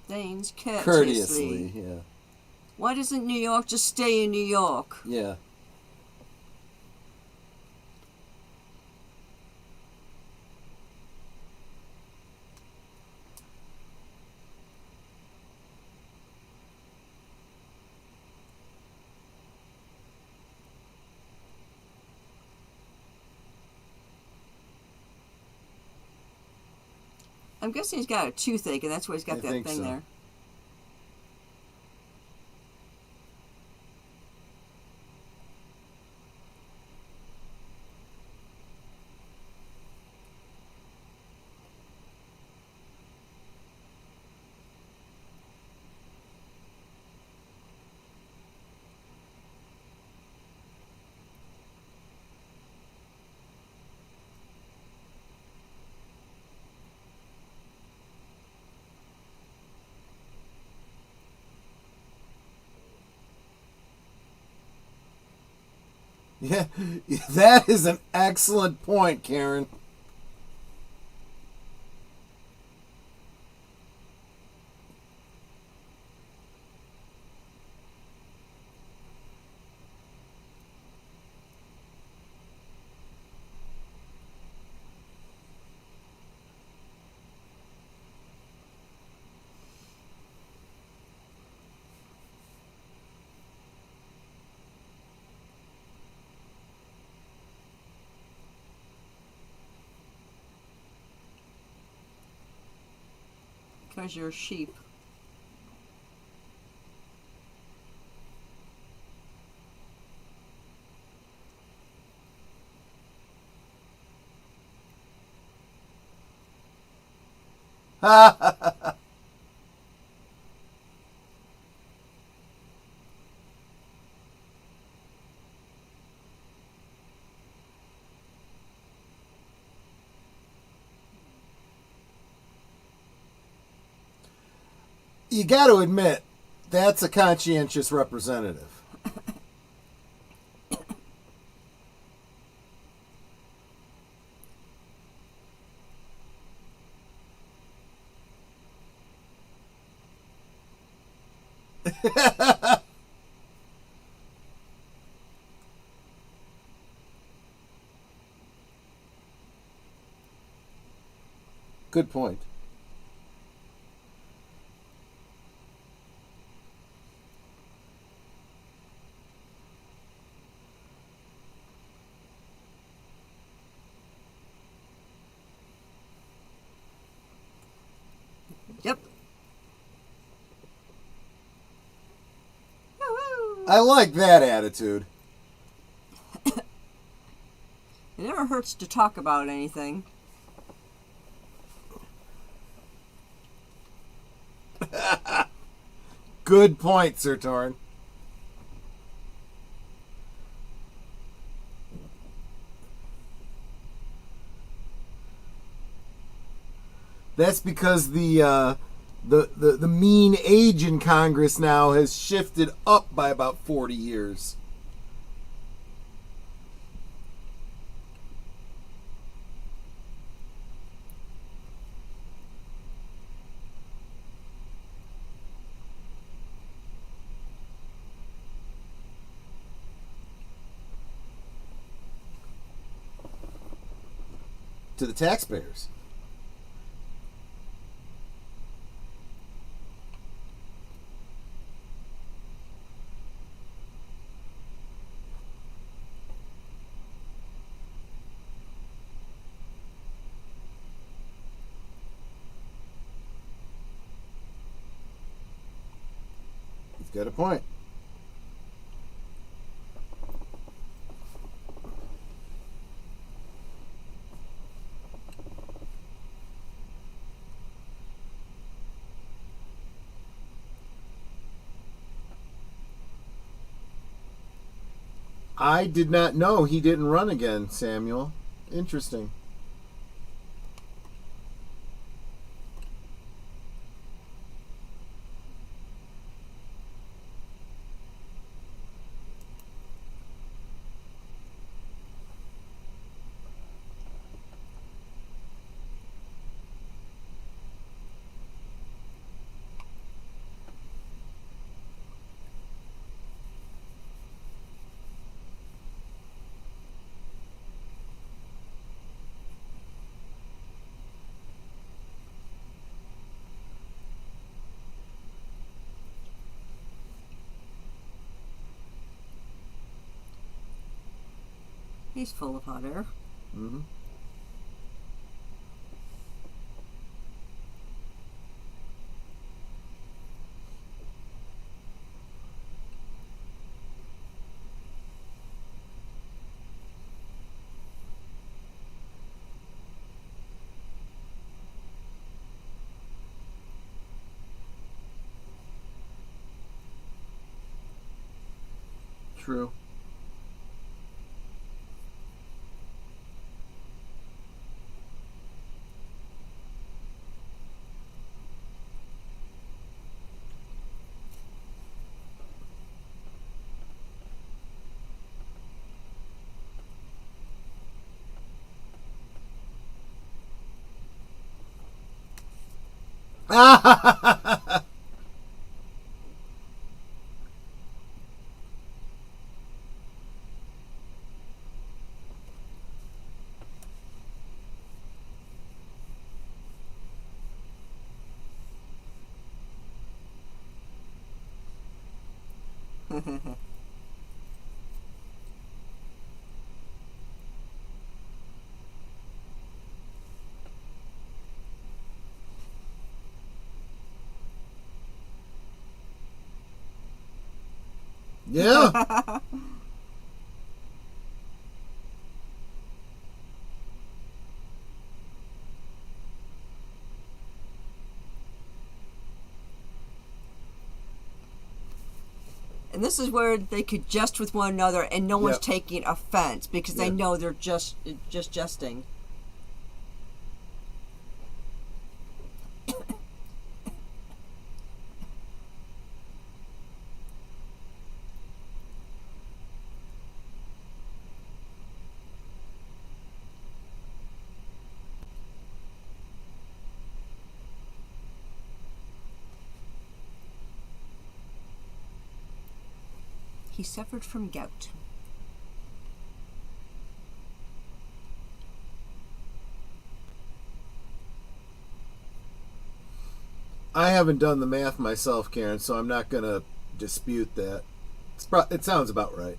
Danes Courteously, yeah. Why doesn't New York just stay in New York? Yeah. I'm guessing he's got a toothache, and that's why he's got that thing so. there. Yeah, that is an excellent point, Karen. Because you're a sheep. You got to admit, that's a conscientious representative. Good point. Yep. I like that attitude. It never hurts to talk about anything. Good point, Sir Torn. That's because the the mean age in Congress now has shifted up by about 40 years. To the taxpayers. He's got a point. I did not know he didn't run again, Samuel. Interesting. He's full of hot air. Mm-hmm. True. Yeah. And this is where they could jest with one another and no one's Yep. taking offense because they Yeah. know they're just jesting. He suffered from gout. I haven't done the math myself, Karen, so I'm not going to dispute that. It sounds about right.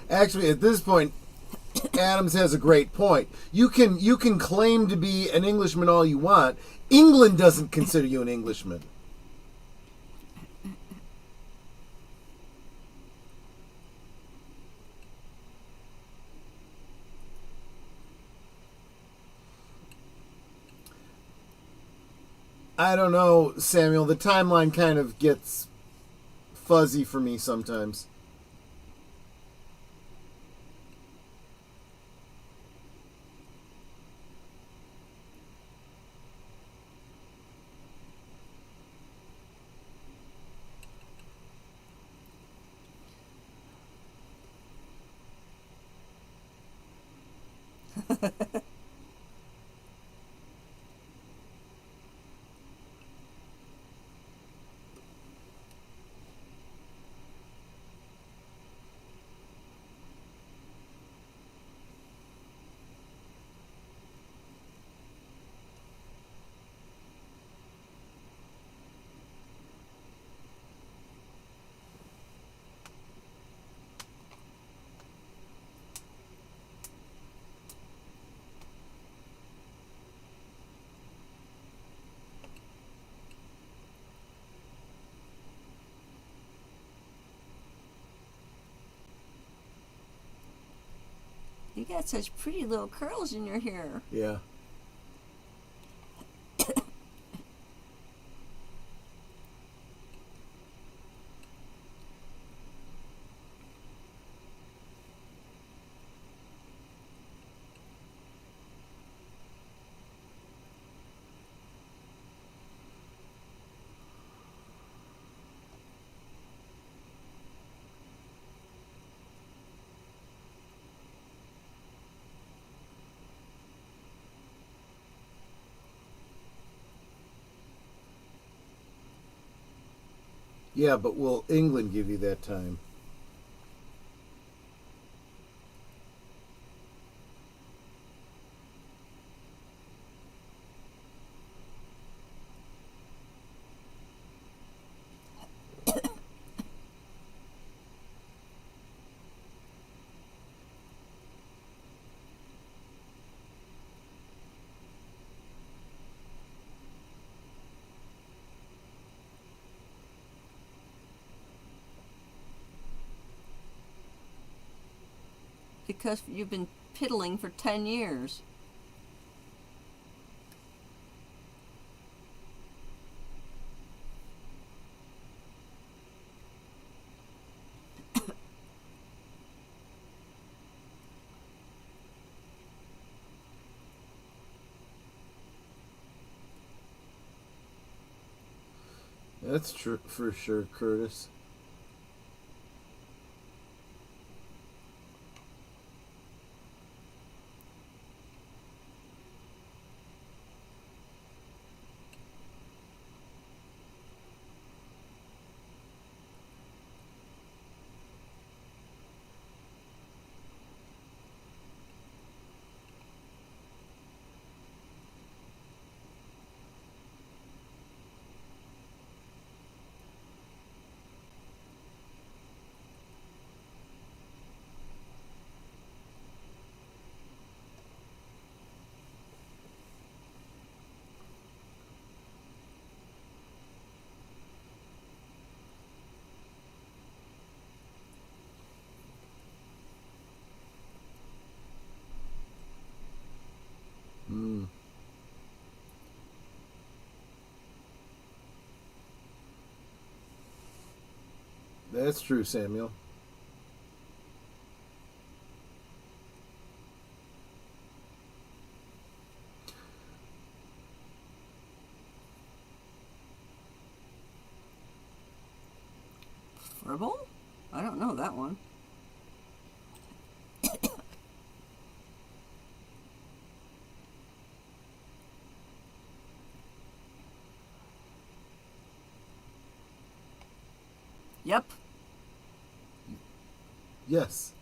Actually, at this point, Adams has a great point. You can claim to be an Englishman all you want. England doesn't consider you an Englishman. I don't know, Samuel. The timeline kind of gets fuzzy for me sometimes. You got such pretty little curls in your hair. Yeah. Yeah, but will England give you that time? Because you've been piddling for 10 years. That's true for sure, Curtis. That's true, Samuel. Fribble? I don't know that one. Yep. Yes.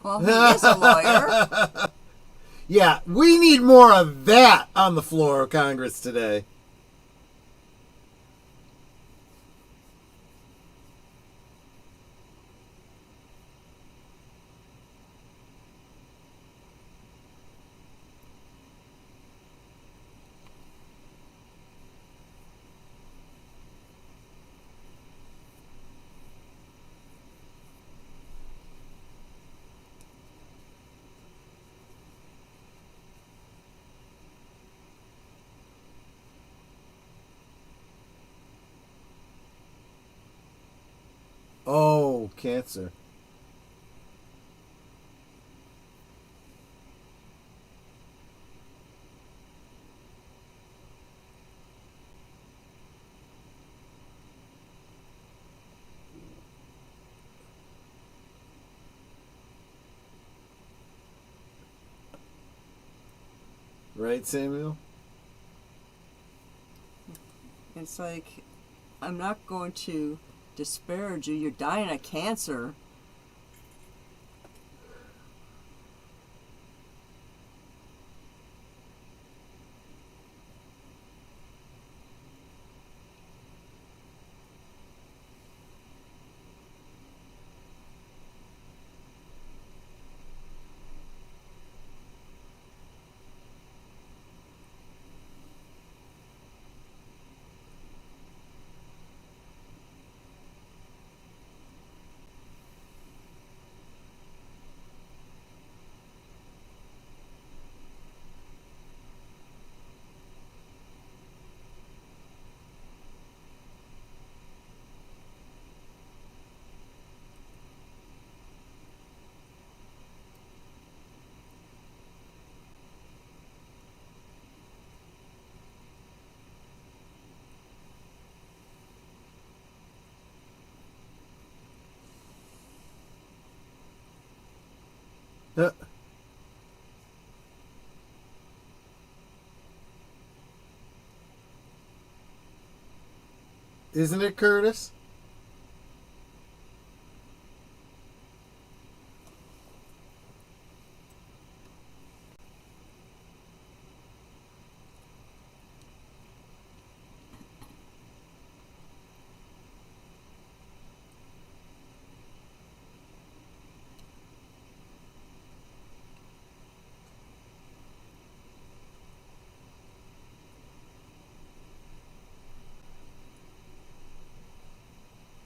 Well, he is a lawyer. Yeah, we need more of that on the floor of Congress today. cancer. Right, Samuel? It's like, I'm not going to disparage you. You're dying of cancer. Uh, Isn't it, Curtis?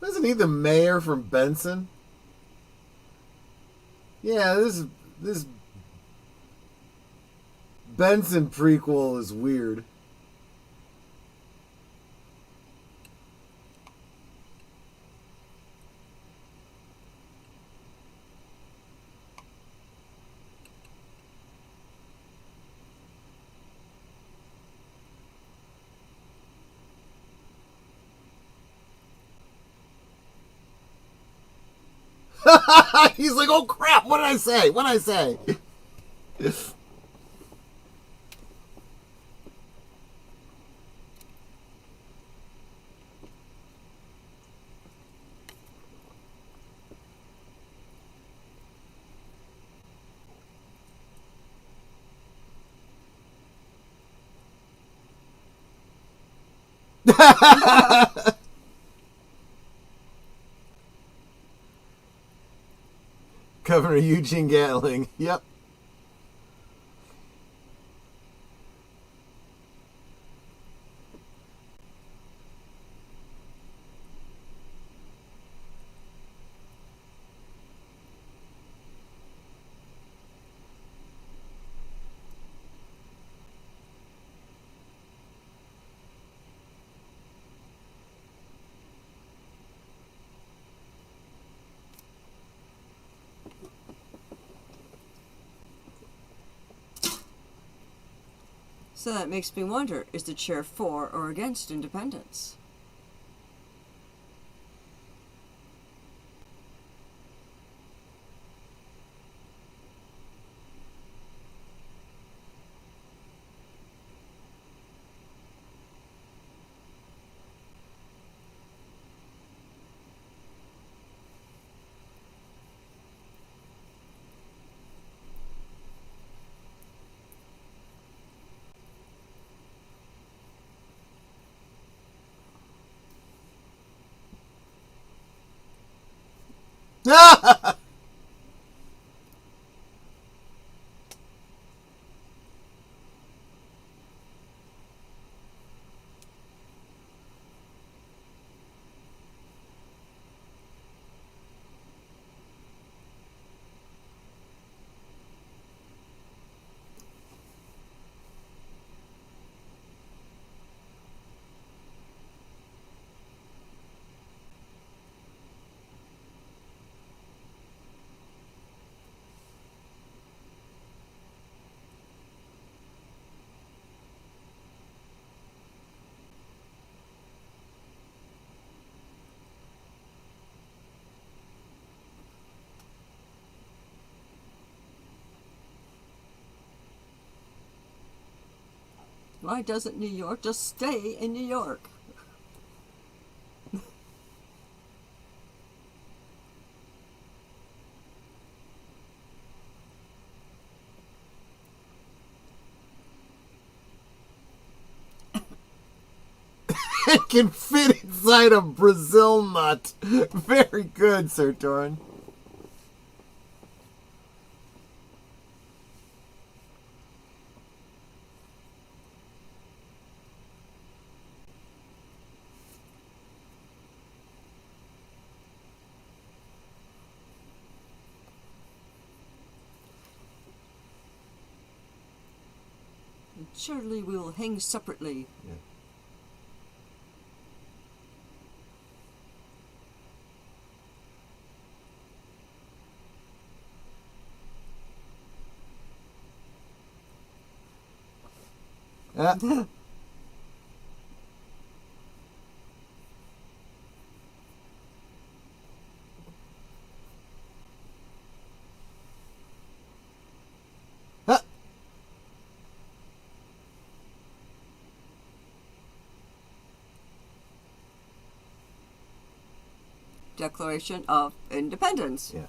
Isn't he the mayor from Benson? Yeah, this Benson prequel is weird. He's like, oh crap, what did I say? What did I say? Governor Eugene Gatling. Yep. So that makes me wonder, is the chair for or against independence? Why doesn't New York just stay in New York? It can fit inside a Brazil nut. Very good, Sir Torin. Surely we will hang separately. Yeah. Declaration of Independence. Yeah.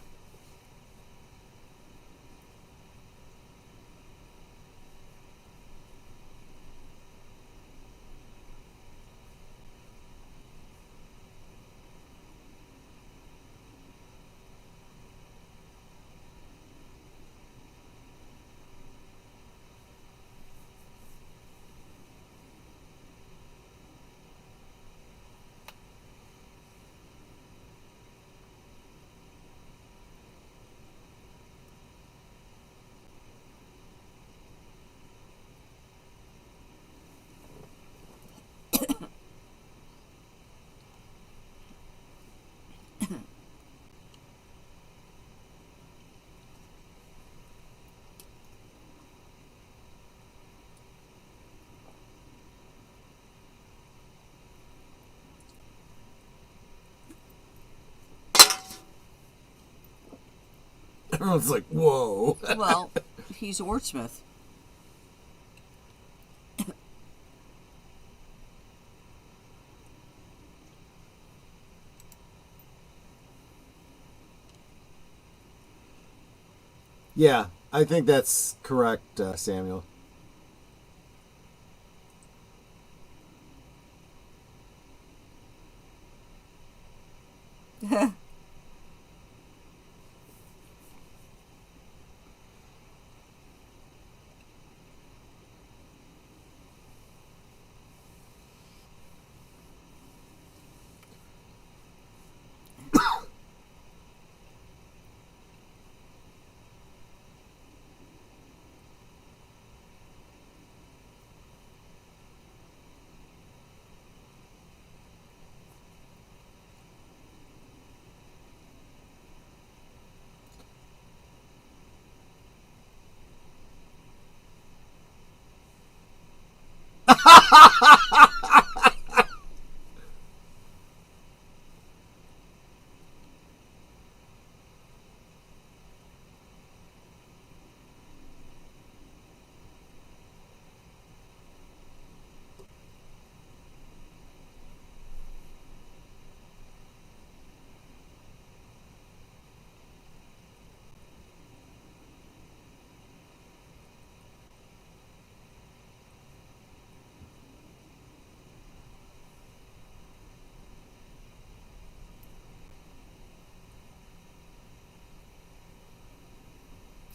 Everyone's like, whoa. Well, he's a wordsmith. Yeah, I think that's correct, Samuel.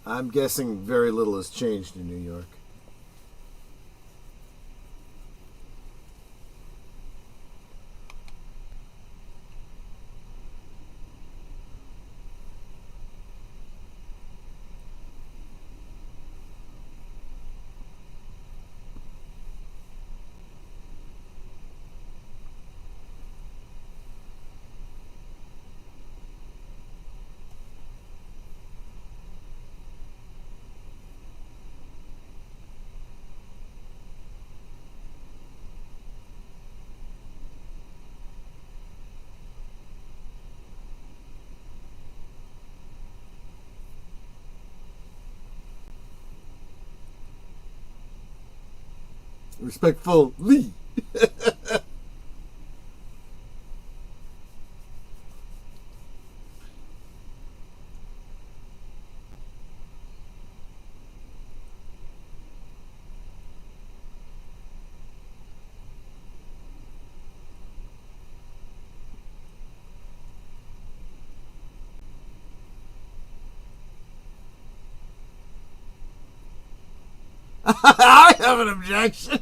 I'm guessing very little has changed in New York. Respectfully. I have an objection.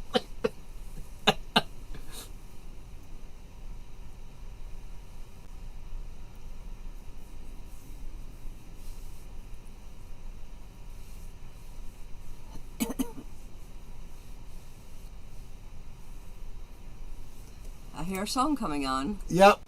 I hear a song coming on. Yep.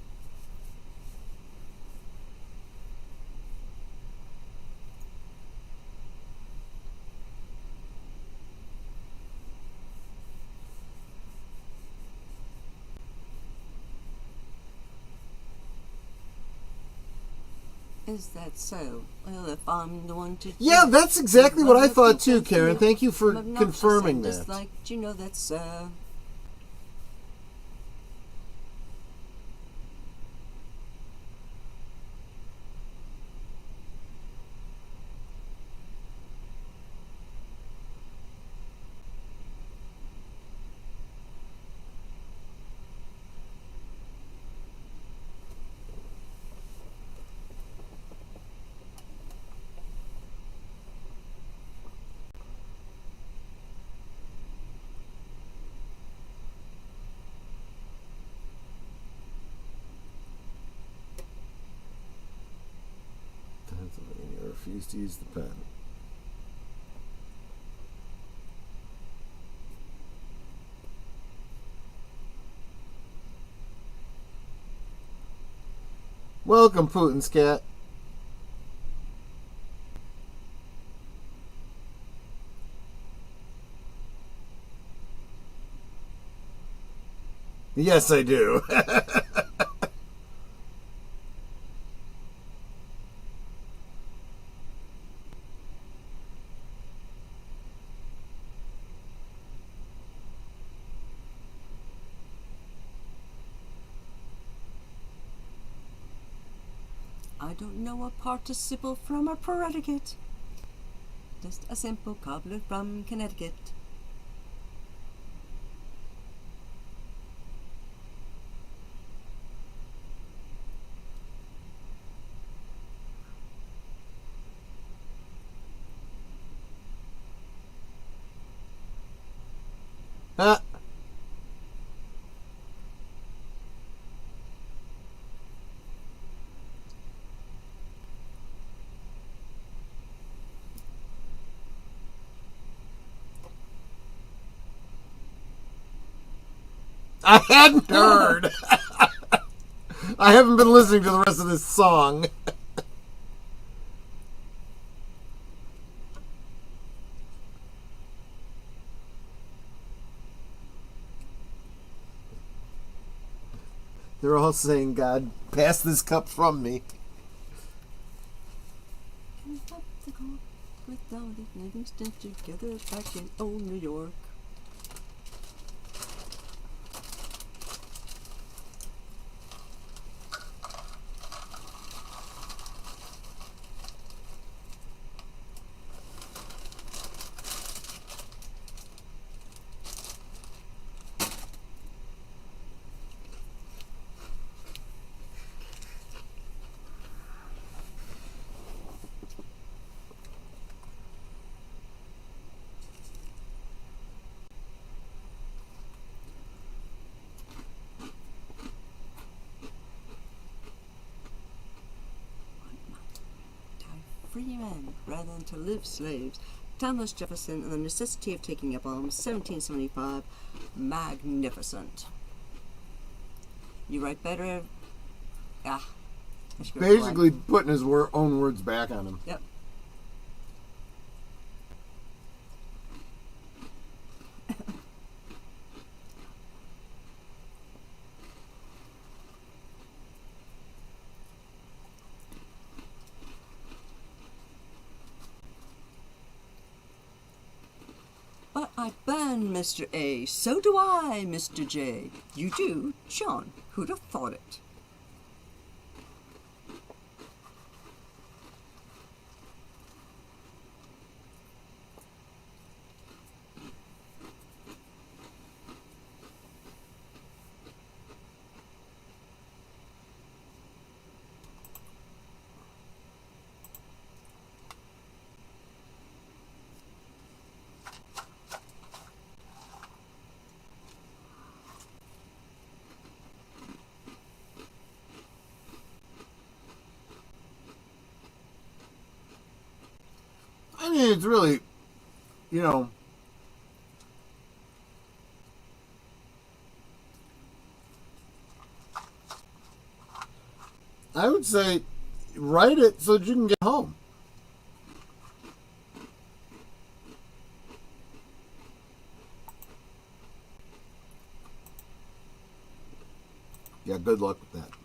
Is that so? Well, if I'm the one to... Yeah, that's exactly what I thought too, Karen. Thank you for I'm confirming just that. like, you know, that's so... Pennsylvania refused to use the pen. Welcome, Putin's cat. Yes, I do. I don't know a participle from a predicate. Just a simple cobbler from Connecticut. Ah. I hadn't heard. I haven't been listening to the rest of this song. They're all saying, God, pass this cup from me. Without it, living still together back in old New York. Free men rather than to live slaves. Thomas Jefferson and the Necessity of Taking Up Arms, 1775. Magnificent. You write better. Ah. Basically putting his own words back on him. Yep. But I burn then, Mr. A. So do I, Mr. J. You do? John, who'd have thought it? I mean, it's really, you know, I would say write it so that you can get home. Yeah, good luck with that.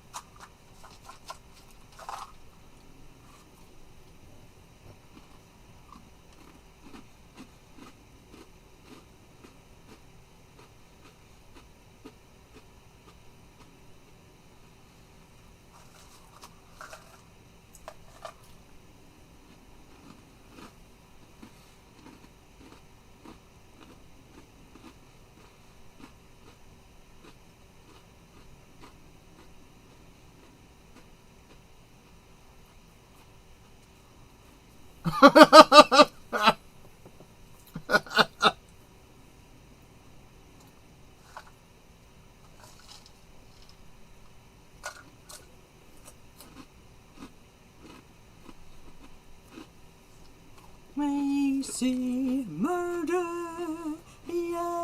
Macy murder yet.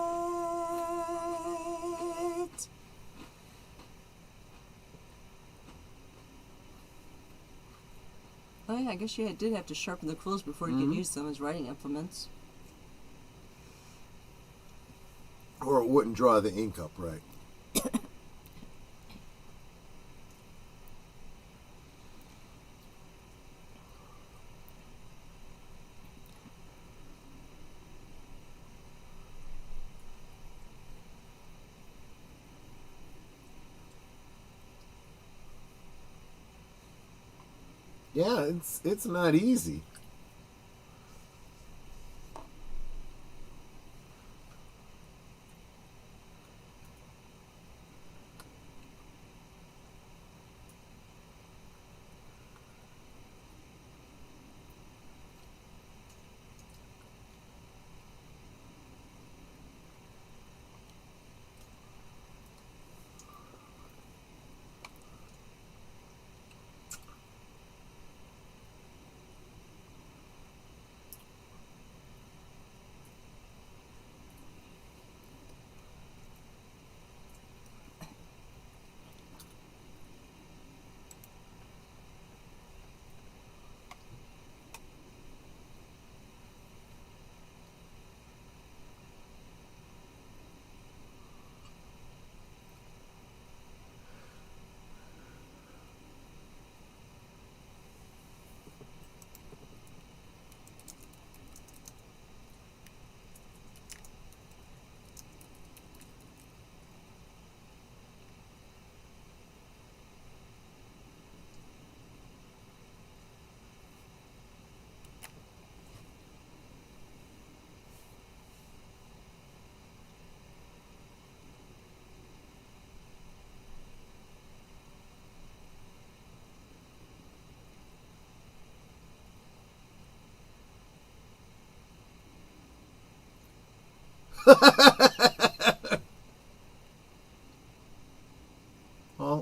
Oh yeah, I guess you did have to sharpen the quills before you could use them as writing implements. Or it wouldn't draw the ink up right. Yeah, it's not easy.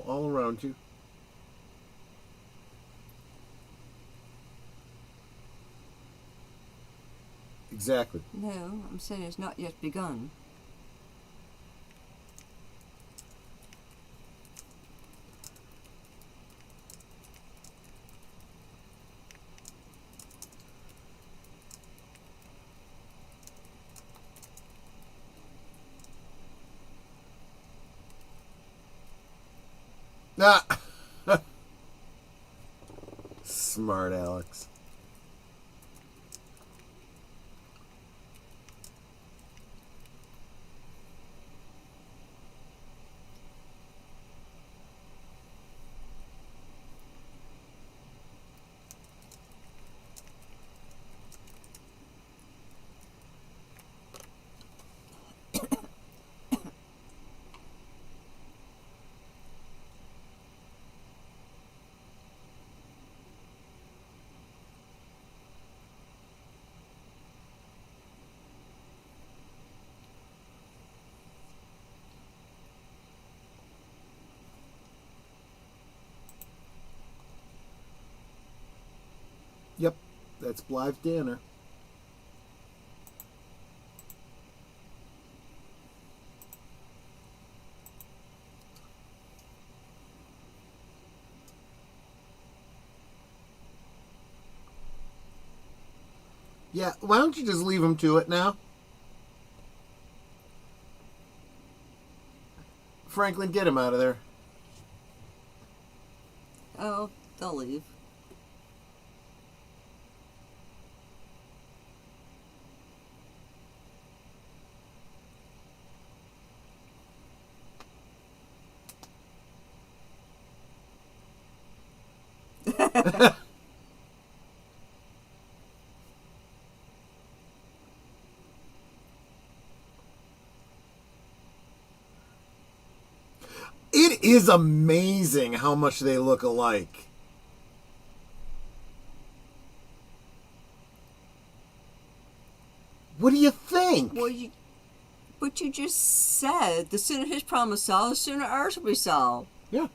all around you. Exactly. No, I'm saying it's not yet begun. Ah. Smart Alex. Yep, that's Blythe Danner. Yeah, why don't you just leave him to it now? Franklin, get him out of there. Oh, they'll leave. It is amazing how much they look alike. What do you think? Well, but you just said the sooner his problem is solved, the sooner ours will be solved. Yeah.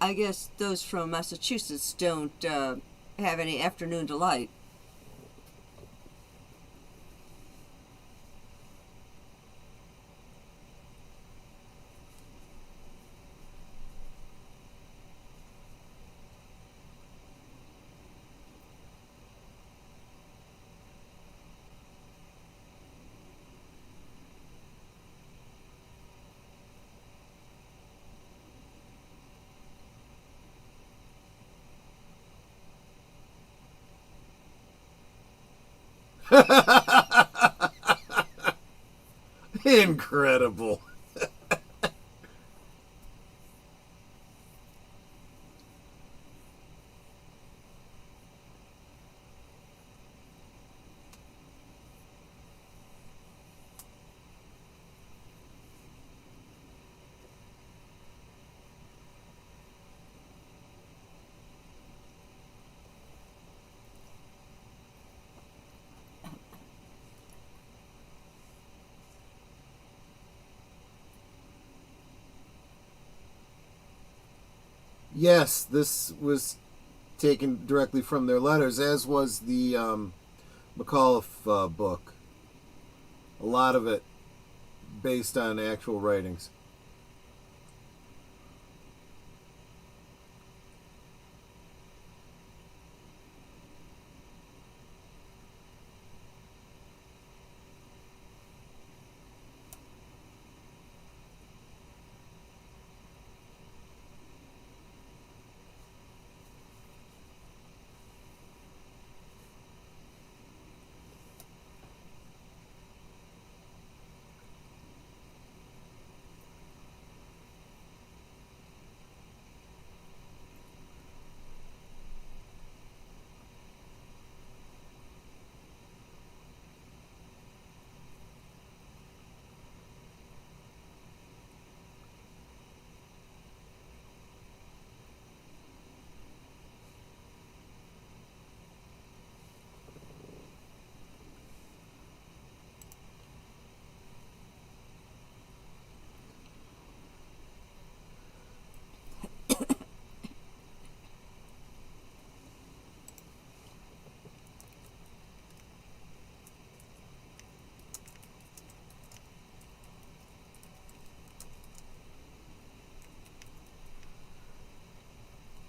I guess those from Massachusetts don't have any afternoon delight. Incredible. Yes, this was taken directly from their letters, as was the McAuliffe book. A lot of it based on actual writings.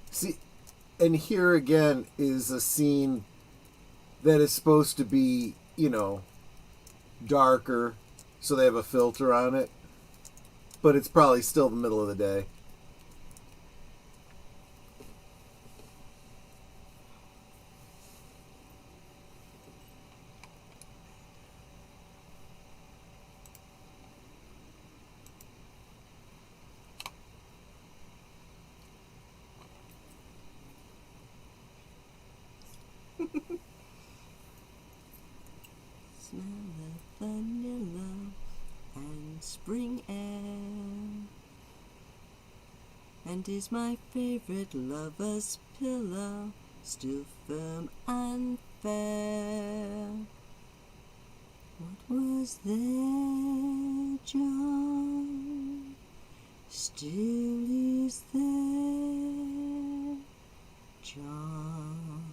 See, and here again is a scene that is supposed to be, darker, so they have a filter on it, but it's probably still the middle of the day. Smell the vanilla and spring air, and is my favorite lover's pillow still firm and fair? What was there, John? Still is there. John.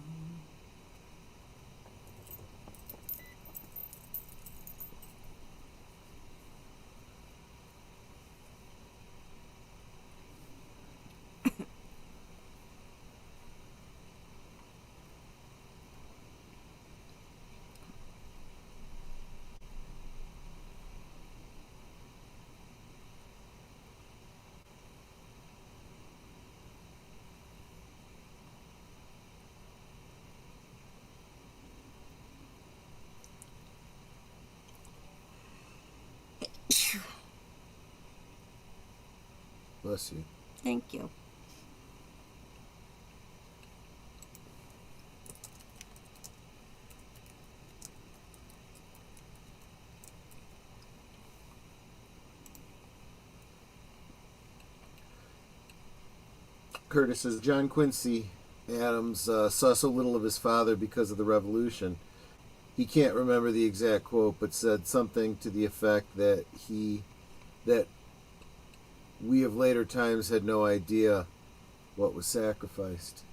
Bless you. Thank you. Curtis says John Quincy Adams saw so little of his father because of the Revolution. He can't remember the exact quote, but said something to the effect that we of later times had no idea what was sacrificed.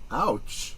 Ouch.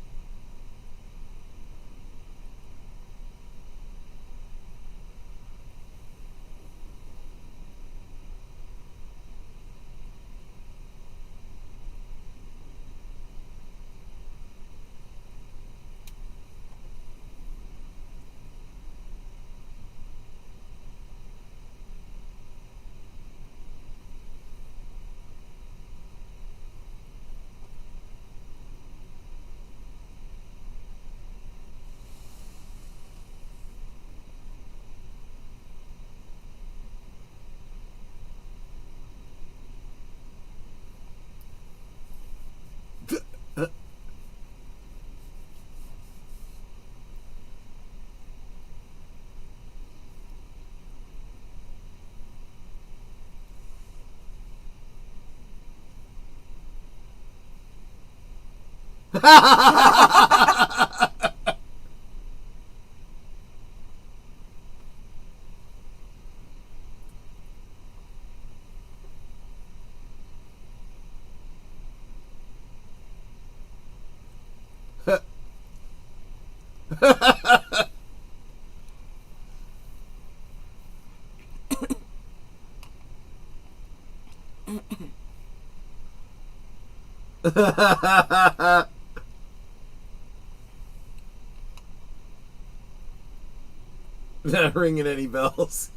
Not ringing any bells.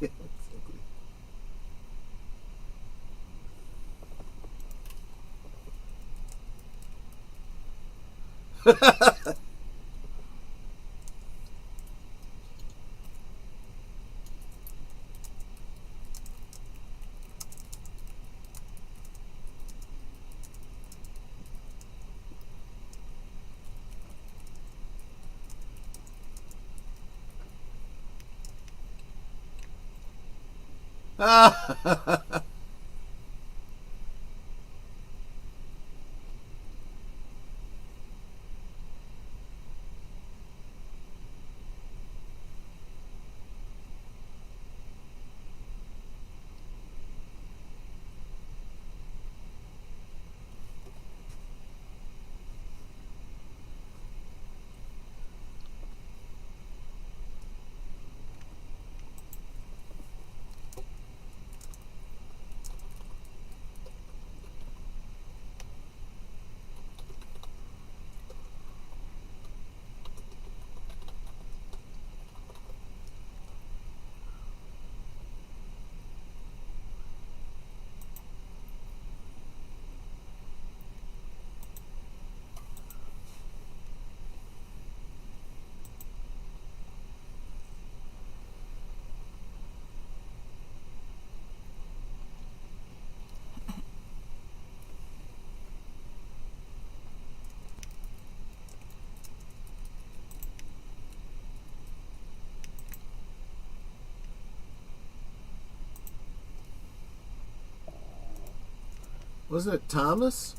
Wasn't it Thomas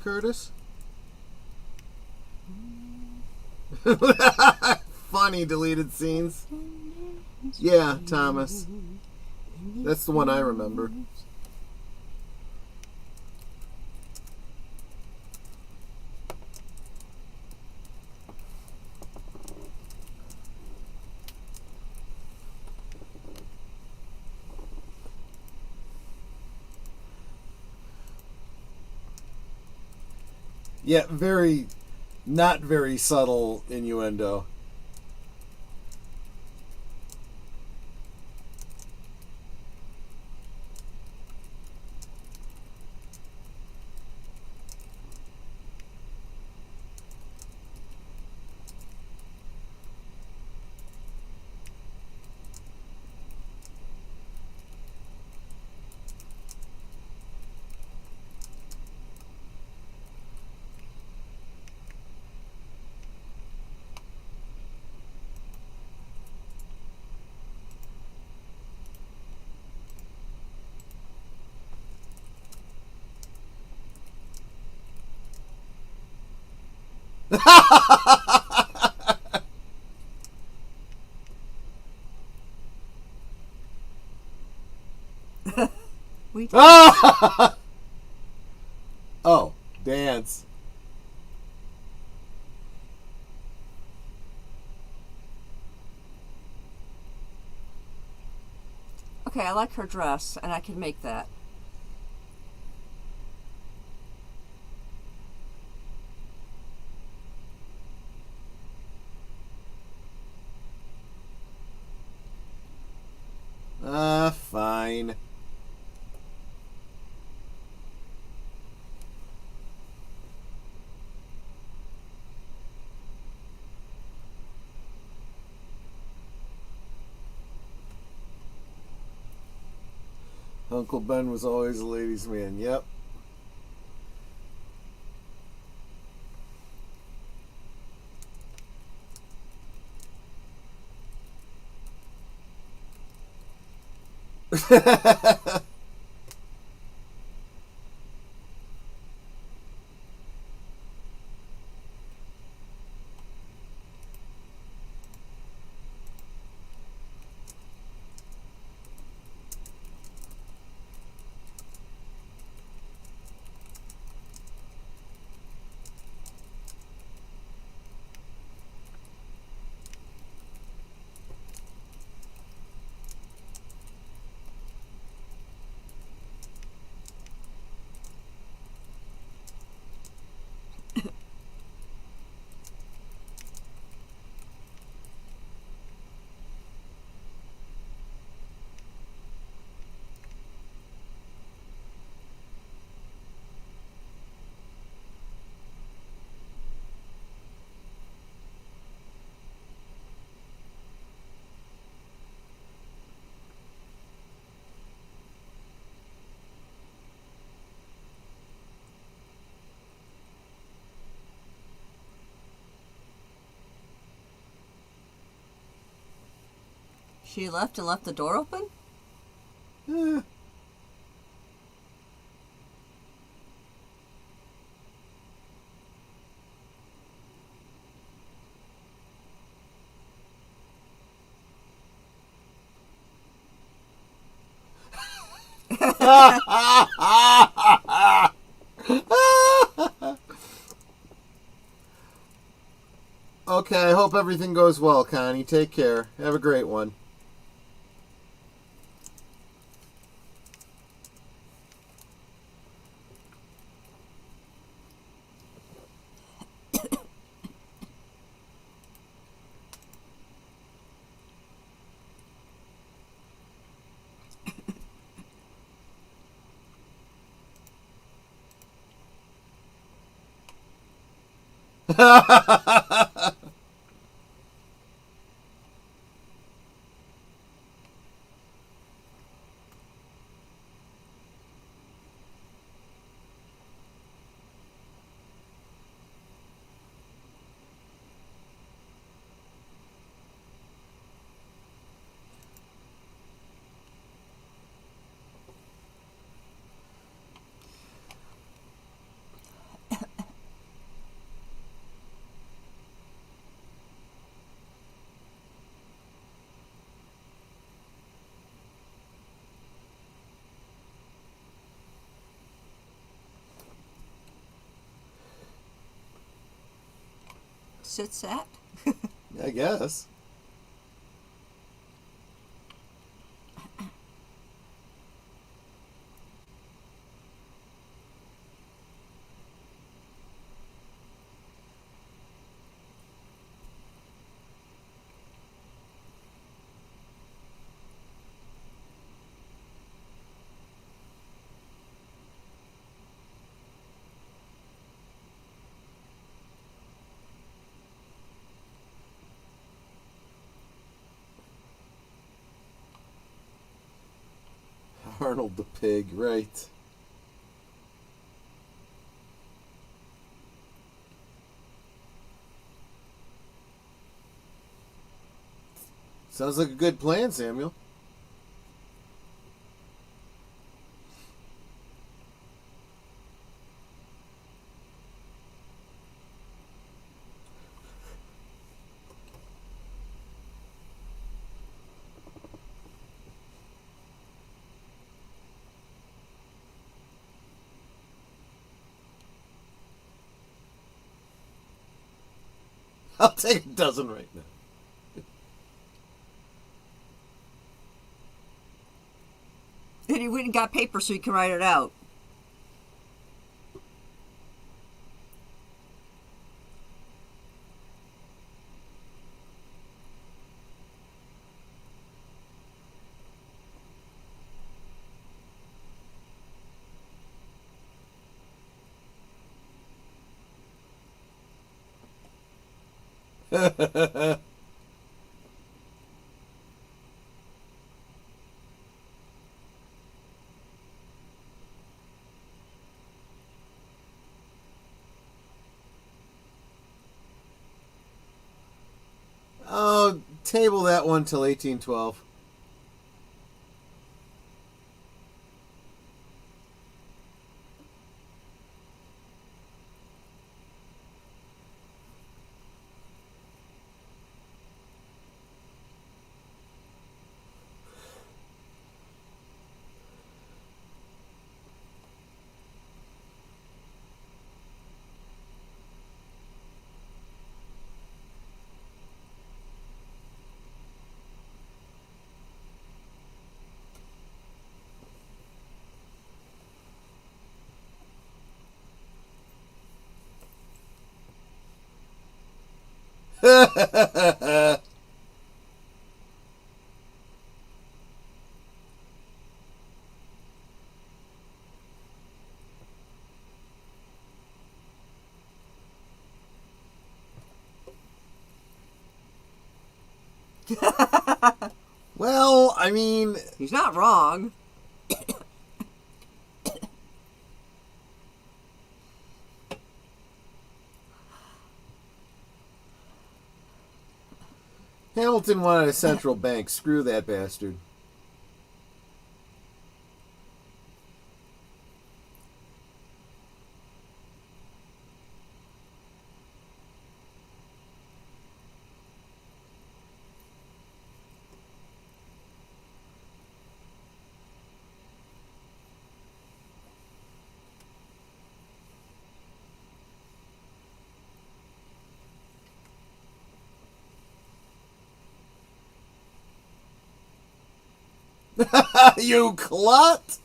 Curtis? Funny deleted scenes. Yeah, Thomas. That's the one I remember. Yeah, not very subtle innuendo. We did. Oh, dance. Okay, I like her dress, and I can make that. Fine. Uncle Ben was always a ladies' man. Yep. She left and left the door open? Eh. Okay, I hope everything goes well, Connie. Take care. Have a great one. sits at. I guess. Arnold the pig, right. Sounds like a good plan, Samuel. I'll take a dozen right now. And he went and got paper so he can write it out. Oh, table that one till 1812. Well, I mean, He's not wrong. Hamilton wanted a central bank. Screw that bastard. You clut!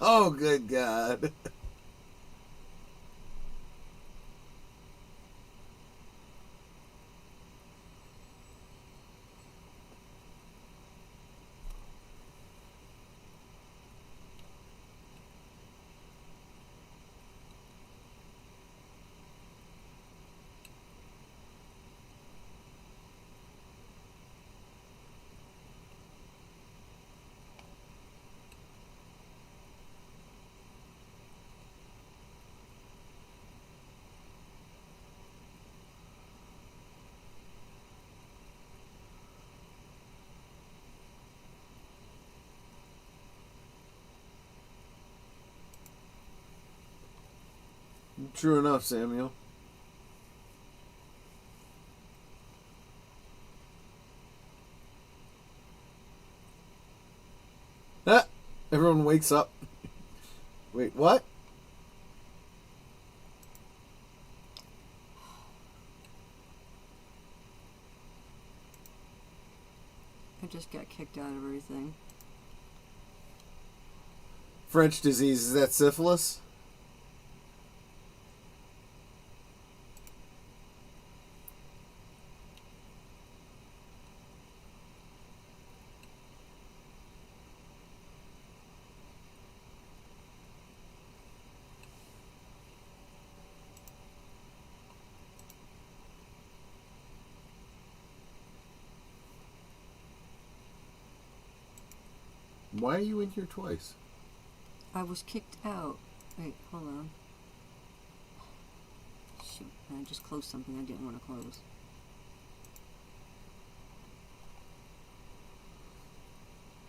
Oh, good God. True enough, Samuel. Ah, everyone wakes up. Wait, what? I just got kicked out of everything. French disease, is that syphilis? Why are you in here twice? I was kicked out. Wait, hold on. Shoot, I just closed something I didn't want to close.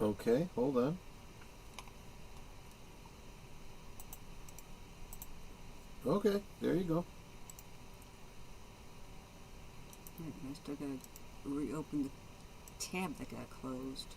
Okay, hold on. Okay, there you go. Wait, I still gotta reopen the tab that got closed.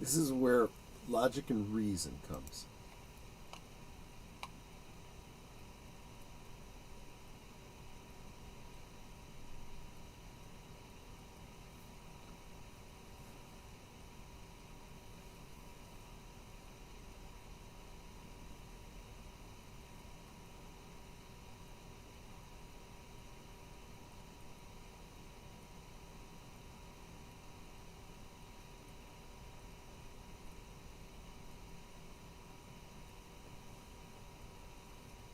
This is where logic and reason comes.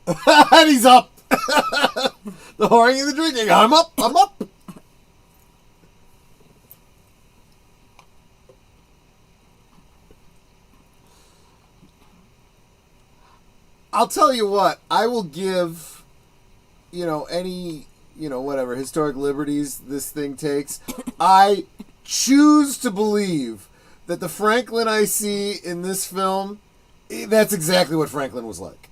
And he's up. The whoring and the drinking. I'm up. I'm up. I'll tell you what. I will give, any, whatever historic liberties this thing takes. I choose to believe that the Franklin I see in this film, that's exactly what Franklin was like.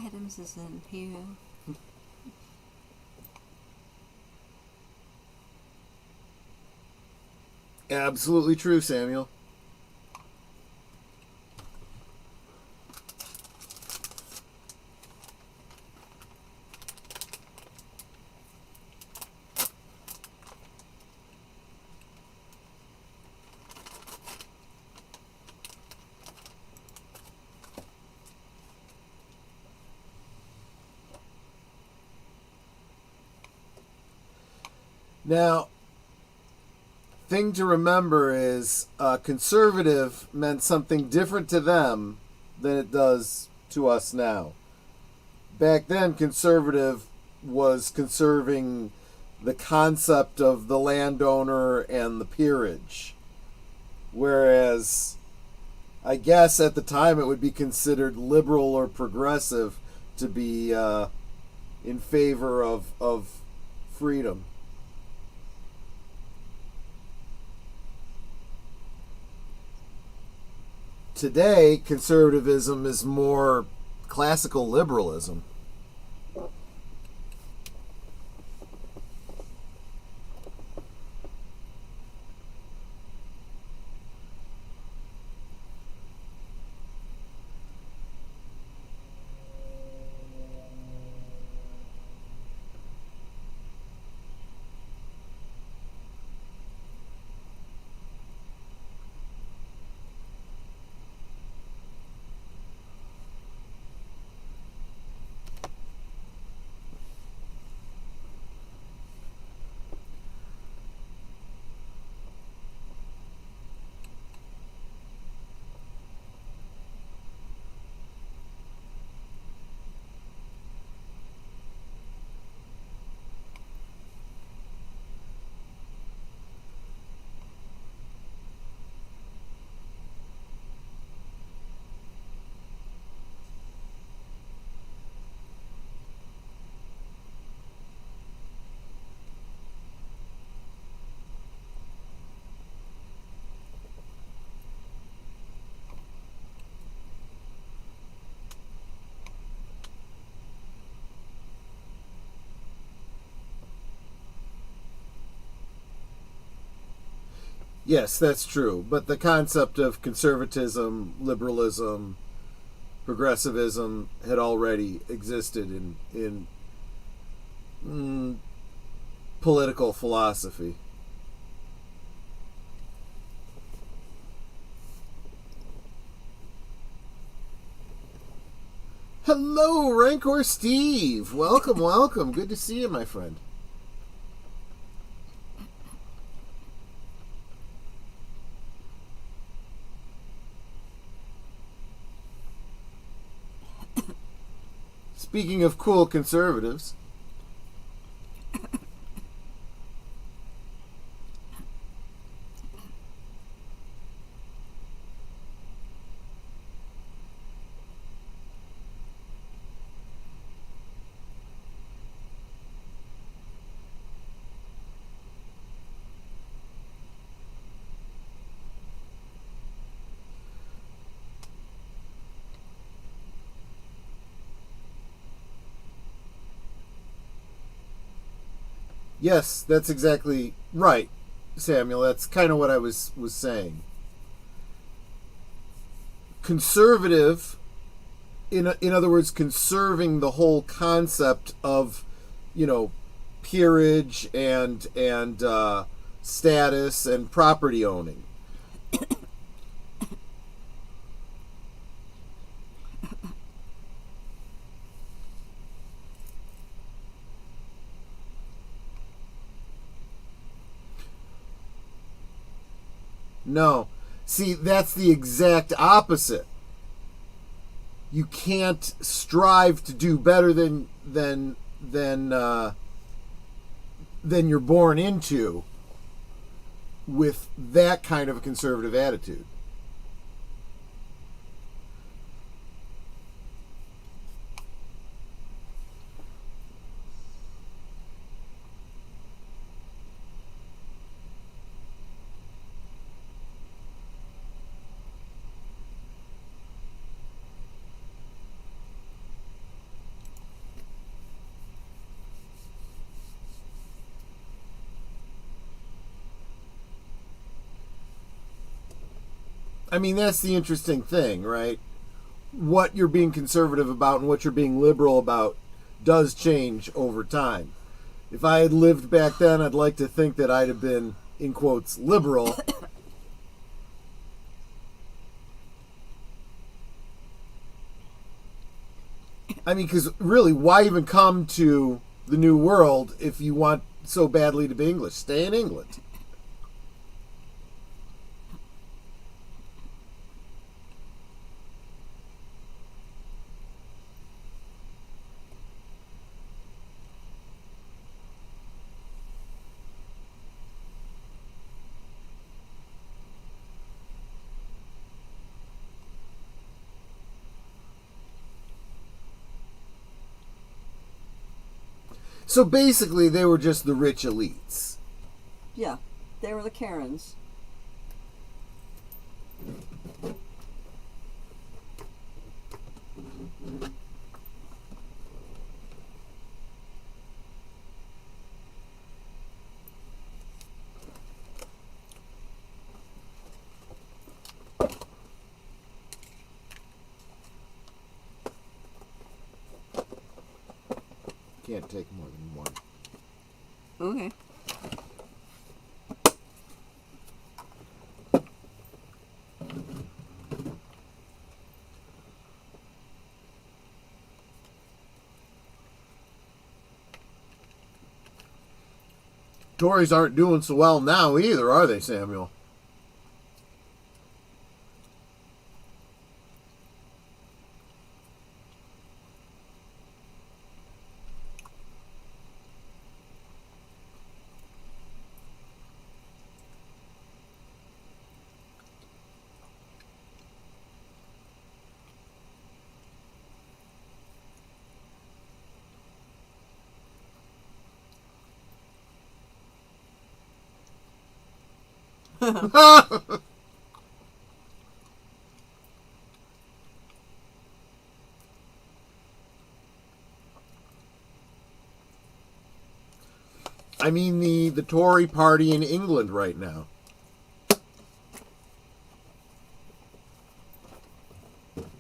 Adams is in here. Absolutely true, Samuel. Now, thing to remember is conservative meant something different to them than it does to us now. Back then, conservative was conserving the concept of the landowner and the peerage. Whereas I guess at the time it would be considered liberal or progressive to be in favor of freedom. Today, conservatism is more classical liberalism. Yes, that's true. But the concept of conservatism, liberalism, progressivism had already existed in political philosophy. Hello, Rancor Steve. Welcome, welcome. Good to see you, my friend. Speaking of cool conservatives, yes, that's exactly right, Samuel. That's kind of what I was saying. Conservative, in other words, conserving the whole concept of, peerage and status and property owning. No. See, that's the exact opposite. You can't strive to do better than you're born into with that kind of a conservative attitude. I mean, that's the interesting thing, right? What you're being conservative about and what you're being liberal about does change over time. If I had lived back then, I'd like to think that I'd have been, in quotes, liberal. I mean, because really, why even come to the New World if you want so badly to be English? Stay in England. So basically, they were just the rich elites. Yeah, they were the Karens. Can't take more than one. Okay. Tories aren't doing so well now either, are they, Samuel? I mean the Tory party in England right now.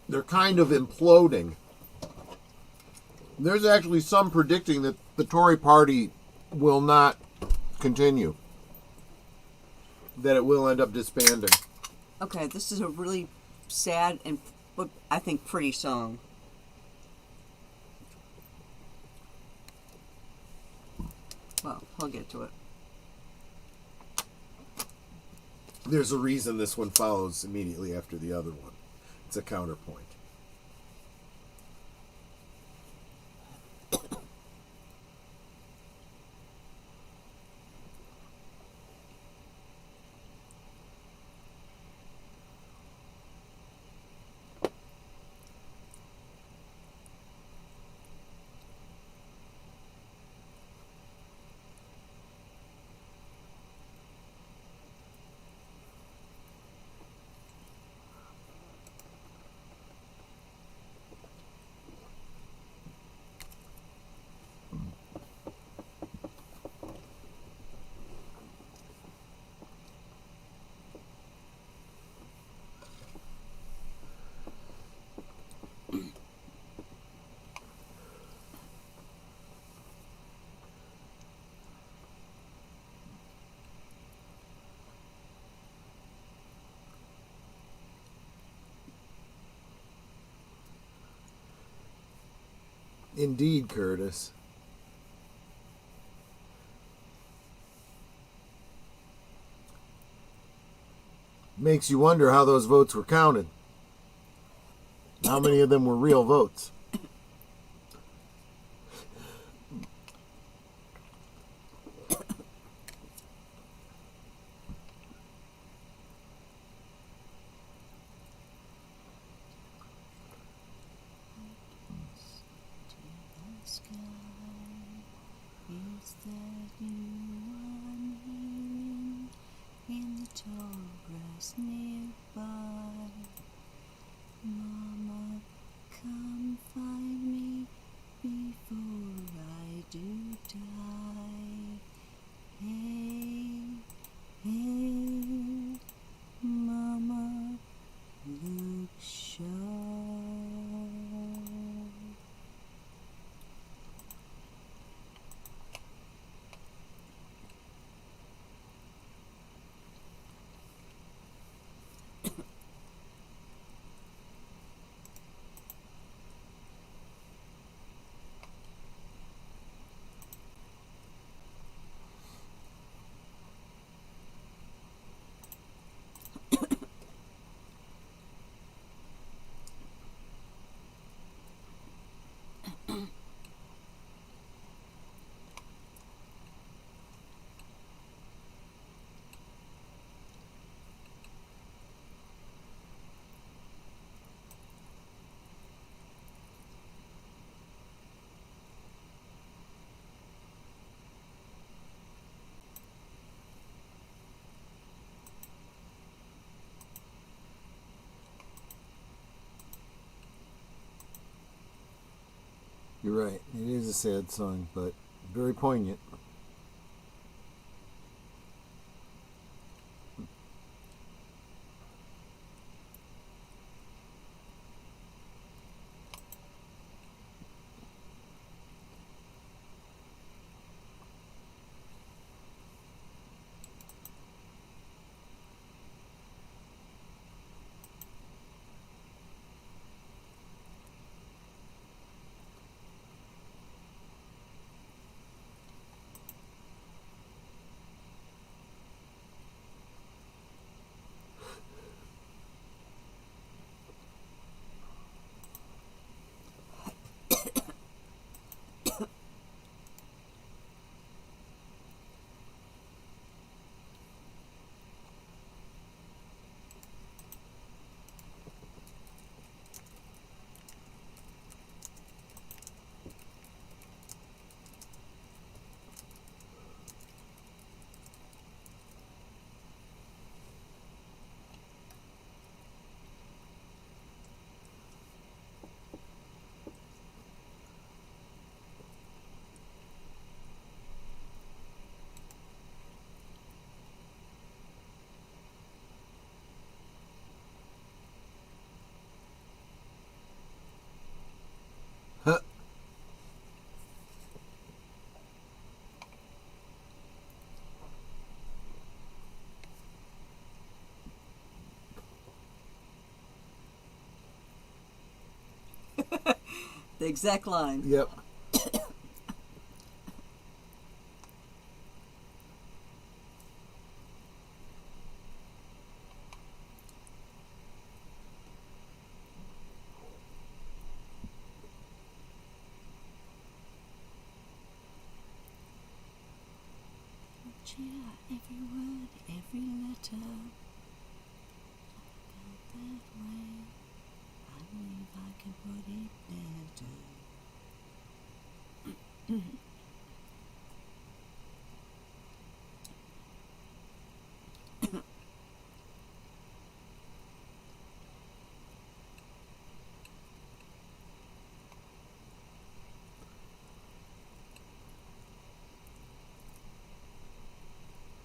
They're kind of imploding. There's actually some predicting that the Tory party will not continue. That it will end up disbanding. Okay, this is a really sad and, I think, pretty song. Well, I'll get to it. There's a reason this one follows immediately after the other one. It's a counterpoint. Indeed, Curtis. Makes you wonder how those votes were counted. How many of them were real votes? Mama, come find me before I do die. Hey, hey, Mama, look sharp. You're right. It is a sad song, but very poignant. Huh. The exact line. Yep. Every word, every letter. That way. I believe I can put it better.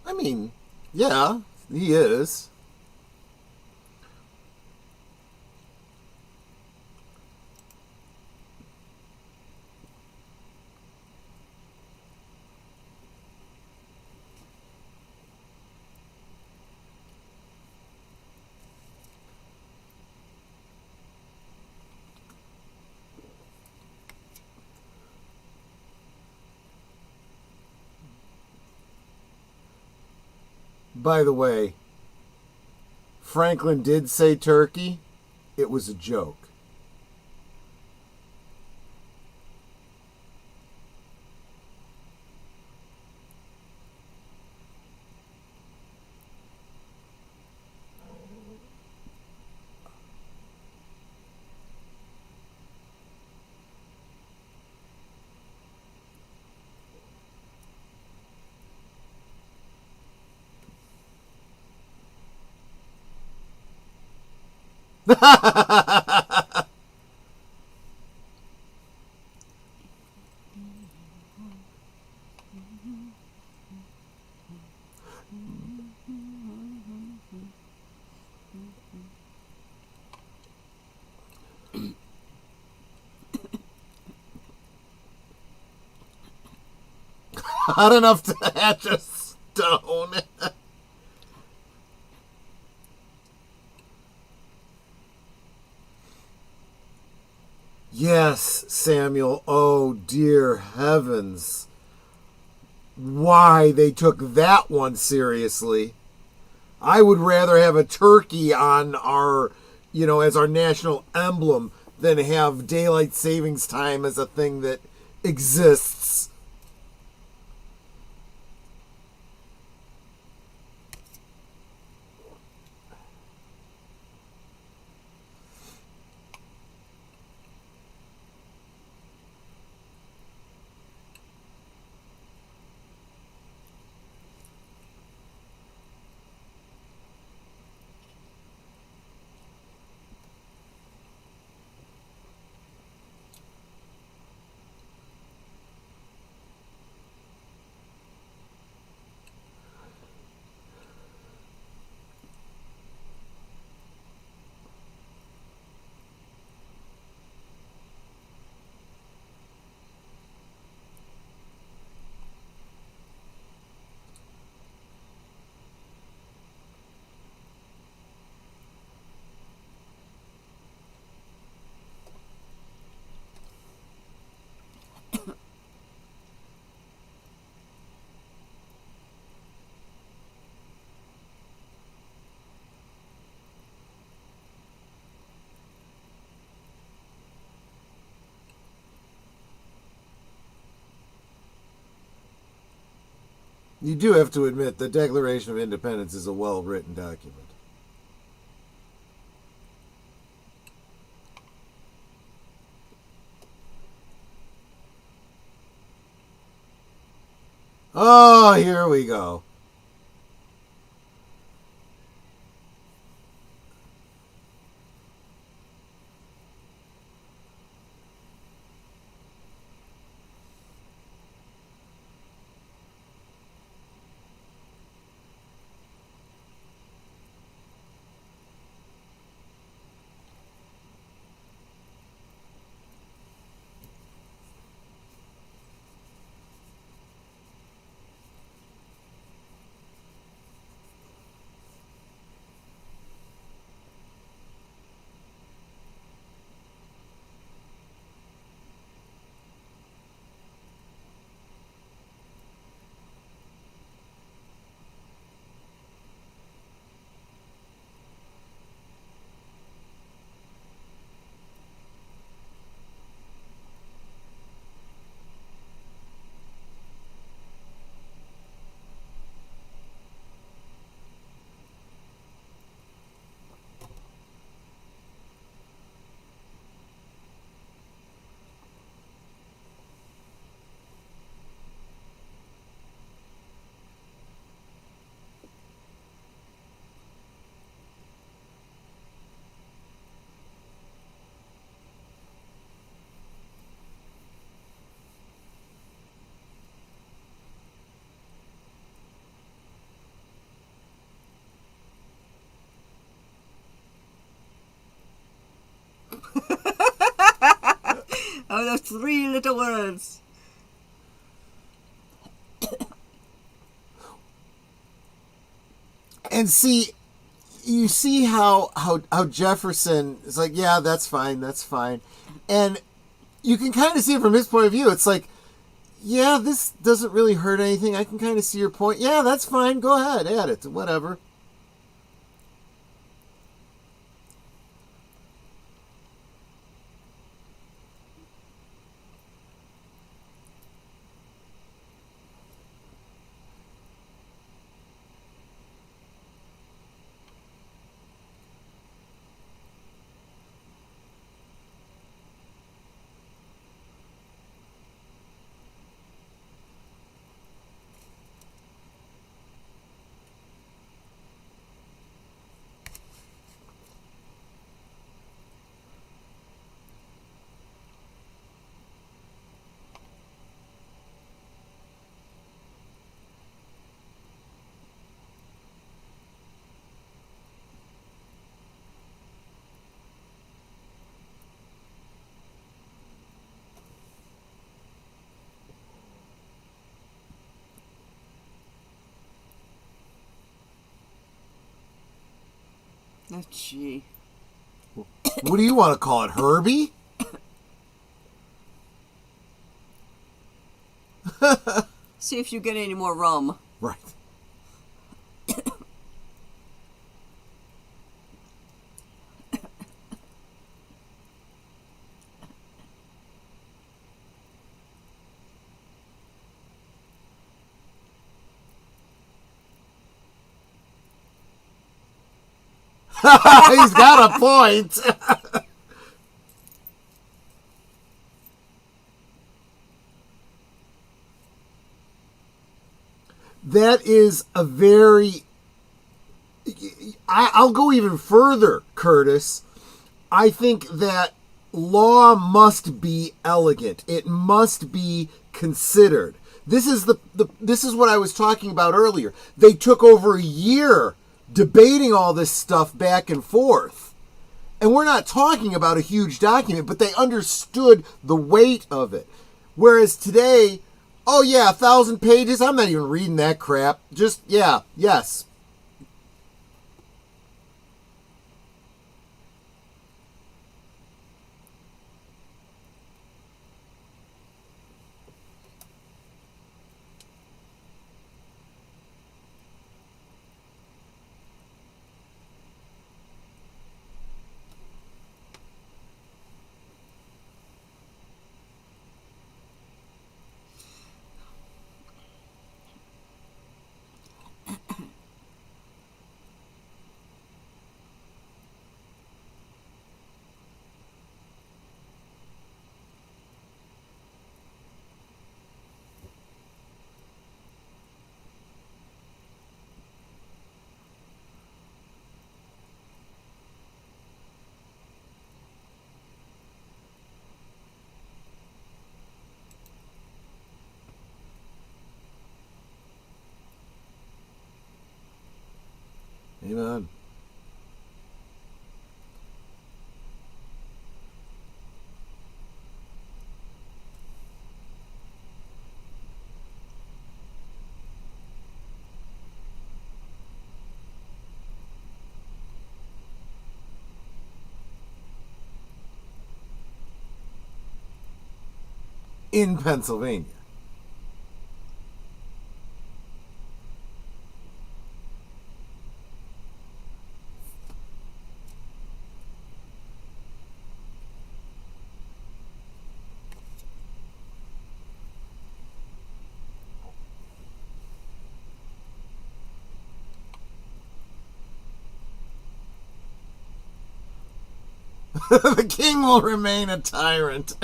I mean, yeah, he is. By the way, Franklin did say turkey. It was a joke. Hot enough to hatch a stone. Yes, Samuel. Oh, dear heavens. Why they took that one seriously. I would rather have a turkey on our, as our national emblem than have daylight savings time as a thing that exists. You do have to admit the Declaration of Independence is a well-written document. Oh, here we go. Oh, those three little words. And see, you see how Jefferson is like, yeah, that's fine, that's fine. And you can kind of see it from his point of view. It's like, yeah, this doesn't really hurt anything. I can kind of see your point. Yeah, that's fine. Go ahead, add it, whatever. Oh, gee. What do you want to call it, Herbie? See if you get any more rum. Right. He's got a point. That is a very... I'll go even further, Curtis. I think that law must be elegant. It must be considered. This is this is what I was talking about earlier. They took over a year debating all this stuff back and forth. And we're not talking about a huge document, but they understood the weight of it. Whereas today, oh yeah, 1,000 pages, I'm not even reading that crap. Just, yeah, yes. Amen. In Pennsylvania. The king will remain a tyrant.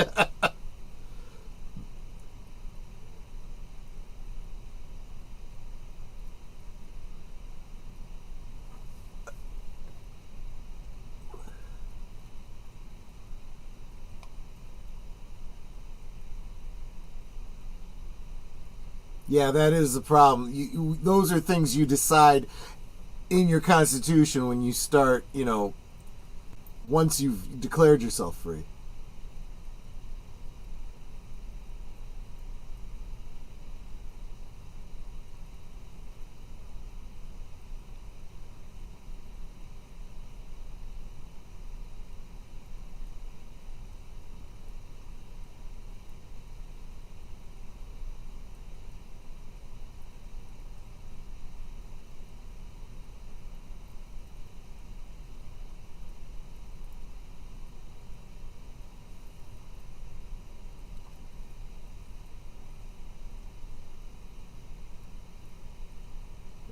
Yeah, that is the problem. Those are things you decide in your constitution when you start, once you've declared yourself free.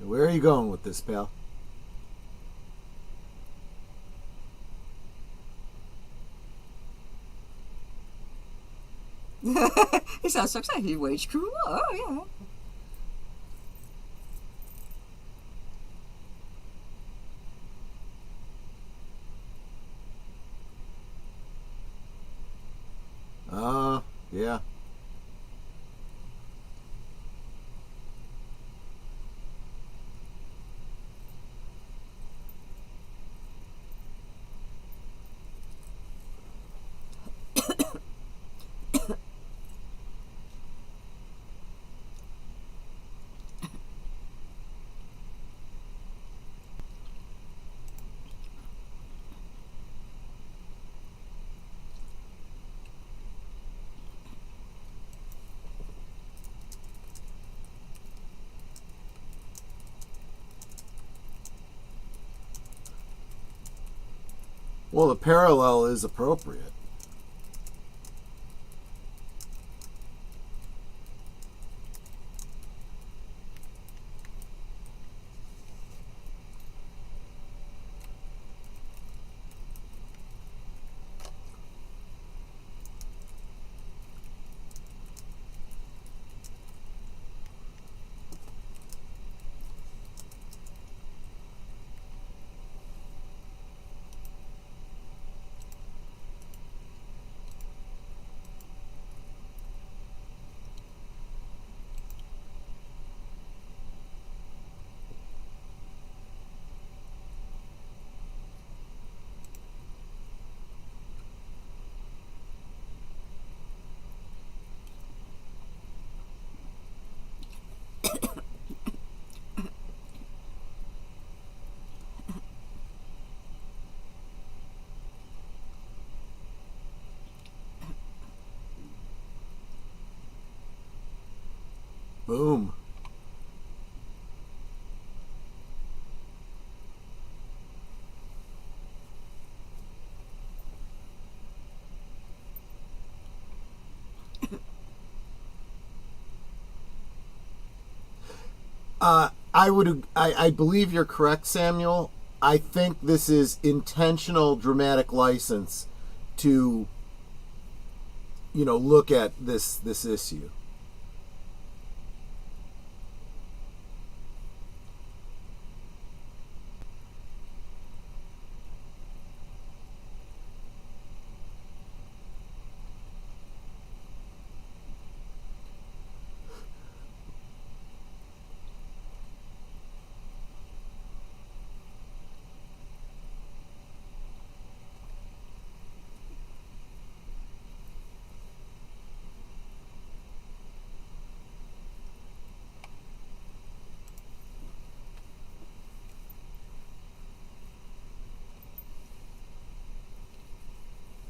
Where are you going with this, pal? He sounds so excited. He waged cruel war. Oh, yeah. Yeah. Well, the parallel is appropriate. Boom. I believe you're correct, Samuel. I think this is intentional dramatic license to, look at this issue.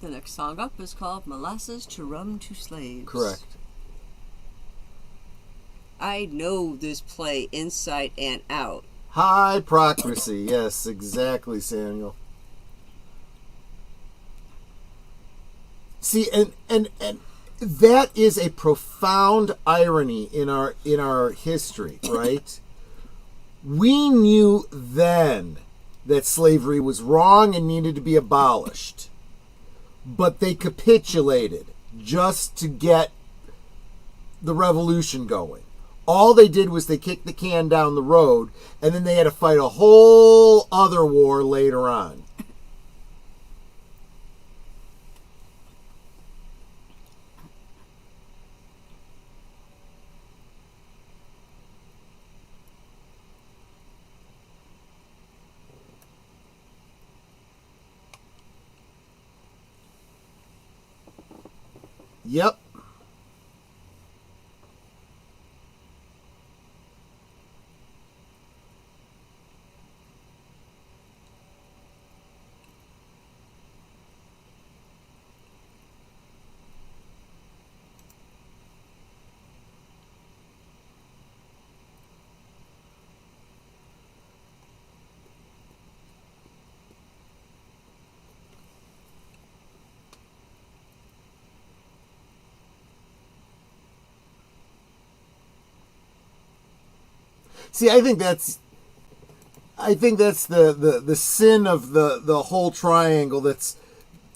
The next song up is called Molasses to Rum to Slaves. Correct. I know this play inside and out. Hypocrisy. Yes, exactly, Samuel. See, and that is a profound irony in our history, right? We knew then that slavery was wrong and needed to be abolished. But they capitulated just to get the revolution going. All they did was they kicked the can down the road, and then they had to fight a whole other war later on. Yep. See, I think that's the sin of the whole triangle that's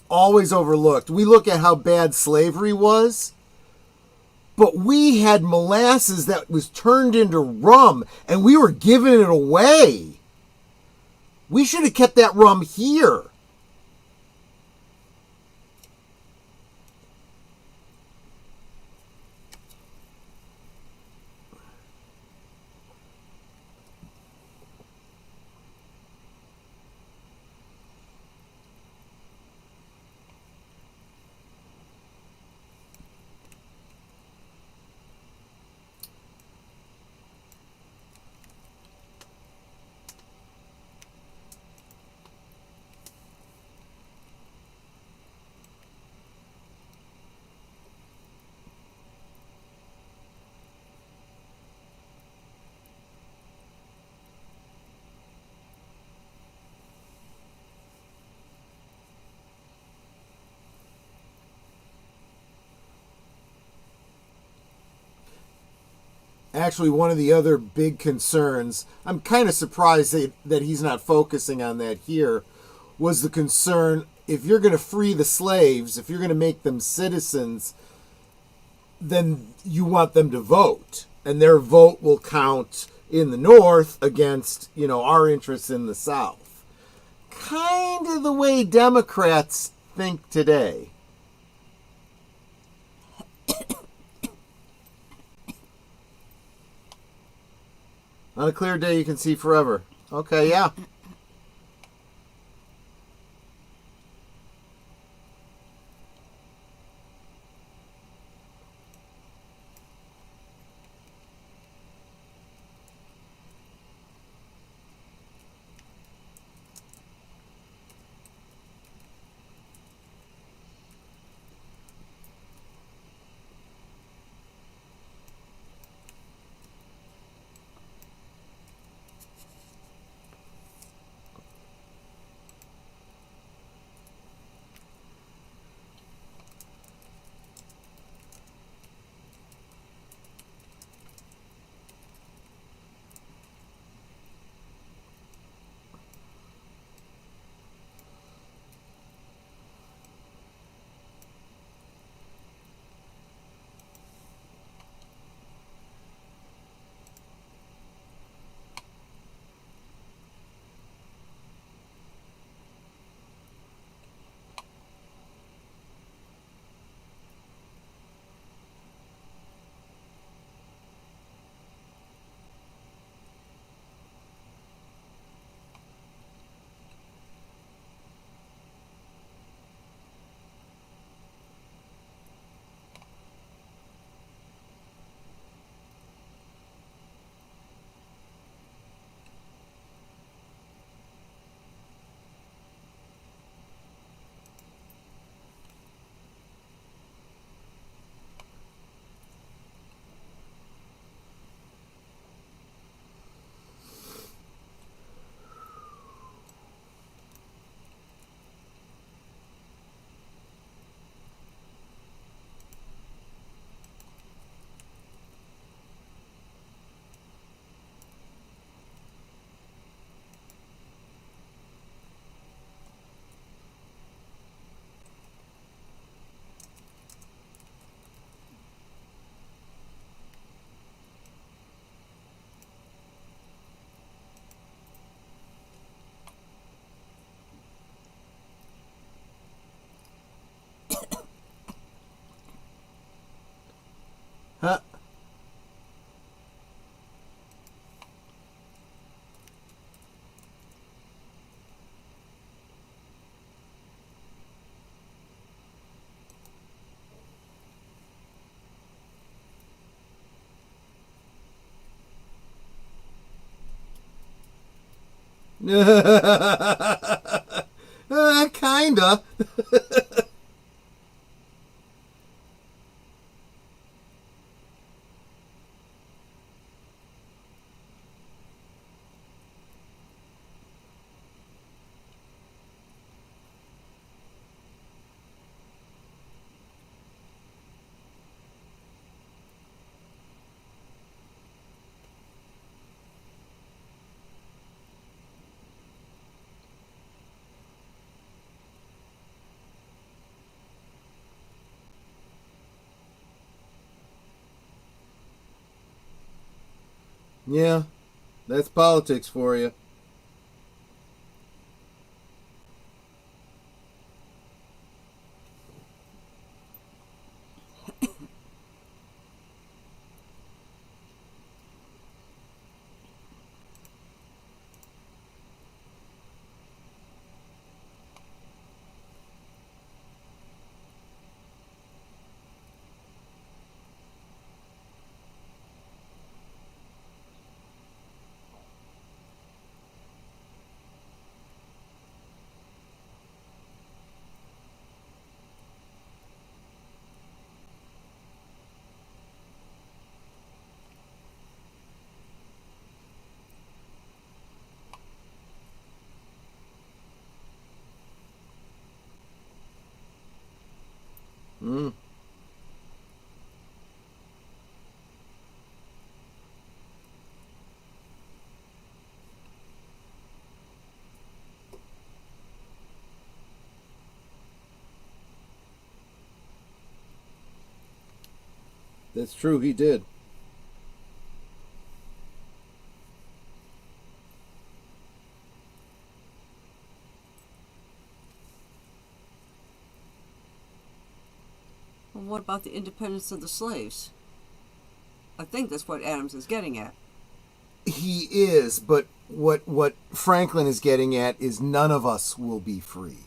always overlooked. We look at how bad slavery was, but we had molasses that was turned into rum, and we were giving it away. We should have kept that rum here. Actually, one of the other big concerns, I'm kind of surprised that he's not focusing on that here, was the concern, if you're going to free the slaves, if you're going to make them citizens, then you want them to vote. And their vote will count in the North against, our interests in the South. Kind of the way Democrats think today. On a clear day, you can see forever. Okay, yeah. Kinda. Yeah, that's politics for you. Mm. That's true, he did. Well, what about the independence of the slaves? I think that's what Adams is getting at. He is, but what Franklin is getting at is none of us will be free.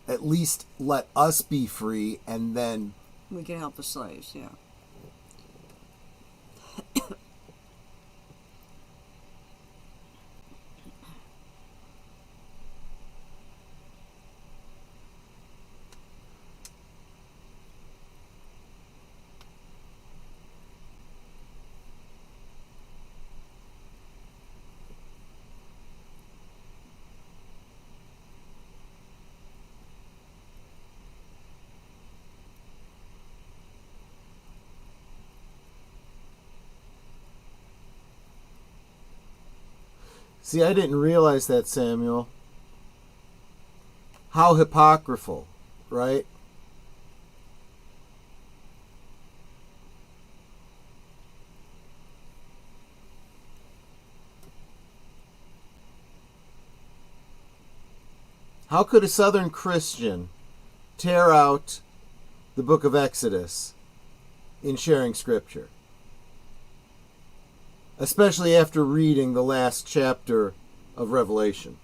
At least let us be free, and then We can help the slaves, yeah. see, I didn't realize that, Samuel. How hypocritical, right? How could a Southern Christian tear out the book of Exodus in sharing scripture? Especially after reading the last chapter of Revelation.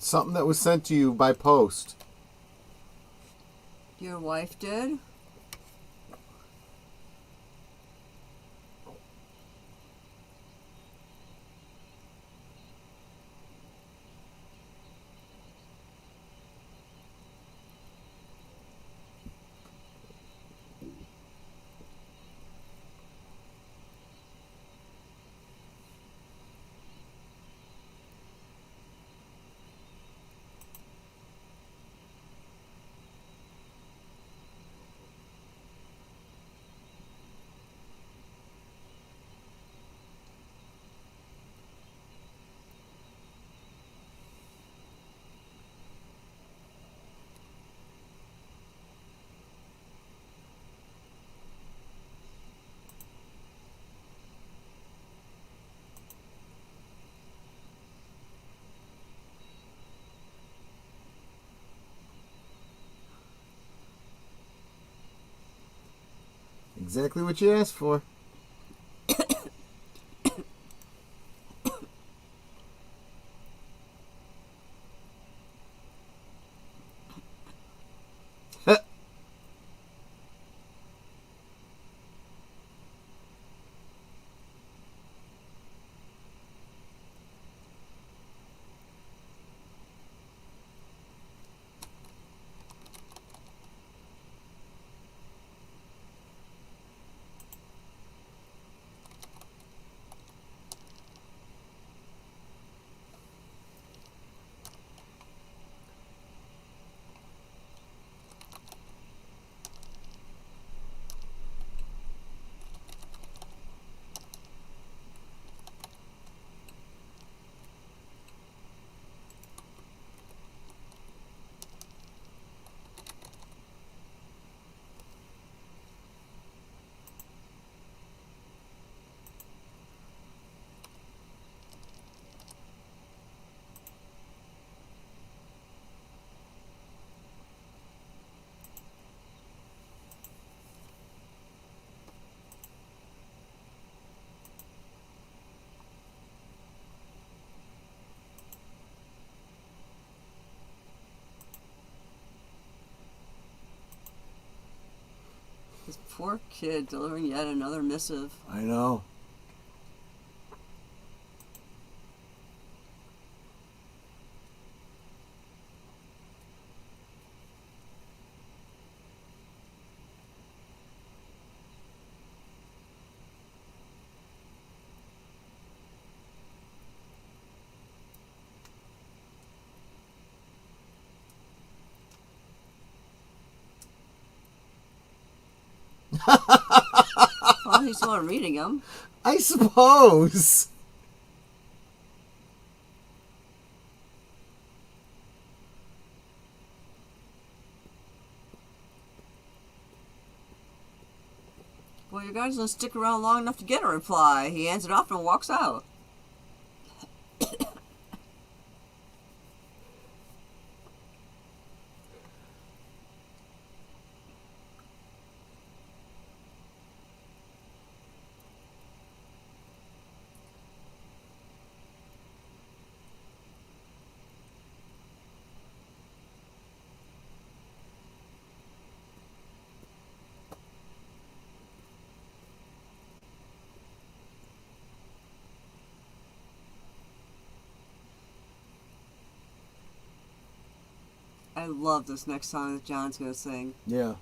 Something that was sent to you by post. Your wife did? Exactly what you asked for. This poor kid delivering yet another missive. I know. Well, he's the one reading them. I suppose. Well, your guy doesn't stick around long enough to get a reply. He hands it off and walks out. I love this next song that John's going to sing. Yeah.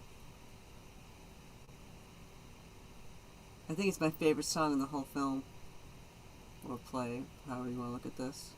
I think it's my favorite song in the whole film. Or play, however you want to look at this.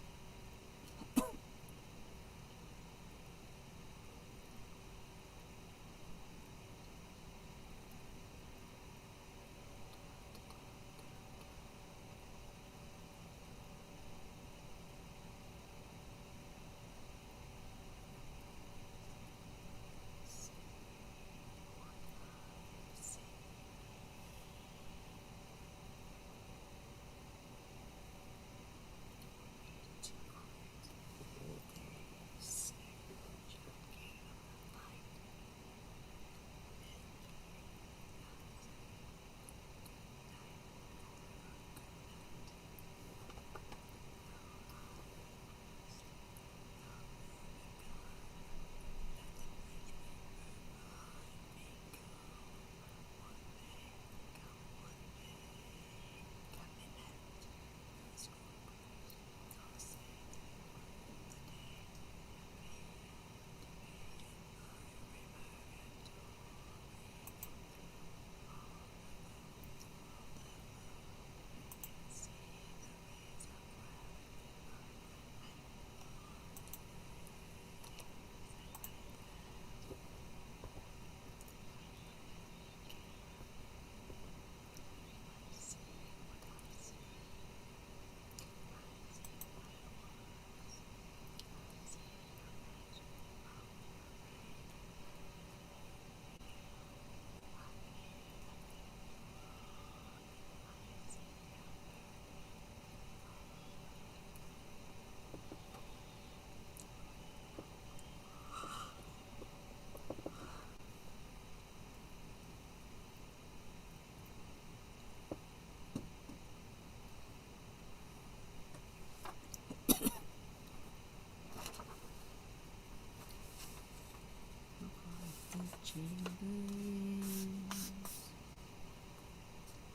chamber is.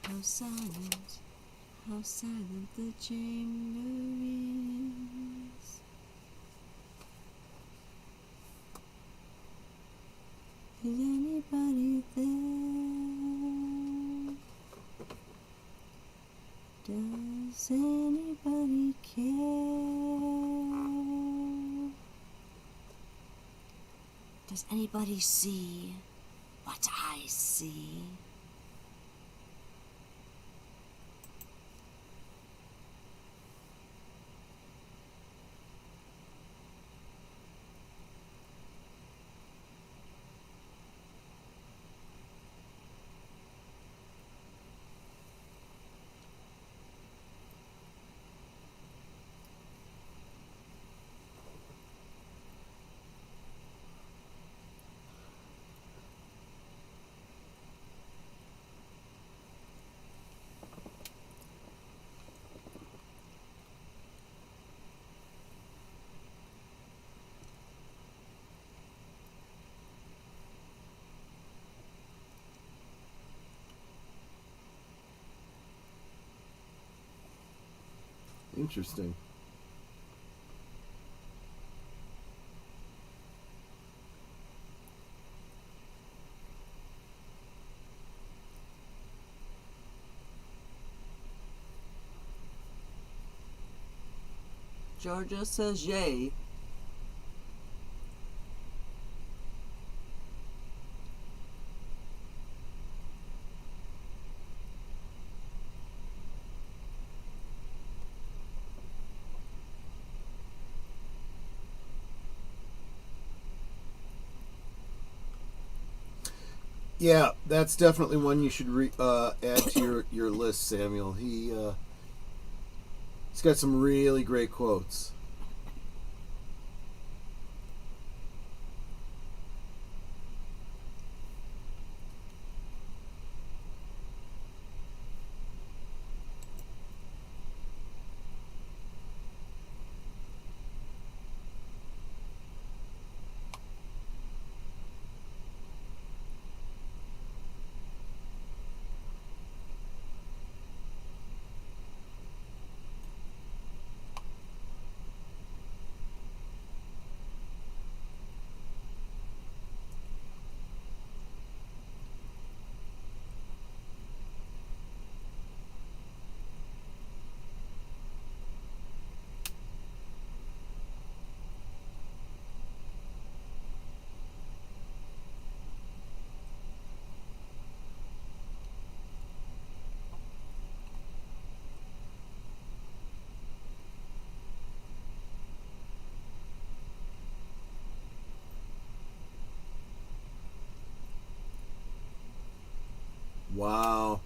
How silent the chamber is. Is anybody there? Does anybody care? Does anybody see what I see? Interesting. Georgia says yay. Yeah, that's definitely one you should add to your list, Samuel. He's got some really great quotes. Wow.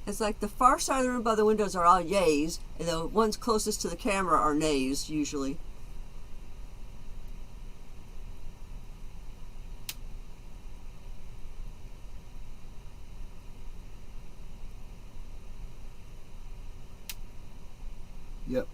It's like the far side of the room by the windows are all yays, and the ones closest to the camera are nays, usually. Yep.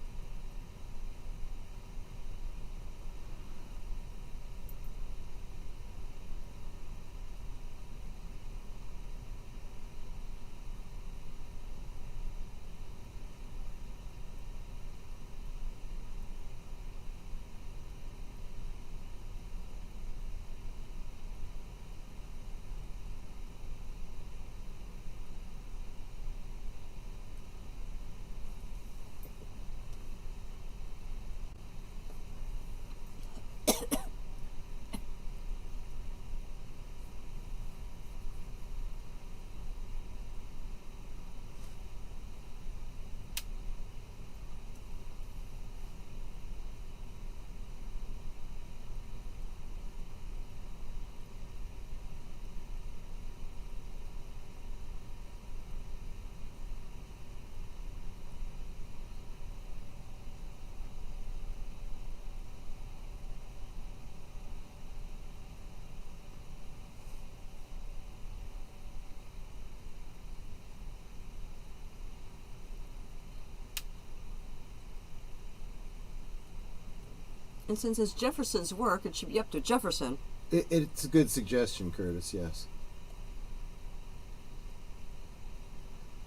And since it's Jefferson's work, it should be up to Jefferson. It's a good suggestion, Curtis, yes.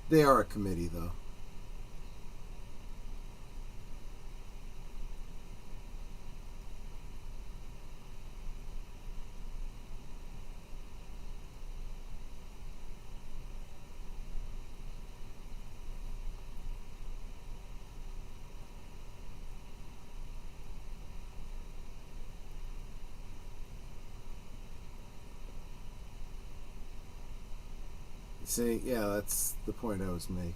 They are a committee, though. See, yeah, that's the point I was making.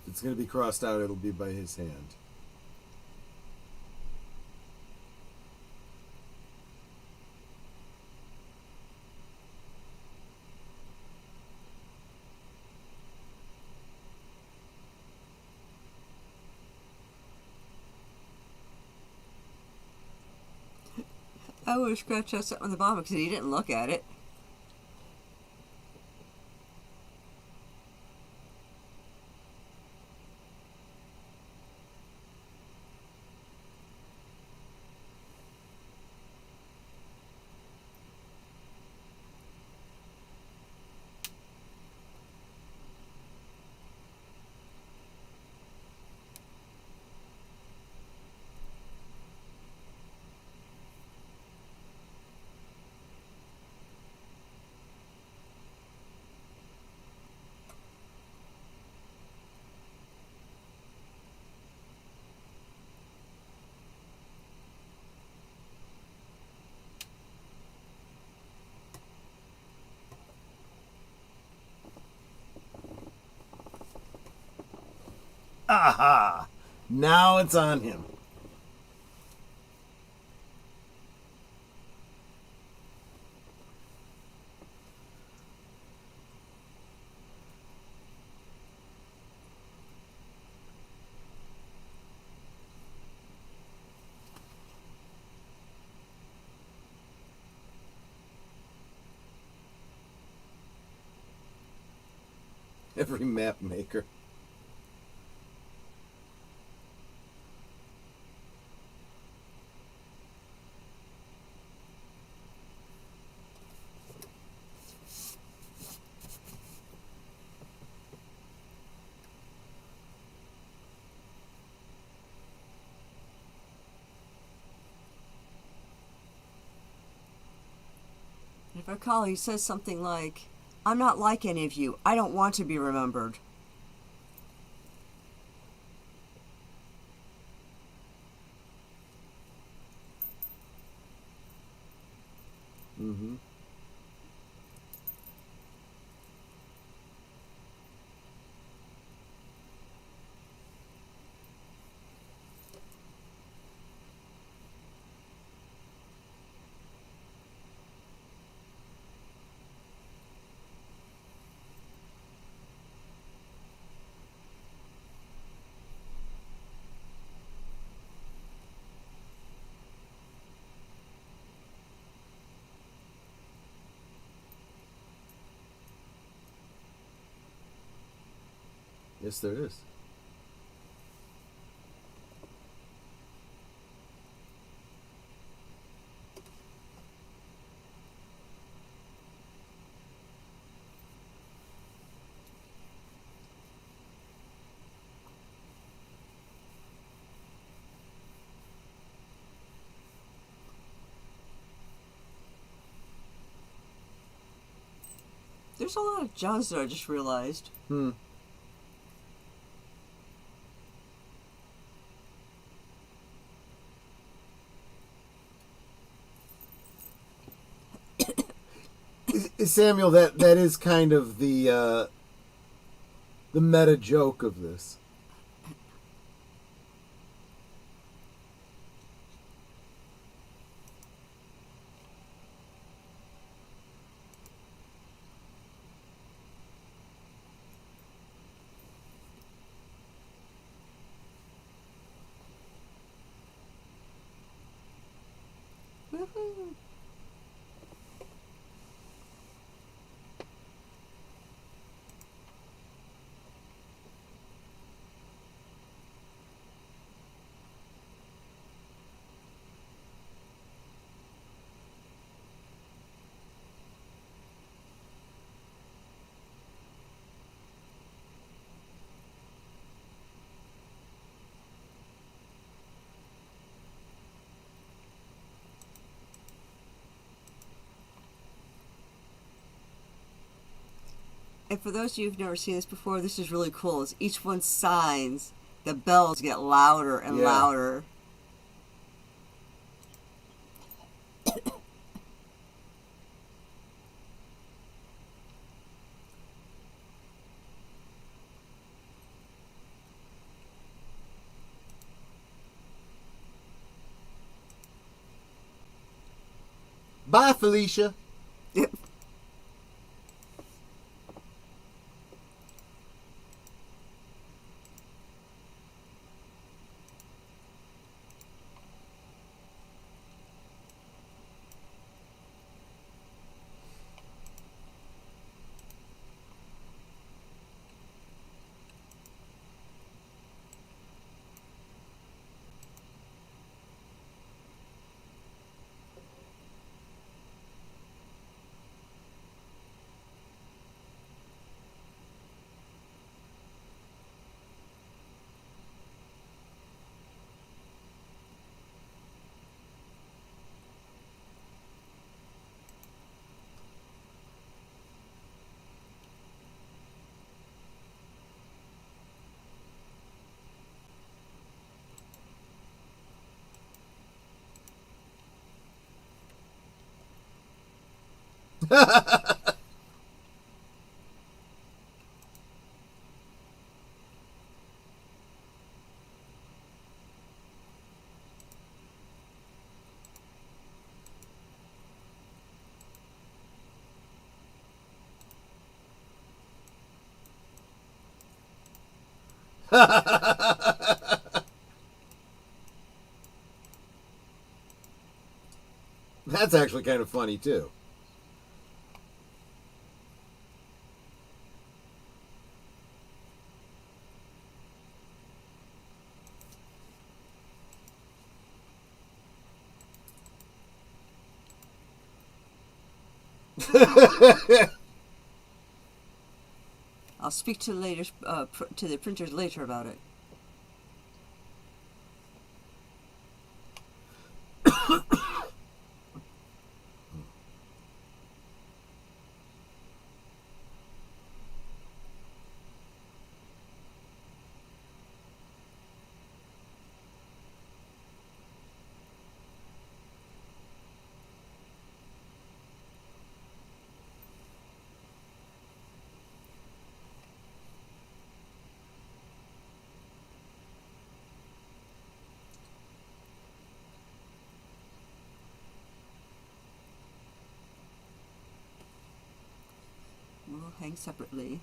If it's going to be crossed out, it'll be by his hand. I would have scratched out something on the bottom because he didn't look at it. Aha! Now it's on him. Every map maker. If I recall, he says something like, "I'm not like any of you. I don't want to be remembered." Mm-hmm. Yes, there is. There's a lot of Johns there, I just realized. Samuel, that is kind of the the meta joke of this. Woohoo! And for those of you who've never seen this before, this is really cool. As each one signs, the bells get louder and louder. Bye, Felicia. That's actually kind of funny, too. I'll speak to the printers later about it. We'll hang separately.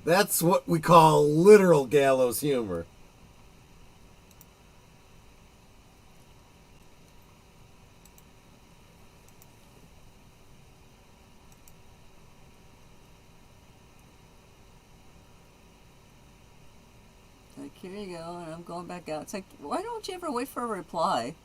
That's what we call literal gallows humor. Like, here you go, and I'm going back out. It's like, why don't you ever wait for a reply?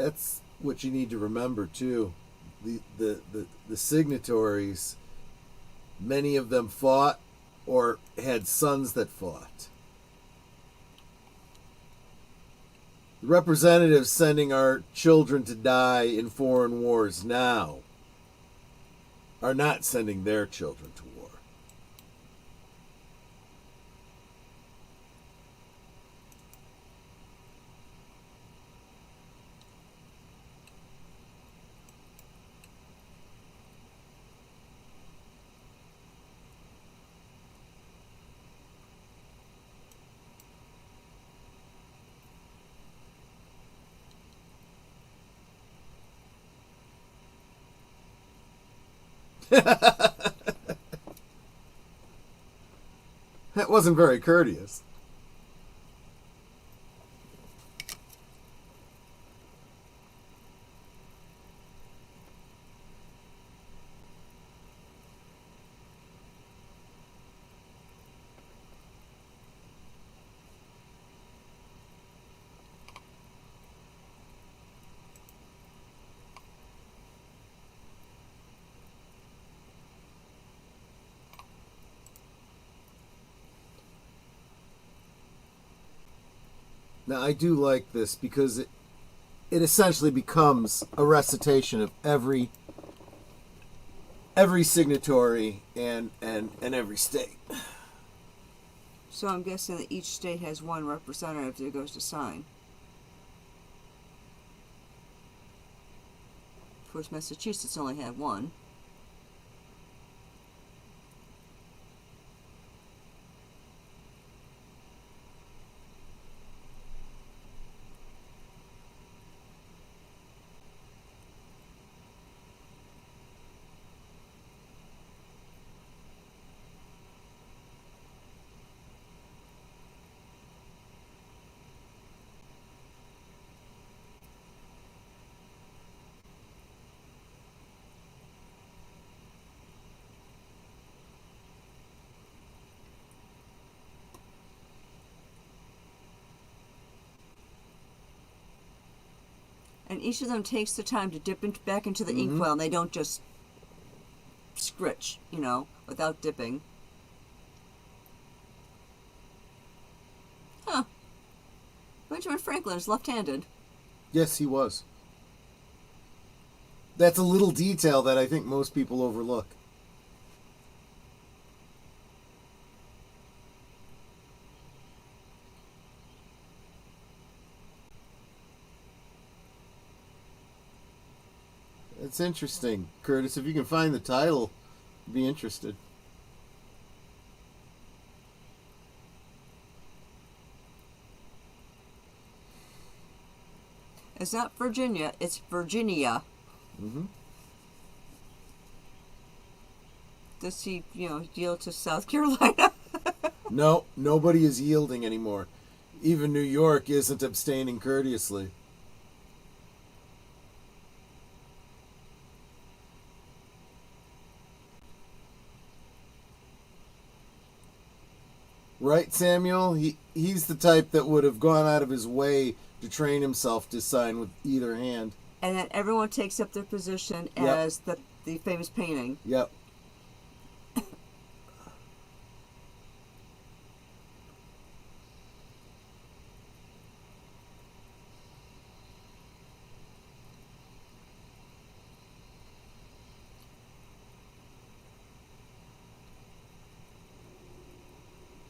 that's what you need to remember too. The signatories, many of them fought or had sons that fought. The representatives sending our children to die in foreign wars now are not sending their children to war. That wasn't very courteous. Now, I do like this because it essentially becomes a recitation of every signatory and every state. So I'm guessing that each state has one representative that goes to sign. Of course, Massachusetts only had one. And each of them takes the time to dip back into the inkwell, and they don't just scritch, without dipping. Huh. Benjamin Franklin is left-handed. Yes, he was. That's a little detail that I think most people overlook. It's interesting, Curtis. If you can find the title, I'd be interested. It's not Virginia, it's Virginia. Mm-hmm. Does he, yield to South Carolina? No, nobody is yielding anymore. Even New York isn't abstaining courteously. Right, Samuel? He's the type that would have gone out of his way to train himself to sign with either hand. And then everyone takes up their position as the famous painting. Yep.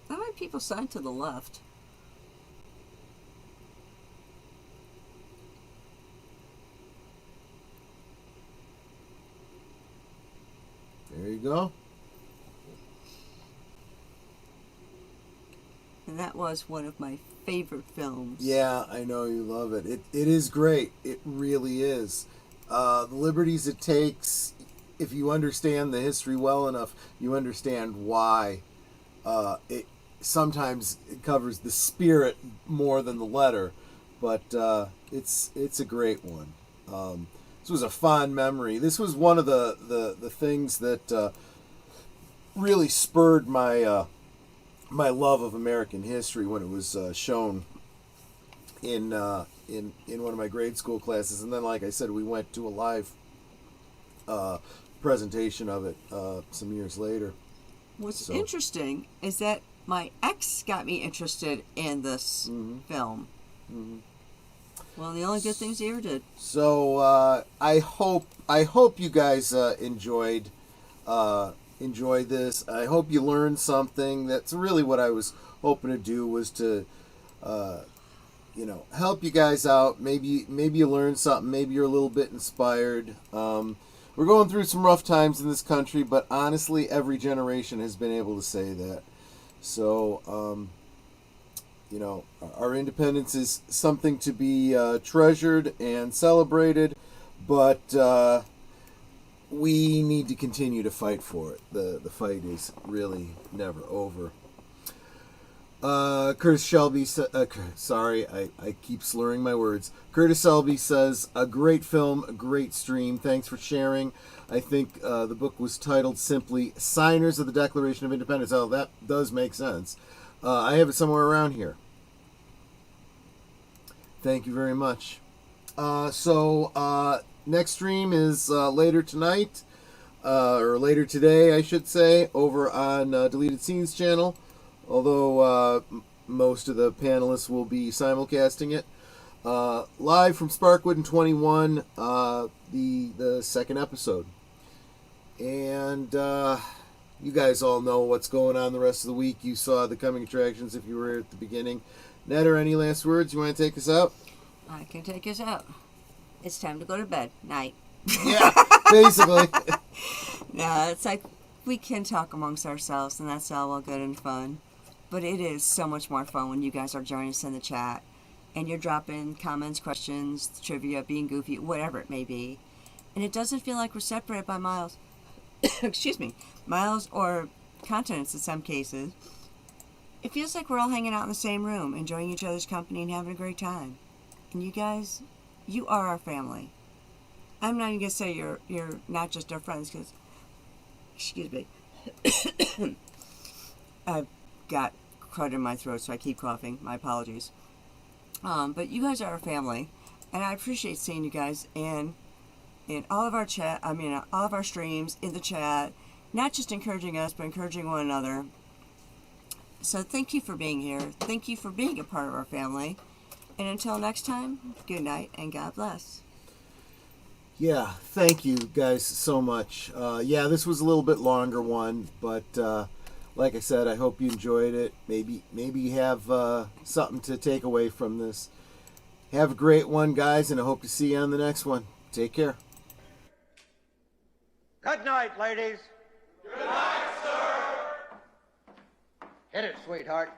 How many people sign to the left? There you go. And that was one of my favorite films. Yeah, I know you love it. It is great. It really is. The liberties it takes, if you understand the history well enough, you understand why. It sometimes it covers the spirit more than the letter, but it's a great one. This was a fond memory. This was one of the things that really spurred my my love of American history when it was shown in one of my grade school classes, and then, like I said, we went to a live presentation of it some years later. What's interesting is that my ex got me interested in this film. Mm-hmm. One of the only good things he ever did. So I hope you guys enjoyed this. I hope you learned something. That's really what I was hoping to do, was to help you guys out. Maybe you learned something. Maybe you're a little bit inspired. We're going through some rough times in this country, but honestly, every generation has been able to say that. So, our independence is something to be treasured and celebrated, but we need to continue to fight for it. The fight is really never over. Curtis Shelby, sorry, I keep slurring my words. Curtis Shelby says, a great film, a great stream. Thanks for sharing. I think the book was titled simply Signers of the Declaration of Independence. Oh, that does make sense. I have it somewhere around here. Thank you very much. So next stream is later tonight, or later today, I should say, over on Deleted Scenes channel. Although most of the panelists will be simulcasting it. Live from Sparkwood in 21, the second episode. And you guys all know what's going on the rest of the week. You saw the coming attractions if you were here at the beginning. Netta, any last words? You want to take us out? I can take us out. It's time to go to bed. Night. Yeah, basically. No, it's like we can talk amongst ourselves, and that's all well good and fun. But it is so much more fun when you guys are joining us in the chat and you're dropping comments, questions, trivia, being goofy, whatever it may be. And it doesn't feel like we're separated by miles. Excuse me. Miles or continents in some cases. It feels like we're all hanging out in the same room, enjoying each other's company and having a great time. And you guys, you are our family. I'm not even going to say you're not just our friends because, excuse me, I've got crud in my throat, so I keep coughing. My apologies. But you guys are our family, and I appreciate seeing you guys in all of our chat. I mean, all of our streams in the chat, not just encouraging us, but encouraging one another. So thank you for being here. Thank you for being a part of our family. And until next time, good night and God bless. Yeah, thank you guys so much. This was a little bit longer one, but like I said, I hope you enjoyed it. Maybe you have something to take away from this. Have a great one, guys, and I hope to see you on the next one. Take care. Good night, ladies. Good night, sir. Hit it, sweetheart.